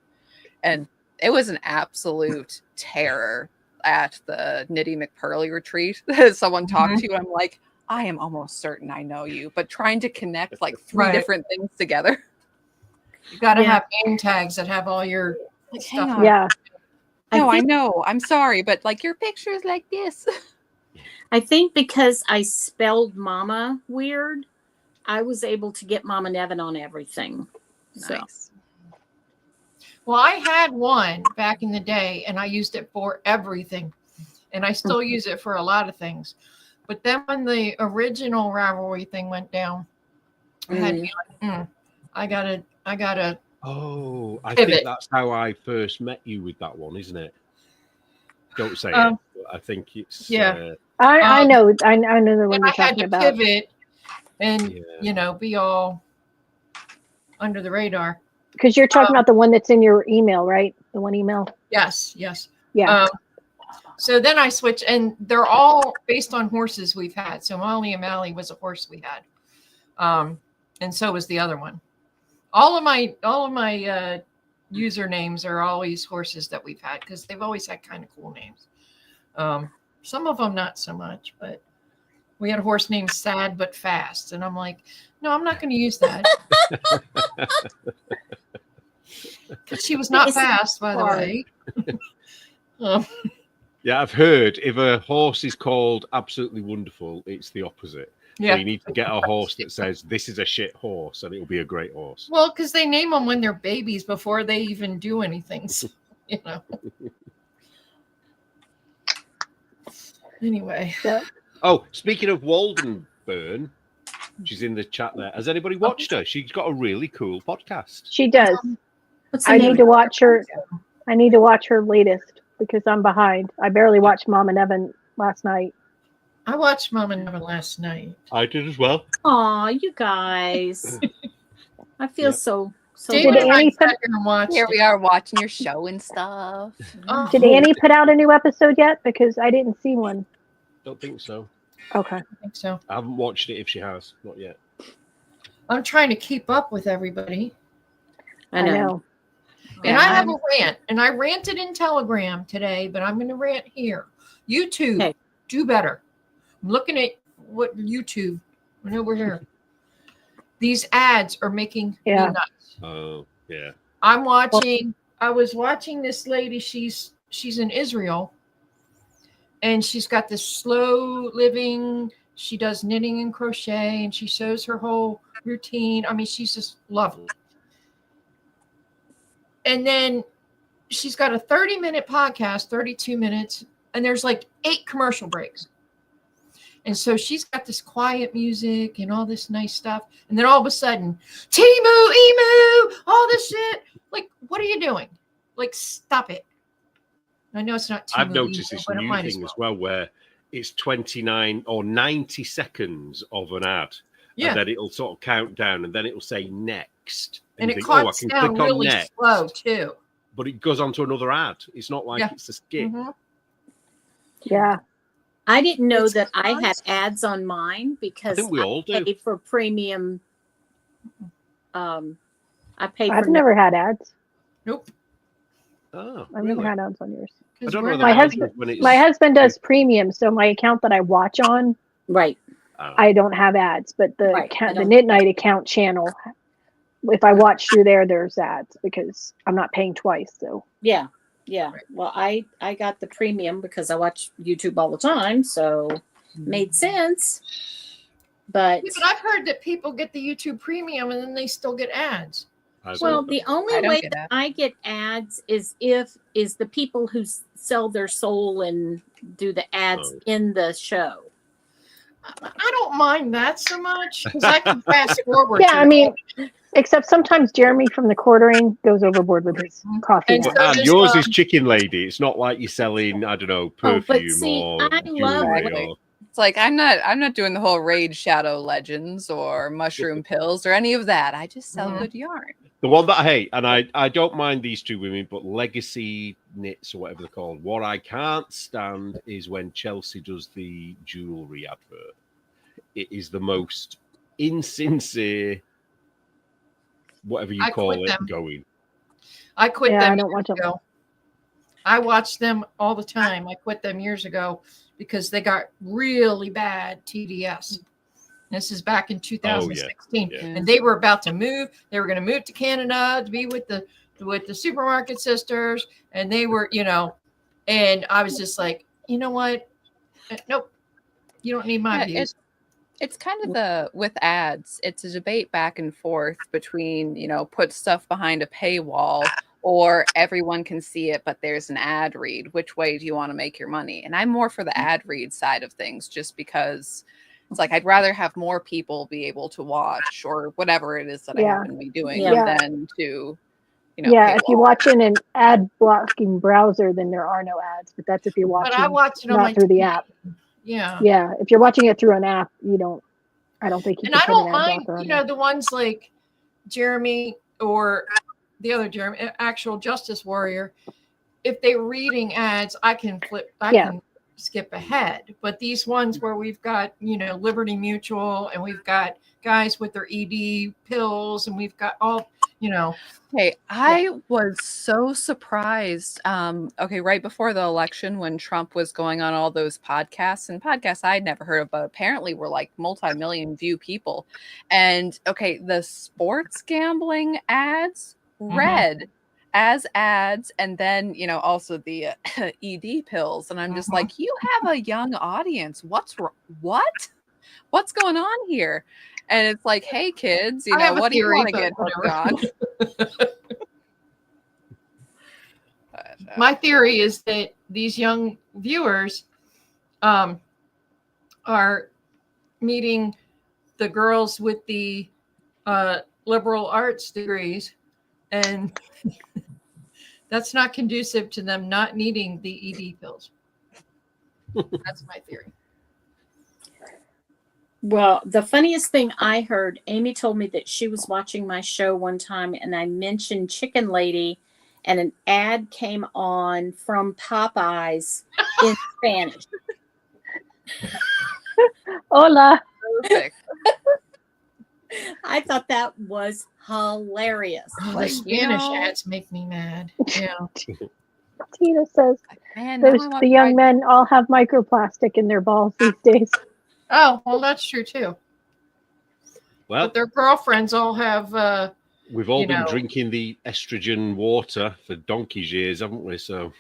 And it was an absolute terror at the Nitty McPurley retreat. Someone talked to you. I'm like, I am almost certain I know you, but trying to connect like three Right. different things together. You got to Yeah. have name tags that have all your Like, stuff. hang on. Yeah. No, I think, know. I'm sorry, but like your picture's like this. I think because I spelled Mama weird, I was able to get Mama Nevin on everything. So Nice. Well, I had one back in the day, and I used it for everything, and I still use it for a lot of things. But then when the original Ravelry thing went down, I had to be like, I gotta Oh, I Pivot. think that's how I first met you with that one, isn't it? Don't say it. Um, But I think it's yeah. I Um, know I know the one And you're I had talking to about. pivot and, Yeah. be all under the radar. Because you're talking about the one that's in your email, right? The one email. Yes. Yeah. So then I switched, and they're all based on horses we've had. So Molly and Mally was a horse we had, and so was the other one. All of my usernames are always horses that we've had because they've always had kind of cool names. Some of them not so much, but we had a horse named Sad but Fast, and I'm like, no, I'm not going to use that because she was not It's fast, by the hard. way. Yeah, I've heard if a horse is called absolutely wonderful, it's the opposite. So Yeah. you need to get a horse that says this is a shit horse, and it'll be a great horse. Well, because they name them when they're babies before they even do anything. So, Anyway, Oh, speaking of Waldenburn, she's in the chat there. Has anybody watched her? She's got a really cool podcast. She does. What's the I name need of to watch her. I need to watch her latest because I'm behind. I barely watched Mom and Evan last night. I watched Mom and Evan last night. I did as well. Aw, you guys. I feel Yep. so David Did and I Annie sat put- here and watched Here it. we are watching your show and stuff. Oh, Did Annie put out a new episode yet? Because I didn't see one. Don't think so. Okay. I think so. I haven't watched it if she has. Not yet. I'm trying to keep up with everybody. I know. And I have a rant, and I ranted in Telegram today, but I'm going to rant here. YouTube, Okay. do better. I'm looking at what YouTube, I know we're here. These ads are making me Yeah. nuts. Oh, yeah. I was watching this lady, she's in Israel, and she's got this slow living, she does knitting and crochet, and she shows her whole routine. I mean, she's just lovely. And then she's got a 30-minute podcast, 32 minutes, and there's like 8 commercial breaks. And so she's got this quiet music and all this nice stuff. And then all of a sudden, Timu, Emu, all this shit. Like, what are you doing? Like, stop it. I know it's not Timu, I've noticed Emu, this but it new might thing as well where it's 29 or 90 seconds of an ad. Yeah. And then it'll sort of count down and then it'll say next. And you it think, oh, I cuts can down click on really next. slow, too. But it goes on to another ad. It's not like Yeah. it's a skip. Mhm. Yeah. I didn't know It's that I had constant. ads on mine I because think we all do. pay for premium. I pay I've for never had ads. Nope. Oh, I've really? never had ads on yours. I don't know we're the My not- husband- when it's... My husband does premium, so my account that I watch on, right. Oh. I don't have ads. But the Right, I the don't- Knit Night account channel, if I watch through there, there's ads because I'm not paying twice. So Yeah. Well, I got the premium because I watch YouTube all the time, so made sense. But Yeah, but I've heard that people get the YouTube premium and then they still get ads. well, the only I don't way get that ads. I get ads is the people who sell their soul and do the ads Oh. in the show. I don't mind that so much because I can fast forward. yeah, to I it. mean, except sometimes Jeremy from the quartering goes overboard with his coffee. And ads. so And does, yours is Chicken Lady. It's not like you're selling, I don't know, Oh, but perfume see, or I love jewelry. Exactly. Or... It's like I'm not doing the whole Raid Shadow Legends or mushroom pills or any of that. I just sell Mhm. good yarn. The one that I hate, and I don't mind these two women, but Legacy Knits or whatever they're called. What I can't stand is when Chelsea does the jewelry advert. It is the most insincere, whatever you I call quit it, them. going. I quit Yeah, them I don't watch years them. ago. I watched them all the time. I quit them years ago because they got really bad TDS. This is back in 2016, Yeah. and they were about to move. They were going to move to Canada to be with the supermarket sisters, and they were, and I was just like, you know what? Nope, you don't need my Yeah, views. It's kind of with ads, it's a debate back and forth between, put stuff behind a paywall or everyone can see it, but there's an ad read. Which way do you want to make your money? And I'm more for the ad read side of things, just because it's like I'd rather have more people be able to watch or whatever it is that I Yeah. happen to be doing Yeah. than to Yeah, if you paywall. watch in an ad blocking browser, then there are no ads. But that's if you're But watching I watch it on my not through the TV. app. Yeah. Yeah, if you're watching it through an app, you don't. I don't think you And can I put don't an ad mind, blocker on there. the ones like Jeremy or the other Jeremy, actual Justice Warrior. If they're reading ads, I can can skip ahead. But these ones where we've got, Liberty Mutual and we've got guys with their ED pills and we've got all, Okay, I was so surprised. Okay, right before the election, when Trump was going on all those podcasts and podcasts I'd never heard of, but apparently were like multi-million view people. And okay, the sports gambling ads read as ads, and then also the ED pills. And I'm just like, you have a young audience. What's going on here? And it's like, hey kids, I have a what do you theory, want to but get hooked whatever. on? My theory is that these young viewers are meeting the girls with the liberal arts degrees, and that's not conducive to them not needing the ED pills. That's my theory. Well, the funniest thing I heard, Amy told me that she was watching my show one time and I mentioned Chicken Lady and an ad came on from Popeyes in Spanish. Hola. Perfect. I thought that was hilarious. The Spanish ads make me mad. Yeah. Tina says Man, now I want the young fried- men all have microplastic in their balls these days. Oh, well, that's true too. Well, But their girlfriends all have. we've all you been know. drinking the estrogen water for donkey's years, haven't we? So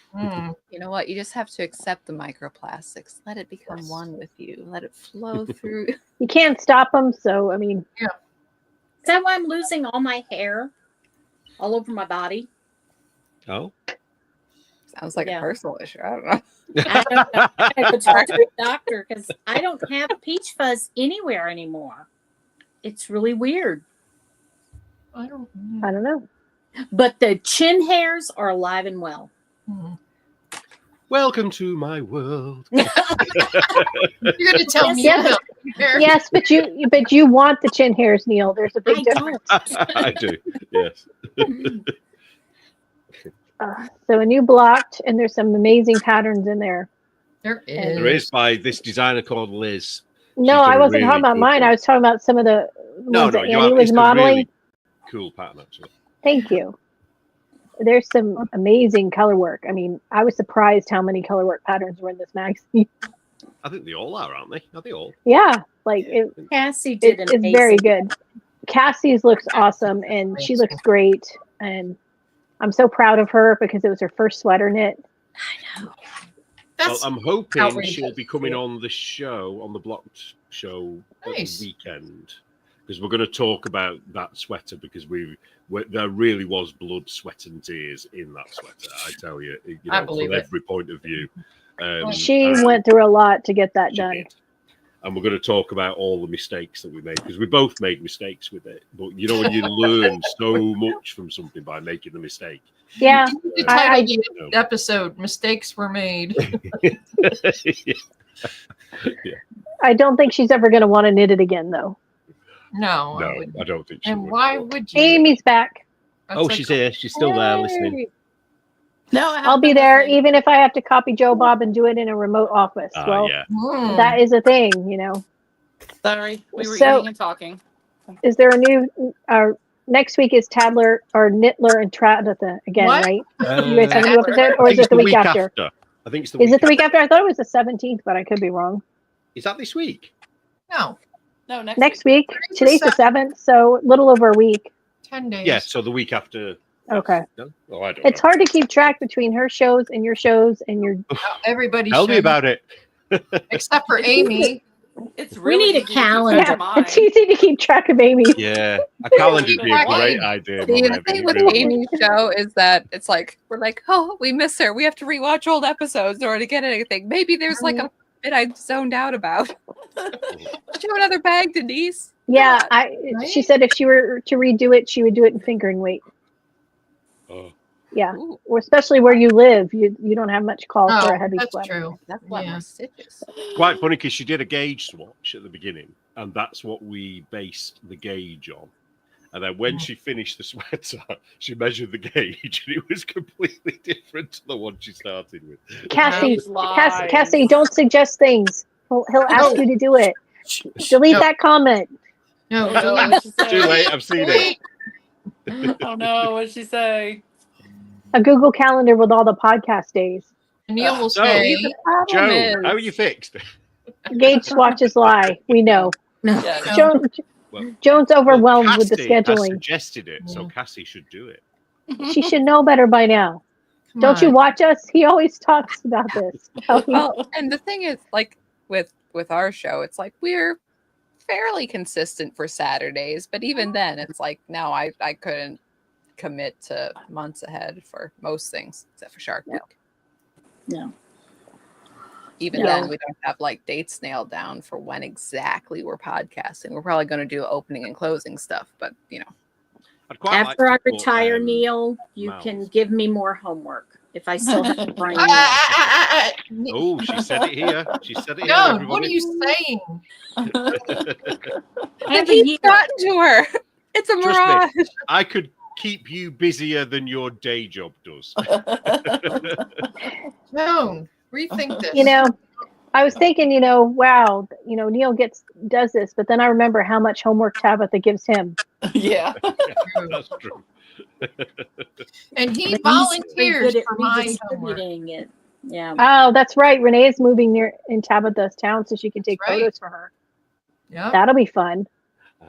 You know what? You just have to accept the microplastics. Let it become one with you. Let it flow through. You can't stop them, so I mean, Is that why I'm losing all my hair all over my body? oh. Sounds like Yeah. a personal issue. I don't know. I don't know. I gotta talk to the doctor because I don't have peach fuzz anywhere anymore. It's really weird. I don't. I don't know. But the chin hairs are alive and well. Welcome to my world. You're going to tell me Yes. about hair? Yes, but you want the chin hairs, Neil. There's a big I difference. don't. I do, yes. So a new blocked, and there's some amazing patterns in there. There There is by this designer called Liz. No, done I a wasn't really talking about cool mine. I one. was talking about some of the ones that you Annie are. was It's a modeling. really cool pattern, actually. Thank you. There's some amazing color work. I mean, I was surprised how many color work patterns were in this magazine. I think they all are, aren't they? Are they all? Yeah, like Cassie did it's amazing. very good. Cassie's looks awesome, and she looks great. And I'm so proud of her because it was her first sweater knit. I know. Well, That's I'm hoping outrageous. she'll be coming on the show, on the Blocked show Nice. at the weekend, because we're going to talk about that sweater, because there really was blood, sweat, and tears in that sweater. I tell you, I believe from it. every point of view. She and went through a lot to get that she done. did. And we're going to talk about all the mistakes that we made, because we both made mistakes with it. But you know, when you learn so much from something by making the mistake. Yeah, the I- title of the episode. Mistakes were made. I don't think she's ever going to want to knit it again, though. No, I No, wouldn't. I don't think she And would. why would you? Amy's back. That's Oh, like- she's here. She's still there listening. No, I I'll be there even if I have to copy Joe Bob and do it in a remote office. Well, Yeah. Hmm. that is a thing, you know. Sorry, we were So- eating and talking. Is there a new? Next week is Tadler or Nittler and Tradatha again, What? right? You guys have a new episode, or I is think it it's the week after? I think it's the Is week it the week after? I thought it was the 17th, but I could be wrong. Is that this week? No, No, next Next week. week. Today's the 7th, so a little over a week. 10 days. Yeah, so the week after. Okay. No? Oh, I don't It's know. hard to keep track between her shows and your shows and your. Everybody Tell me should, about it. except for Amy. It's We need a easy to keep track calendar. of Yeah, mine. it's easy to keep track of Amy. Yeah, a calendar would be a great idea. See, Mama the Evie, thing it with really would. Amy's show is that it's like we're like, oh, we miss her. We have to rewatch old episodes in order to get anything. Maybe there's like a bit I zoned out about. Show another bag, Denise. Yeah, God. she said if she were to redo it, she would do it in fingering weight. Oh, Yeah, Ooh, or especially where you live, you don't have much call for a Oh, heavy that's sweater. true. that's a lot Yeah. more stitches. quite funny because she did a gauge swatch at the beginning, and that's what we based the gauge on. And then when she finished the sweater, she measured the gauge, and it was completely different to the one she started with. Cassie, Those lies. Cassie, don't suggest things. He'll ask No. you to do it. Delete No. that comment. No, Oh, no, delete. what'd she say? Too late. I've seen it. Delete. Oh no, what'd she say? A Google Calendar with all the podcast days. Neil will So- say, The problem Joan, how are is- you fixed? Gauge swatches lie. We know. No. Yeah, no. Joan, Well- Joan's overwhelmed with the Cassie has scheduling. suggested it, so Yeah. Cassie should do it. She should know better by now. come Don't you on. watch us? He always talks about this. Well, and the thing is, like with our show, it's like we're fairly consistent for Saturdays, but even then, it's like no, I couldn't commit to months ahead for most things except for Shark Week. No. Even No. then, we don't have like dates nailed down for when exactly we're podcasting. We're probably going to do opening and closing stuff, but you know, I'd quite like After to I put, retire, Neil, you Mouse. can give me more homework if I still have to bring you. Oh, she said it here. She said it here. No, everybody. what are you saying? I have a keep year. gotten to her. It's a Trust me. mirage. I could keep you busier than your day job does. Joan, rethink this. You know, I was thinking, wow, Neil does this, but then I remember how much homework Tabitha gives him. Yeah. That's true. And he He's very volunteers good at for my homework. redistributing it. Yeah. Oh, that's right. Renee is moving in Tabitha's town so she can take That's right. photos for her. Yeah. That'll be fun. Ah.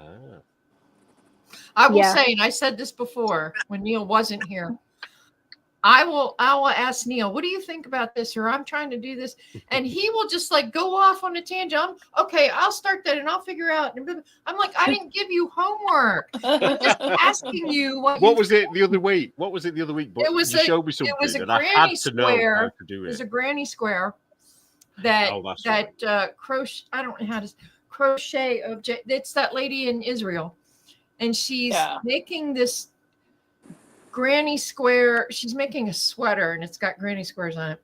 I will Yeah. say, and I said this before when Neil wasn't here. I will ask Neil, what do you think about this? Or I'm trying to do this. And he will just like go off on a tangent. Okay, I'll start that and I'll figure out. I'm like, I didn't give you homework. I'm just asking you What was it the other week? What was it the other week? But It was you a- showed me something, was a and I had granny to know how square. to do There's it. a granny square that Oh, that's crochet. I don't know how to crochet object. It's that lady in Israel, and she's Yeah. making this granny square. She's making a sweater, and it's got granny squares on it.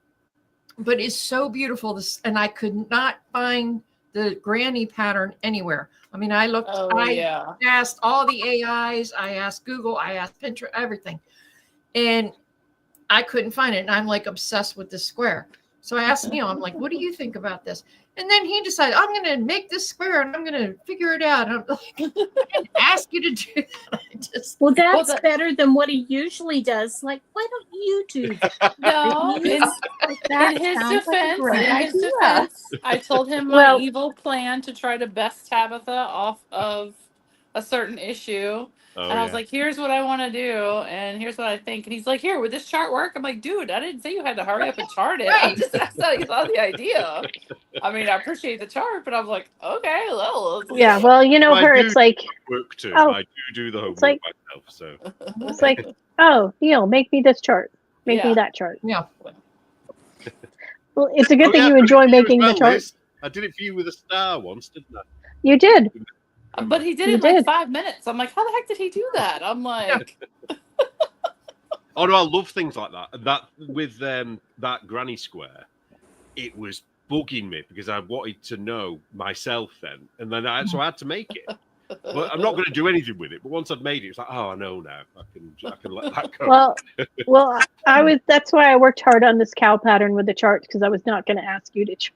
But it's so beautiful. And I could not find the granny pattern anywhere. I mean, I looked. Oh I yeah. asked all the AIs. I asked Google. I asked Pinterest. Everything, and I couldn't find it. And I'm like obsessed with this square. So I asked Neil, I'm like, what do you think about this? And then he decided, I'm going to make this square and I'm going to figure it out. And I'm like, I didn't ask you to do that. I just, Well, that's that- better than what he usually does. Like, why don't you do that? No, That in his sounds like a defense, great in his idea. defense, I told him my Well- evil plan to try to best Tabitha off of a certain issue. Oh, And I was yeah. like, here's what I want to do, and here's what I think. And he's like, here, would this chart work? I'm like, dude, I didn't say you had to hurry up and chart it. I Right. just asked how you thought the idea. I mean, I appreciate the chart, but I was like, okay, well, let's Yeah, well, Well, I her, do- it's like, work too. Oh. I do the homework like- myself. So it's like, oh, Neil, make me this chart. Make me Yeah. that chart. yeah. Well, it's a good Oh, thing yeah, you I did it enjoy for you as making the well, chart. Liz. I did it for you with a star once, didn't I? You did. But he did You it in like did. 5 minutes. I'm like, how the heck did he do that? I'm like, Oh no, I love things like that. And that with that granny square, it was bugging me because I wanted to know myself then, and then so I had to make it. But I'm not going to do anything with it. But once I'd made it, it's like, oh, I know now. I can let that go. Well, that's why I worked hard on this cow pattern with the charts because I was not going to ask you to chart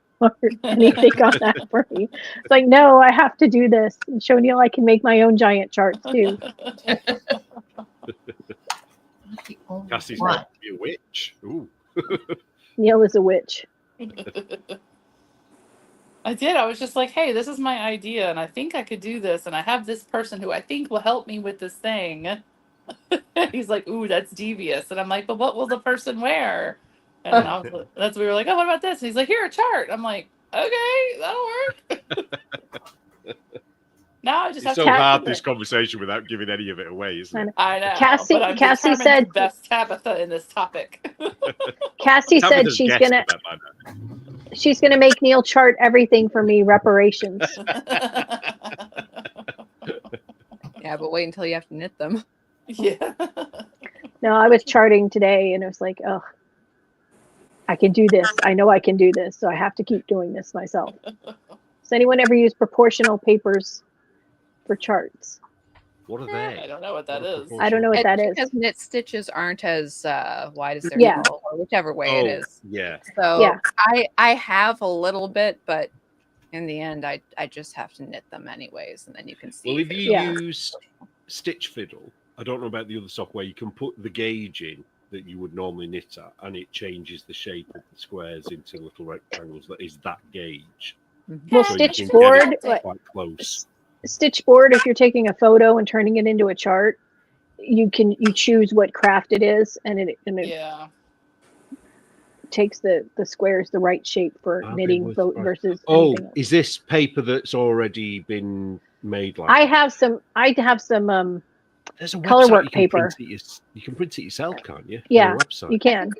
anything on that for me. It's like, no, I have to do this and show Neil I can make my own giant charts too. The only Cassie's one. got to be a witch. Ooh. Neil is a witch. I did. I was just like, hey, this is my idea, and I think I could do this, and I have this person who I think will help me with this thing. He's like, ooh, that's devious. And I'm like, but what will the person wear? And I was like, we were like, oh, what about this? And he's like, here, a chart. I'm like, okay, that'll work. Now I just It's have so to hard do this it. conversation without giving any of it away, isn't it? I know. Cassie- but I'm Cassie determined said- to best Tabitha in this topic. Cassie said Tabitha's she's guessed gonna that by now. she's gonna make Neil chart everything for me, reparations. Yeah, but wait until you have to knit them. Yeah. No, I was charting today and it was like, oh, I can do this. I know I can do this. So I have to keep doing this myself. Does anyone ever use proportional papers for charts? What are they? I don't know what that What are is. I don't know what that is. Because knit stitches aren't as wide as they're Yeah. tall, or whichever way it is. Yeah. So Yeah. I have a little bit, but in the end, I just have to knit them anyways, and then you can see. Well, if you Yeah. use Stitch Fiddle, I don't know about the other software, you can put the gauge in that you would normally knit at, and it changes the shape of the squares into little rectangles that is that gauge. Well, So you Stitch can Board, get it quite close. Stitch Board, if you're taking a photo and turning it into a chart, you choose what craft it is, and it Yeah. takes the squares the right shape for I'll be knitting able to- versus Oh, anything else. is this paper that's already been made like I that? have some There's a color website work you can paper. print it you can print it yourself, can't you? Yeah, On a website. you can.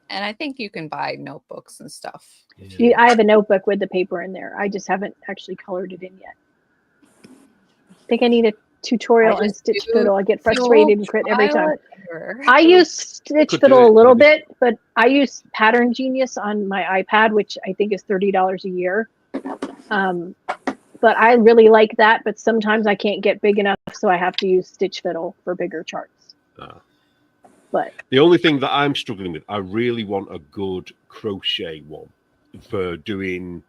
And I think you can buy notebooks and stuff. Yeah. I have a notebook with the paper in there. I just haven't actually colored it in yet. I think I need a tutorial I on just Stitch do Fiddle. I get frustrated and quit every time. Violet. I use Stitch Could do Fiddle a it, little maybe. bit, but I use Pattern Genius on my iPad, which I think is $30 a year. But I really like that, but sometimes I can't get big enough, so I have to use Stitch Fiddle for bigger charts. Ah. But The only thing that I'm struggling with, I really want a good crochet one for doing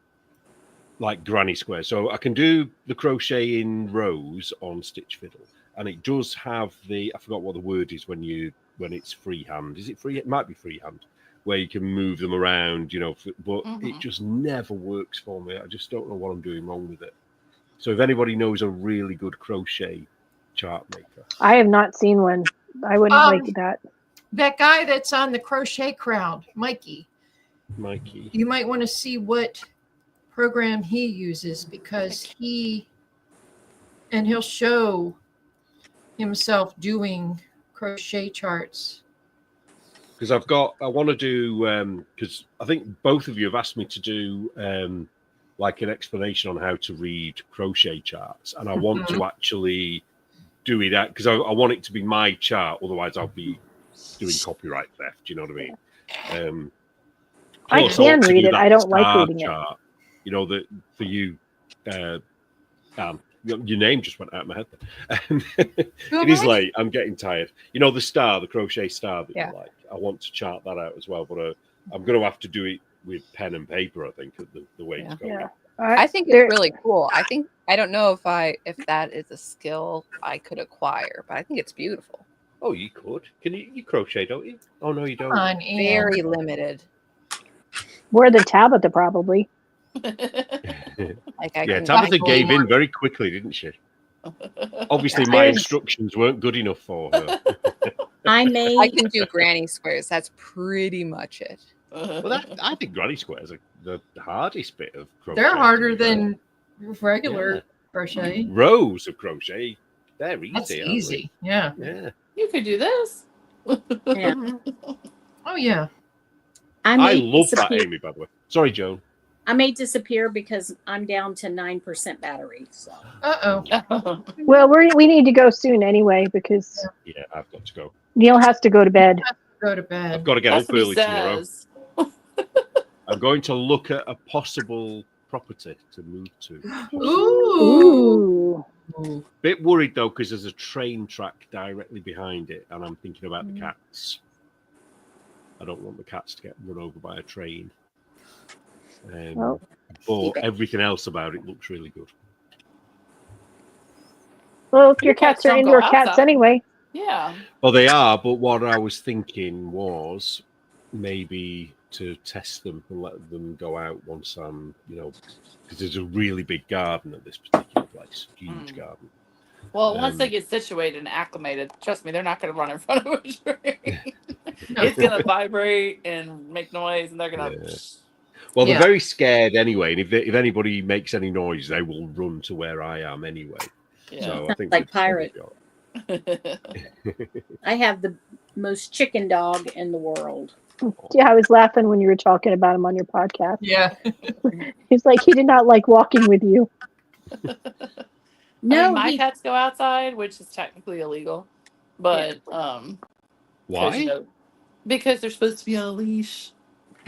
like granny squares. So I can do the crochet in rows on Stitch Fiddle, and it does have I forgot what the word is when it's freehand. Is it free? It might be freehand, where you can move them around, but it just never works for me. I just don't know what I'm doing wrong with it. So if anybody knows a really good crochet chart maker, I have not seen one. I wouldn't like that. That guy that's on the Crochet Crowd, Mikey, Mikey. you might want to see what program he uses, because he'll show himself doing crochet charts. Because I want to do, because I think both of you have asked me to do like an explanation on how to read crochet charts, and I want to actually do it out because I want it to be my chart. Otherwise, I'll be doing copyright theft. You know what I mean? I Plus, can want to read do it. that I don't like star reading it. chart. You know that for you, your name just went out of my head. It is late. I'm getting tired. You know the crochet star that you like. I want to chart that out as well, but I'm going to have to do it with pen and paper. I think the way it's going. Yeah. I think it's really cool. I don't know if that is a skill I could acquire, but I think it's beautiful. Oh, you could. Can you crochet? Don't you? Oh no, you don't. Come on, Ann. Very limited. More than Tabitha, probably. Like I Yeah, can Tabitha buy gave more. in very quickly, didn't she? Obviously, my instructions weren't good enough for her. I I made can do granny squares. That's pretty much it. Well, I think granny squares are the hardest bit of crochet. They're harder to be fair. than regular Yeah. crochet. Rows of crochet. They're easy. That's aren't easy. Yeah. they? Yeah. You could do this. yeah. Oh yeah. I I made love that, disappear. Amy, by the way. Sorry, Joan. I may disappear because I'm down to 9% battery. So Uh-oh. Well, we need to go soon anyway because Yeah, I've got to go. Neil has to go to bed. Go to I've bed. got to get That's up what he early tomorrow. says. I'm going to look at a possible property to move to. Ooh. Ooh. Bit worried though, because there's a train track directly behind it, and I'm thinking about the cats. I don't want the cats to get run over by a train. Well, But everything else about it looks really good. Well, if your Your cats cats are don't go indoor cats outside. anyway. Yeah. Well, they are, but what I was thinking was maybe to test them and let them go out once I'm, because there's a really big garden at this particular place, huge garden. Well, once they Um, get situated and acclimated, trust me, they're not going to run in front of a tree. It's going to vibrate and make noise, and they're going to. Yeah. Well, they're Yeah. very scared anyway, and if anybody makes any noise, they will run to where I am anyway. Yeah. So I think Like they'd probably Pirate. be all right. I have the most chicken dog in the world. Yeah, I was laughing when you were talking about him on your podcast. Yeah. He's like, he did not like walking with you. No, my he- cats go outside, which is technically illegal, but Well, Why? Because they're supposed to be on a leash.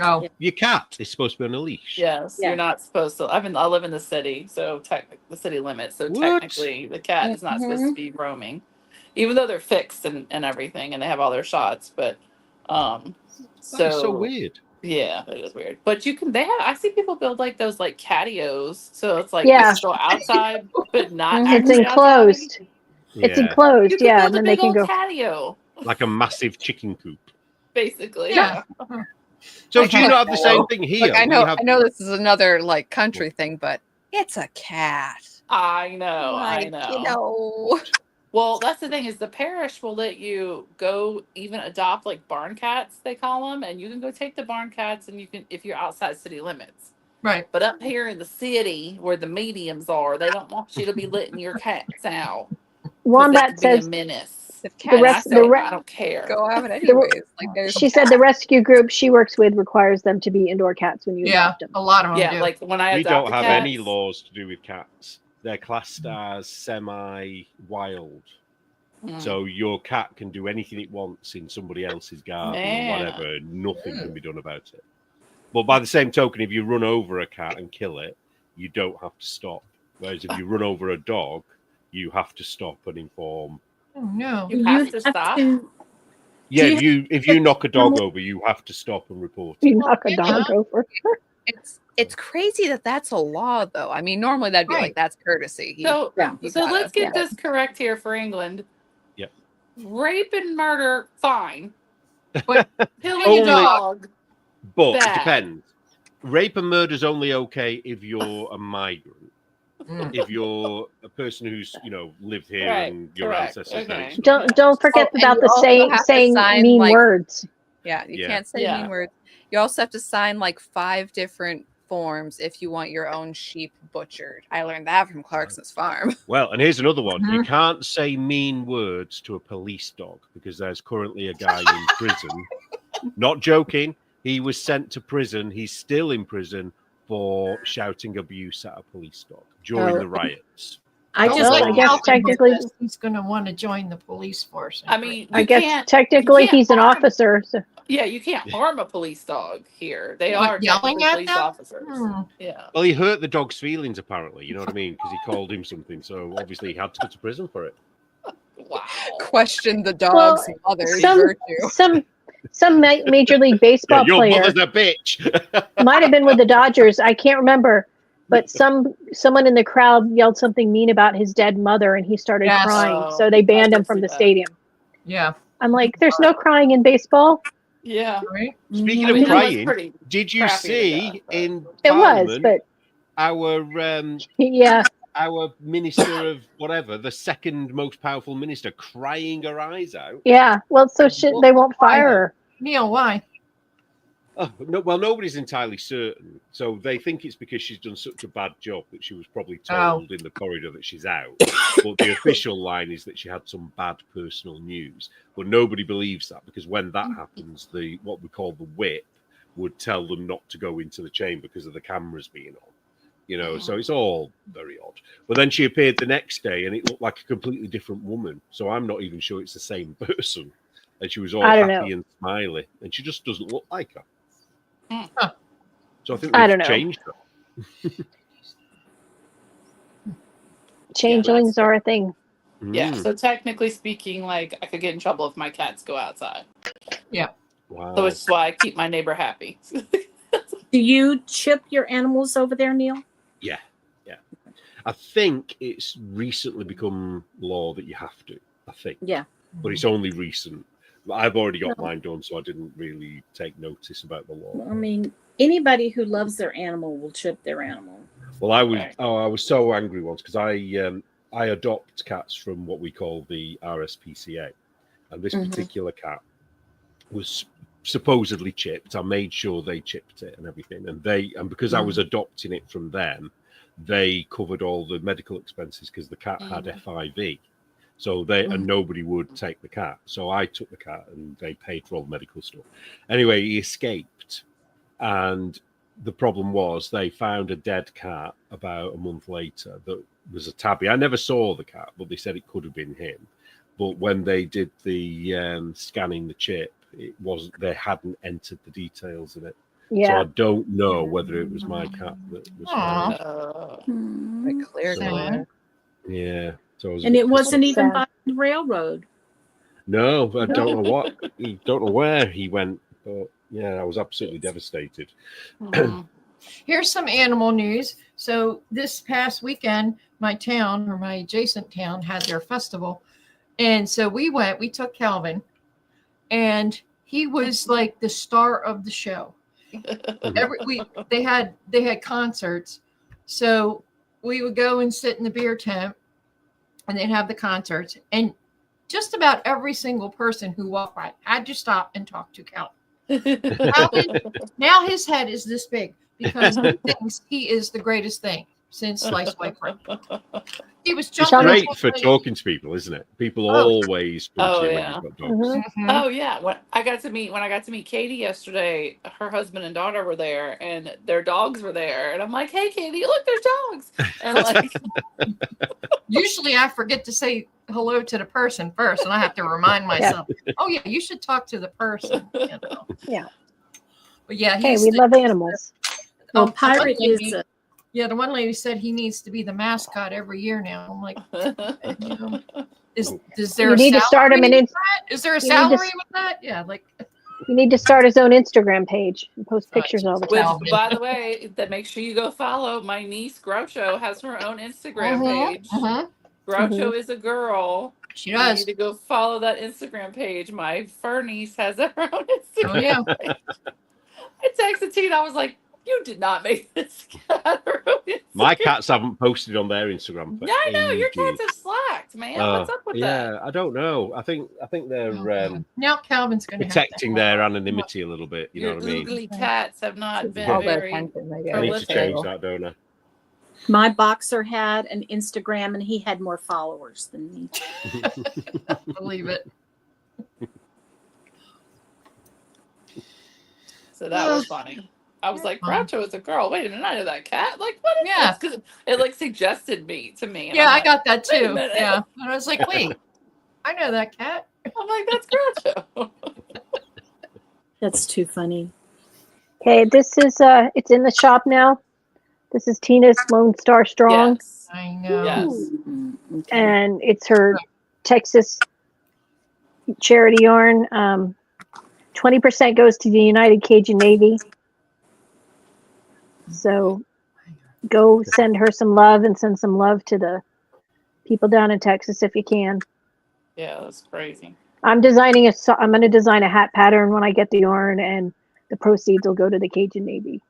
Oh, Your cat is supposed to be on a leash. Yes, Yeah. you're not supposed to. I live in the city, so the city limits. So What? technically, the cat is not supposed to be roaming, even though they're fixed and everything, and they have all their shots. But That is so weird. Yeah, it is weird. But you can. They have. I see people build like those like catios, so it's like Yeah. it's still outside, but not Mhm. It's actually enclosed. It's Yeah, enclosed, You can yeah, build and a then they big can old go. catio, like a massive chicken coop. basically. Yeah. So I do you have- not have the same thing here? Look, I We know, have- I know this is another like country thing, but it's a cat. I know. I Like, know. you know. Well, that's the thing is the parish will let you go even adopt like barn cats they call them, and you can go take the barn cats and you can if you're outside city limits. right. But up here in the city where the mediums are, they don't want you to be letting your cats out. 'Cause they Wombat could be a says menace. The the And I rest, say, I don't care. go out anyways. Like there's she said the rescue group she works with requires them to be indoor cats when you Yeah, adopt them. a lot of them Yeah, do. like when I we adopt don't the have cats, any laws to do with cats. They're classed as semi-wild. Mm. So your cat can do anything it wants in somebody else's garden Man. or whatever. Nothing can be done about it. But by the same token, if you run over a cat and kill it, you don't have to stop. Whereas if you run over a dog, you have to stop and inform. Oh, no. You have to stop? Yeah, you if you knock a dog over, you have to stop and report it. You knock a dog over. it's crazy that that's a law though. I mean, normally that'd be Right. like that's courtesy. So, Yeah. You so gotta- let's get yeah. this correct here for England. Yep. Rape and murder, fine. But Killing Only- a dog, But Bad. it depends. Rape and murder is only okay if you're a migrant. Mm. If you're a person who's lived here Right, and your correct, ancestors know okay. each other. Don't forget Oh, and about you the also saying have to saying sign, mean like- words. Yeah, you Yeah. can't say Yeah. mean words. You also have to sign like 5 different forms if you want your own sheep butchered. I learned that from Clarkson's farm. Well, and here's another one. You Mhm. can't say mean words to a police dog because there's currently a guy in prison. Not joking. He was sent to prison. He's still in prison for shouting abuse at a police dog during Oh. the riots. I Well, just I like guess Calvin technically- says he's going to want to join the police force. I mean, I you guess can't. technically you can't he's an harm- officer. So Yeah, you can't harm a police dog here. They What, are yelling technically at police them? officers. Hmm. Yeah. Well, he hurt the dog's feelings, apparently. You know what I mean? Because he called him something. So obviously he had to go to prison for it. Wow. Question the dog's mother's some- virtue. some major league Yeah, baseball your player mother's a bitch. might have been with the Dodgers. I can't remember, but someone in the crowd yelled something mean about his dead mother, and he started Yes. crying. Oh, So they banned I him from the see that. stadium. Yeah. I'm like, there's no crying in baseball. Yeah. Right. Speaking I of mean, that was crying, pretty did you crappy to see death, but- in It was, Parliament but our yeah, our minister of whatever, the second most powerful minister, crying her eyes out? yeah. Well, so they won't fire her. Neil, why? Oh, no, well, nobody's entirely certain. So they think it's because she's done such a bad job that she was probably told in the corridor that she's out. But the official line is that she had some bad personal news. But nobody believes that because when that happens, what we call the whip would tell them not to go into the chamber because of the cameras being on. So it's all very odd. But then she appeared the next day and it looked like a completely different woman. So I'm not even sure it's the same person. And she was all I don't happy know. and smiley. And she just doesn't look like her. Huh. So I think I they've don't know. changed her. Changelings are a thing. Yeah. Mm, So technically speaking, like I could get in trouble if my cats go outside. wow. So which is why I keep my neighbor happy. Do you chip your animals over there, Neil? Yeah. I think it's recently become law that you have to. I think. Yeah. But it's only recent. I've already got mine done, so I didn't really take notice about the law. I mean, anybody who loves their animal will chip their animal. Well, I was Right. I was so angry once because I adopt cats from what we call the RSPCA, and this Mhm. particular cat was supposedly chipped. I made sure they chipped it and everything, and because I was adopting it from them, they covered all the medical expenses because the cat had FIV. So and nobody would take the cat. So I took the cat and they paid for all the medical stuff. Anyway, he escaped. And the problem was they found a dead cat about a month later that was a tabby. I never saw the cat, but they said it could have been him. but when they did the scanning the chip, it wasn't. They hadn't entered the details in it. So Yeah. I don't know whether it was my cat that was Aw. found. Hmm. I cleared So- it. Yeah. So I was a And bit it wasn't pissed even Sad. by the railroad. No, I don't know what. Don't know where he went. But yeah, I was absolutely devastated. Mhm. Here's some animal news. So this past weekend, my town or my adjacent town had their festival. And so we took Calvin, and he was like the star of the show. They had concerts. So we would go and sit in the beer tent, and they'd have the concerts. And just about every single person who walked by had to stop and talk to Calvin. Calvin, now his head is this big because he thinks he is the greatest thing since sliced white bread. He was It's jumping. great up for and- talking to people, isn't it? People Oh. always speak Oh, to you yeah. when you've got dogs. Mhm. Mhm. Oh yeah, when I got to meet Katie yesterday, her husband and daughter were there, and their dogs were there, and I'm like, "Hey, Katie, look, there's dogs!" And like, Usually I forget to say hello to the person first, and I have to remind myself, oh yeah, you should talk to the person. You know? Yeah. But yeah, Hey, he's we the- love animals. Well, the one Pirate lady- is a, Yeah, the one lady said he needs to be the mascot every year now. I'm like, you know, is there You a need to start him salary in with that? Is there a you need to salary s- with that? Yeah, like You need to start his own Instagram page and post pictures all the which, time. by the way, that make sure you go follow my niece Groucho has her own Instagram page. Groucho is a girl. She You does. need to go follow that Instagram page. My fur niece has her own Instagram. Oh yeah. page. I texted Tina. I was like, "You did not make this cat her own My Instagram." cats haven't posted on their Instagram. For Yeah, I know your ages. cats have slacked, man. What's up with yeah, that? I don't know. I think they're Now Calvin's going to protecting their anonymity a little bit. You Your know what I mean? oogly cats have not been All their very. attention they I get. need to prolific. change that, don't I? my boxer had an Instagram and he had more followers than me. believe it. So that was funny. I was like, Groucho is a girl. Wait a minute, I know that cat. Like, what is Yeah. this? Because it like suggested me to me. And Yeah, I'm I like, got that wait a too. minute. Yeah, and I was like, wait, I know that cat. I'm like, that's Groucho. That's too funny. Okay, this is it's in the shop now. This is Tina's Lone Star Strong, Yes. I know. Yes. Mm, okay. and it's her Texas charity yarn. 20% goes to the United Cajun Navy. So go send her some love and send some love to the people down in Texas if you can. Yeah, that's crazy. I'm going to design a hat pattern when I get the yarn, and the proceeds will go to the Cajun Navy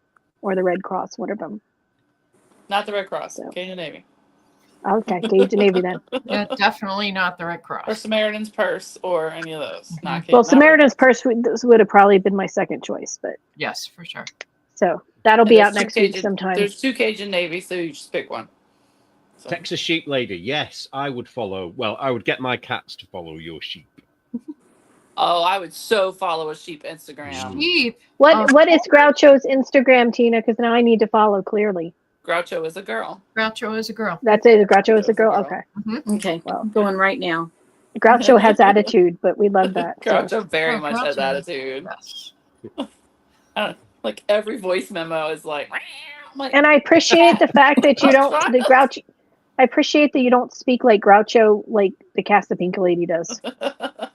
or the Red Cross, one of them. Not the Red Cross, So. Cajun Navy. Okay, Cajun Navy then. Yeah, definitely not the Red Or Cross. Samaritan's Purse or any of those. Not Well, not Samaritan's Purse would have probably been my second choice, but Yes, for sure. so that'll And be there's out two next week Cajun- sometime. There's two Cajun Navy, so you just pick one. So, Texas Sheep Lady. Yes, I would follow. Well, I would get my cats to follow your sheep. oh, I would so follow a sheep Instagram. Sheep. What is Groucho's Instagram, Tina? Because now I need to follow clearly. Groucho is a girl. Groucho is a girl. That's it. Groucho is a girl. Groucho's a girl. Okay. Okay, Well. I'm going right now. Groucho has attitude, but we love that. so. Groucho very Oh, much has Groucho. attitude. Yes. Like every voice memo is like, I'm like, And I appreciate the fact that you I'm don't trying. the Groucho. I appreciate that you don't speak like Groucho, like the Casa Pink lady does.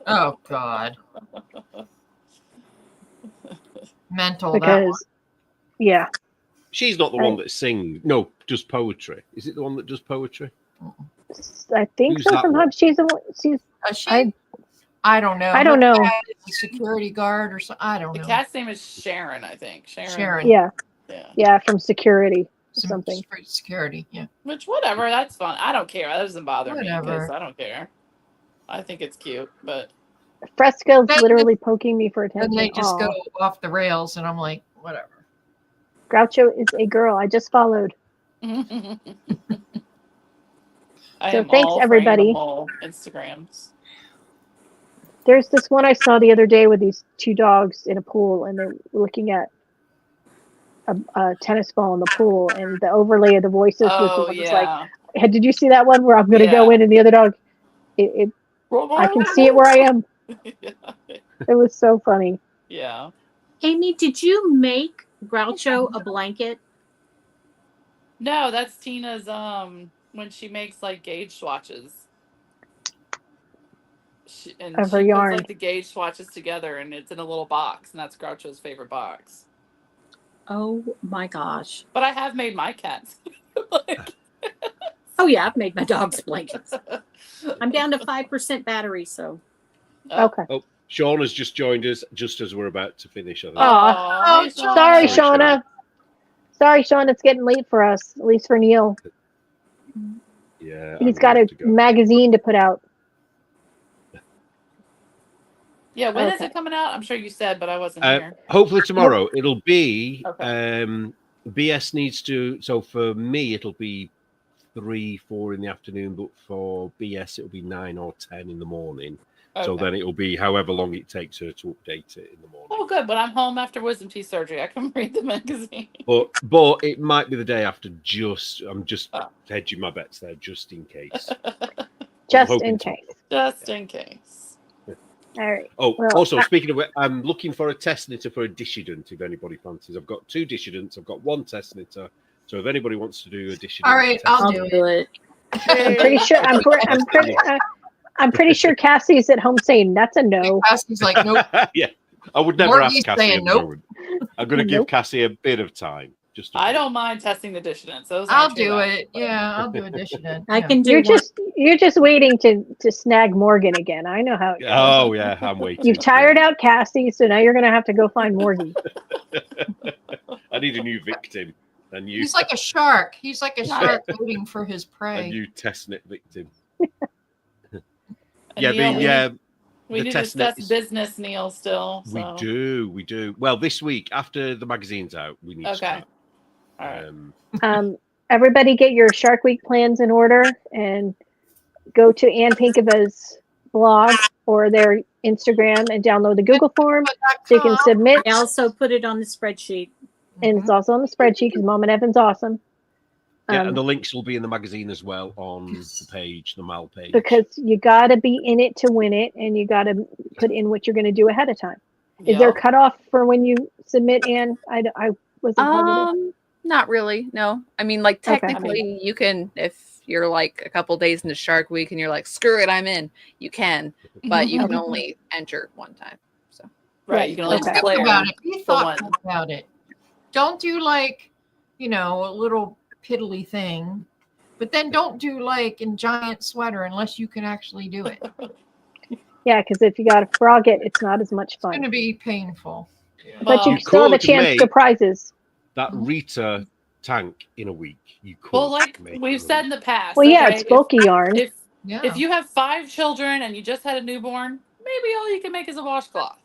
Oh God. Mental. Because, yeah, She's not the one that sings. No, does poetry. Is it the one that does poetry? I think Who's so. that Sometimes she's the one. She's. that one. She, I- I don't know. I don't Her know. cat is a security guard or something. I don't the know. cat's name is Sharon, I think. Sharon. Yeah, Yeah. yeah, from security or Some something. security. Yeah. Which, whatever, that's fun. I don't care. That doesn't bother me Whatever. because I don't care. I think it's cute, but Fresco's Then- literally poking me for attention. And they just Aw. go off the rails, and I'm like, whatever. Groucho is a girl. I just followed. I So am thanks, all for everybody. animal Instagrams. There's this one I saw the other day with these two dogs in a pool, and they're looking at a tennis ball in the pool, and the overlay of the voices was the Oh one that's like, yeah. hey, did you see that one where I'm going to go Yeah. in and the other dog? It I can see it where I am. Yeah. It was so funny. Yeah. Amy, did you make Groucho a blanket? No, that's Tina's when she makes like gauge swatches. And Of her she puts yarn. like the gauge swatches together and it's in a little box, and that's Groucho's favorite box. Oh my gosh. But I have made my cats. Like, Oh yeah, I've made my dog's blankets. I'm down to 5% battery, so Okay. Oh, Sean has just joined us just as we're about to finish. I think. Aw. hey, Sorry, Sorry, Shauna. Sorry, Sean. It's getting late for us, at least for Neil. Yeah, He's I'm got a ready to go. magazine to put out. Yeah, when is Okay. it coming out? I'm sure you said, but I wasn't Uh, here. Hopefully tomorrow. It'll be. Okay. BS needs to. So for me, it'll be 3, 4 in the afternoon, but for BS, it'll be 9 or 10 in the morning. So Okay. then it'll be however long it takes her to update it in the morning. Oh, good. When I'm home after wisdom teeth surgery, I can read the magazine. But it might be the day after. I'm just Oh. hedging my bets there, just in case. Just hoping in to. case. Just in case. All right. Oh, Well, also speaking of it, I'm looking for a test knitter for a dissident. If anybody fancies, I've got 2 dissidents. I've got 1 test knitter. So if anybody wants to do a dissident, All right, test I'll I'll do knit- do it. I'm pretty sure. I'm pretty sure Cassie's at home saying that's a no. Cassie's like, nope. yeah, I would never Morgan's ask Cassie saying at the nope. moment. I'm going to give Nope. Cassie a bit of time. Just a I bit. don't mind testing the dissidents. Those I'll aren't too do bad. it. Yeah, I'll do a dissident. I Yeah. can do You're just waiting to snag Morgan again. I know how it goes. Oh yeah, I'm waiting. You've tired out Cassie, so now you're gonna have to go find Morgan. I need a new victim. A new, He's like a shark. He's like a shark waiting for his a prey. new test knit victim. And Yeah, Neil, the we need to test knit discuss is- business, Neil, still. We So. do. Well, this week after the magazine's out, we need to Okay. start. All right. Everybody get your Shark Week plans in order and go to Ann Pinkova's blog or their Instagram and download the Google form so you can submit. I also put it on the spreadsheet. And it's also on the spreadsheet because Mom and Evan's awesome. Yeah, and the links will be in the magazine as well on the page, the MAL page. Because you got to be in it to win it, and you got to put in what you're going to do ahead of time. Is there a Yep. cutoff for when you submit, Ann? I wasn't positive. Not really. No. I mean, like Okay. technically you can, if you're like a couple days into Shark Week and you're like, screw it, I'm in, you can, but you can only enter one time. So Right. You can only Okay. declare Think about it. Be for thoughtful one. about it. Don't do like, a little piddly thing, but then don't do like in giant sweater unless you can actually do it. It's Yeah, because if you got to frog it, it's not as much going to fun. be painful. But you Well, still have a could chance make- for prizes. That Rita tank in a week, you could. Well, like make we've a said week. in the past. Well, yeah, okay, it's bulky yarn. If Yeah. if you have 5 children and you just had a newborn, maybe all you can make is a washcloth.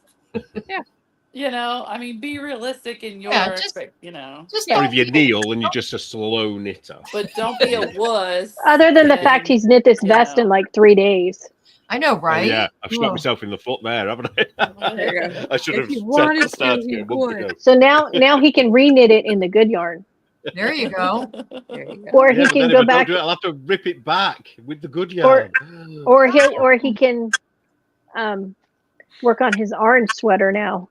Yeah. I mean, be realistic in your Yeah, just- Just Or don't if you're be- Neil and you're just a slow knitter. but don't be a wuss. Other than the and- fact he's knit this vest in like 3 days. I know, Oh, right? yeah, I've shot Whoa. myself in the foot there, haven't I? There you go. I should If have you set wanted the start to, to you it a month ago. So now he can re-knit it in the good yarn. There you go. there you go. Or Yeah, he but can then go if I don't back, do it, I'll have to rip it back with the good yarn. or he can work on his orange sweater now.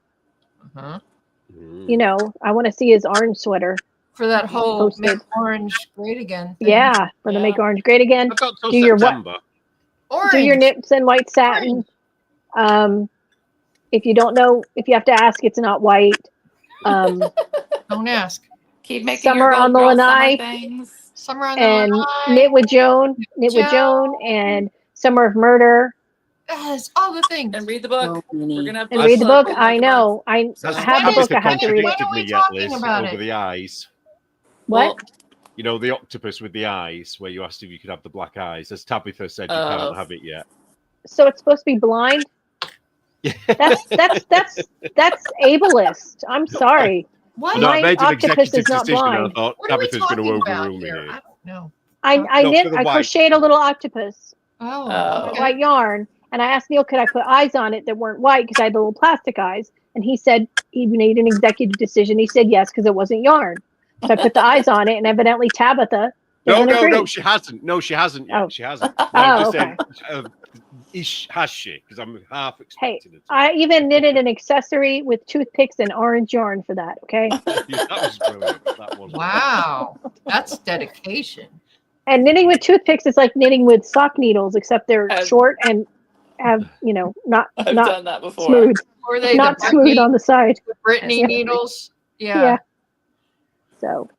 Uh-huh. I want to see his orange sweater. For that whole Posted. make orange great again thing. Yeah, for the Yeah. Make Orange Great Again. I've got till Do your what? September. Orange. Do your knits in white satin. If you don't know, if you have to ask, it's not white. Don't ask. Keep making Summer your on Gold the Girl summer Lanai. things. Summer on And the Knit with Joan, and Summer of Murder, Yes, all the things. And read the book. So many. We're gonna have and I've- read the book. book I know. I Has have the When is- book. I have to read it. contradicted When are me we yet, talking Liz, about over it? the eyes. What? You know, the octopus with the eyes, where you asked if you could have the black eyes. As Tabitha said, you Oh. can't have it yet. So it's supposed to be blind? That's ableist. I'm sorry. What? No, I My made an octopus is executive not decision, and I blind. thought What are we Tabitha's going to talking about overrule me here? here. I don't know. I No, knit. for the I white. crocheted a little octopus, Oh, Oh. okay. white yarn, and I asked Neil, could I put eyes on it that weren't white because I had the little plastic eyes, and he said he made an executive decision. He said yes because it wasn't yarn. So I put the eyes on it, and evidently Tabitha No, doesn't agree. she hasn't. No, she hasn't yet. Oh. She hasn't. No, Oh, I'm just okay. saying, Has she? Because I'm half Hey, expecting it. I even knitted an accessory with toothpicks and orange yarn for that. Okay. That was brilliant. That was Wow, that's dedication. And knitting with toothpicks is like knitting with sock needles, except they're I've- short and have, not I've not done that before. smooth, Or they not the smooth on the side. Brittany Yeah. needles. Yeah. Yeah. So,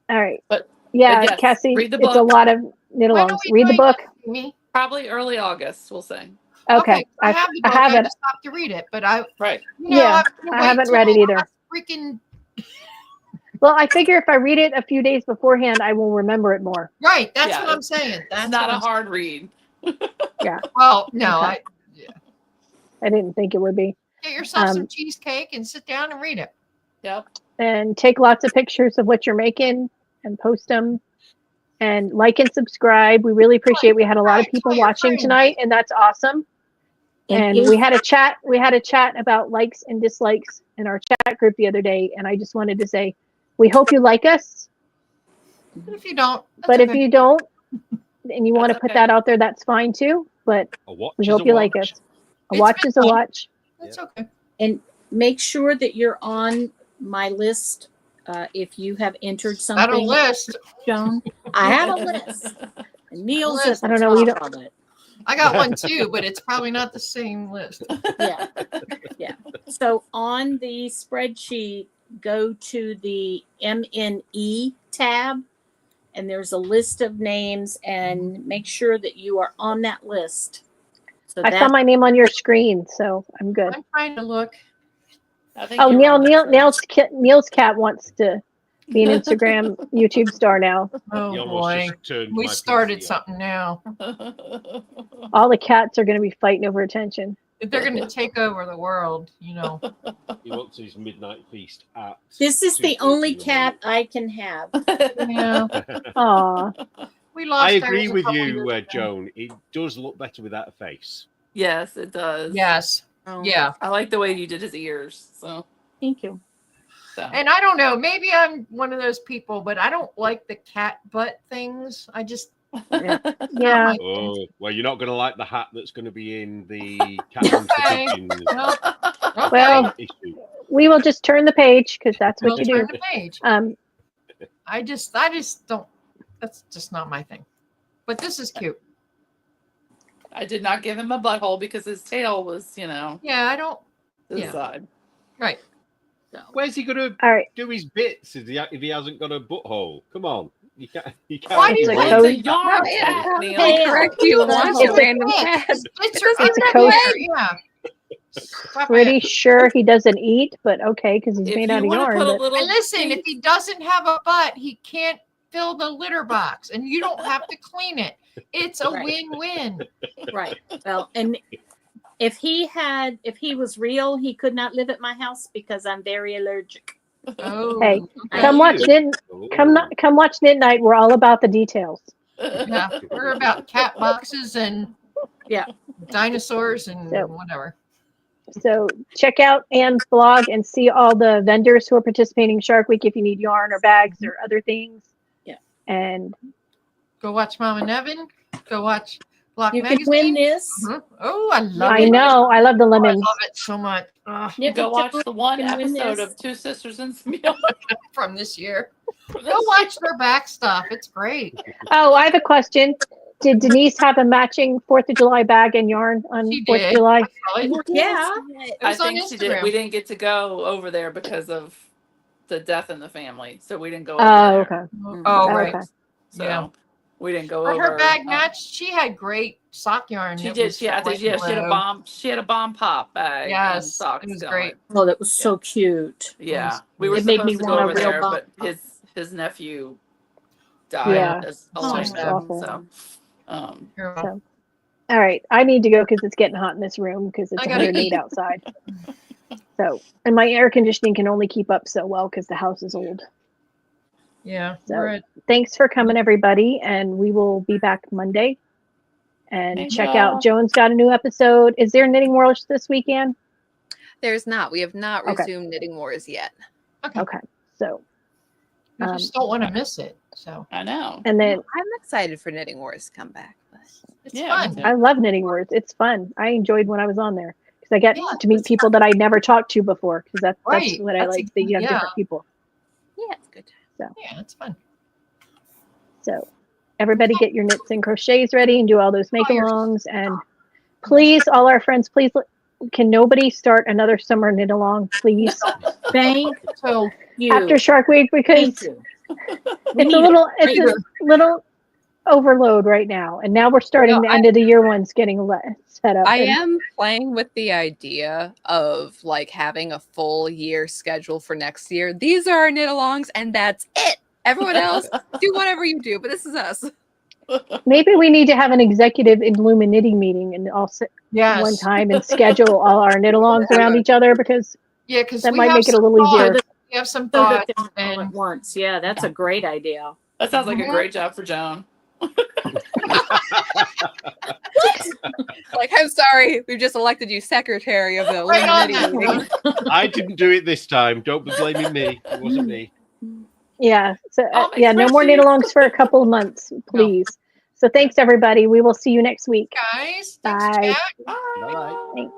all right. But- yeah, yes, Cassie, read the it's a book. lot of knit When are alongs. we Read the doing book. Me? Probably early August, we'll say. Okay. I have the I book. I haven't. just have to read it, but I, Right. Yeah, I've been I haven't waiting read it till either. Freaking Well, I figure if I read it a few days beforehand, I will remember it more. right. That's Yeah, what I'm saying. That's It's not what a I'm hard read. Well, no, Okay. I didn't think it would be. get yourself some Um, cheesecake and sit down and read it. Yep. And take lots of pictures of what you're making and post them. And like and subscribe. We really appreciate. We had a lot of people Tell your watching friends. tonight, and that's awesome. And if- we had a chat. We had a chat about likes and dislikes in our chat group the other day. And I just wanted to say, we hope you like us. If you don't, But that's if you don't, and you want to That's put okay. that out there, that's fine too. But A watch we is hope a you like watch. us. A It's watch been is a fun. watch. that's okay. And make sure that you're on my list. If you have entered Got a something, list. Joan, I have a list. And Neil's at the I don't know, we top of it. I got one too, but it's probably not the same list. Yeah. Yeah. So on the spreadsheet, go to the MNE tab, and there's a list of names, and make sure that you are on that list. So I saw my name on your screen, so I'm good. I'm trying to look. I think Oh, you're on that Neil's cat wants to be an Instagram, YouTube star now. Oh You almost boy. just turned We my started PC on. something now. All the cats are going to be fighting over attention. They're going to take over the world, you know. He wants his midnight feast at. This is the 2:30 only in the cat I can have. Yeah. morning. Aw, We lost I agree ours a with couple you, years ago. Joan. It does look better without a face. Yes, it does. Yes. Oh, Yeah. I like the way you did his ears. So, Thank you. And I don't know, maybe I'm one of those people, but I don't like the cat butt things. I just yeah. Oh, well, you're not going to like the hat that's going to be in the Cat Room for Okay. Pigeons well, okay. Well, issue. We will just turn the page because that's we'll what you do. turn the page. I just don't. That's just not my thing. But this is cute. I did not give him a butthole because his tail was, Yeah, I don't. this Yeah. side. Right. So. Where's he going to All right. do his bits if he hasn't got a butthole? Come on. You can't. Why do you It's a think code. It's a yarn No, cat, yeah. Neil. Hey, Correct you It's once, a- you random Yeah, cat. It's your It's a code. Yeah. Stop Pretty it. sure he doesn't eat, but okay, because he's If made you out of want to yarn. put a But little And listen, thing- if he doesn't have a butt, he can't fill the litter box, and you don't have to clean it. It's a Right. win-win. Right. Well, and if he was real, he could not live at my house because I'm very allergic. Oh, Hey, I come do. watch Knit. Oh. Come watch Knit Night. We're all about the details. yeah, we're about cat boxes and Yeah. dinosaurs and So- whatever. So check out Anne's blog and see all the vendors who are participating in Shark Week if you need yarn or bags or other things. Yeah. And Go watch Mom and Evan. Go watch Block You can Magazine. win this. Mhm. Oh, I love I it. know I love the Oh, I lemons. love it so much. Ugh, Knit Go with watch Joan, the one you can win episode this. of Two Sisters and some Milk. from this year. Go watch their back stuff. It's great. Oh, I have a question. Did Denise have a matching 4th of July bag and yarn on She 4th of did. July? Probably. Yeah. It I was on think she did. Instagram. We didn't get to go over there because of the death in the family, so we didn't go over Oh, there. okay. Oh, Oh, right. okay. So Yeah. we didn't go For over. her bag match, she had great sock yarn. She that did. was She, I think, white she had a glow. bomb. She had a bomb pop bag. and Yes, socks it was going. great. Oh, that was so cute. Yeah, It we were It made supposed me to go want a over real there, bomb but pop. his nephew died Yeah. as Oh, along that's with awful. him. So, Girl. So, all right. I need to go because it's getting hot in this room because it's I gotta 108 eat. outside. So, and my air conditioning can only keep up so well because the house is old. Yeah. So- We're at Thanks for coming, everybody. And we will be back Monday. And Thank check y'all. out Joan's got a new episode. Is there Knitting World this weekend? There's not. We have not Okay. resumed Knitting Wars yet. Okay. So You just don't want to miss it. So I know. And then I'm excited for Knitting Wars to come back. But it's Yeah, me fun. too. I love Knitting Wars. It's fun. I enjoyed when I was on there because I got Yeah, to meet it's people that I never talked to before. Because that's Right. what I That's like. That you have yeah. different people. yeah, it's good. Yeah, it's fun. So everybody get your knits and crochets ready and do all those Oh, you're- make-alongs. And please, all our friends, please, can nobody start another summer knit along, please? Thank So you. After Shark Week, Thank because you. it's a little overload right now. And now we're starting the end of the year ones getting set up. I And am playing with the idea of like having a full year schedule for next year. These are our knit alongs, and that's it. Everyone else, do whatever you do, but this is us. maybe we need to have an executive Illuminati meeting and all sit yes. one time and schedule all our knit alongs around each other, because Yeah, because that we might have make it a some little thoughts. easier. We have some So that thoughts. they're all at And once. Yeah, that's a great idea. That sounds like a Mhm. great job for Joan. Like, I'm sorry, we've just elected you secretary of the Right on Illuminati that. meeting. I didn't do it this time. Don't be blaming me. It wasn't me. Yeah. So I'll make yeah, no more knit spreadsheets. alongs for a couple of months, please. So thanks everybody. We will see you next week. guys, thanks, Bye. chat. Bye. Bye-bye. Thanks.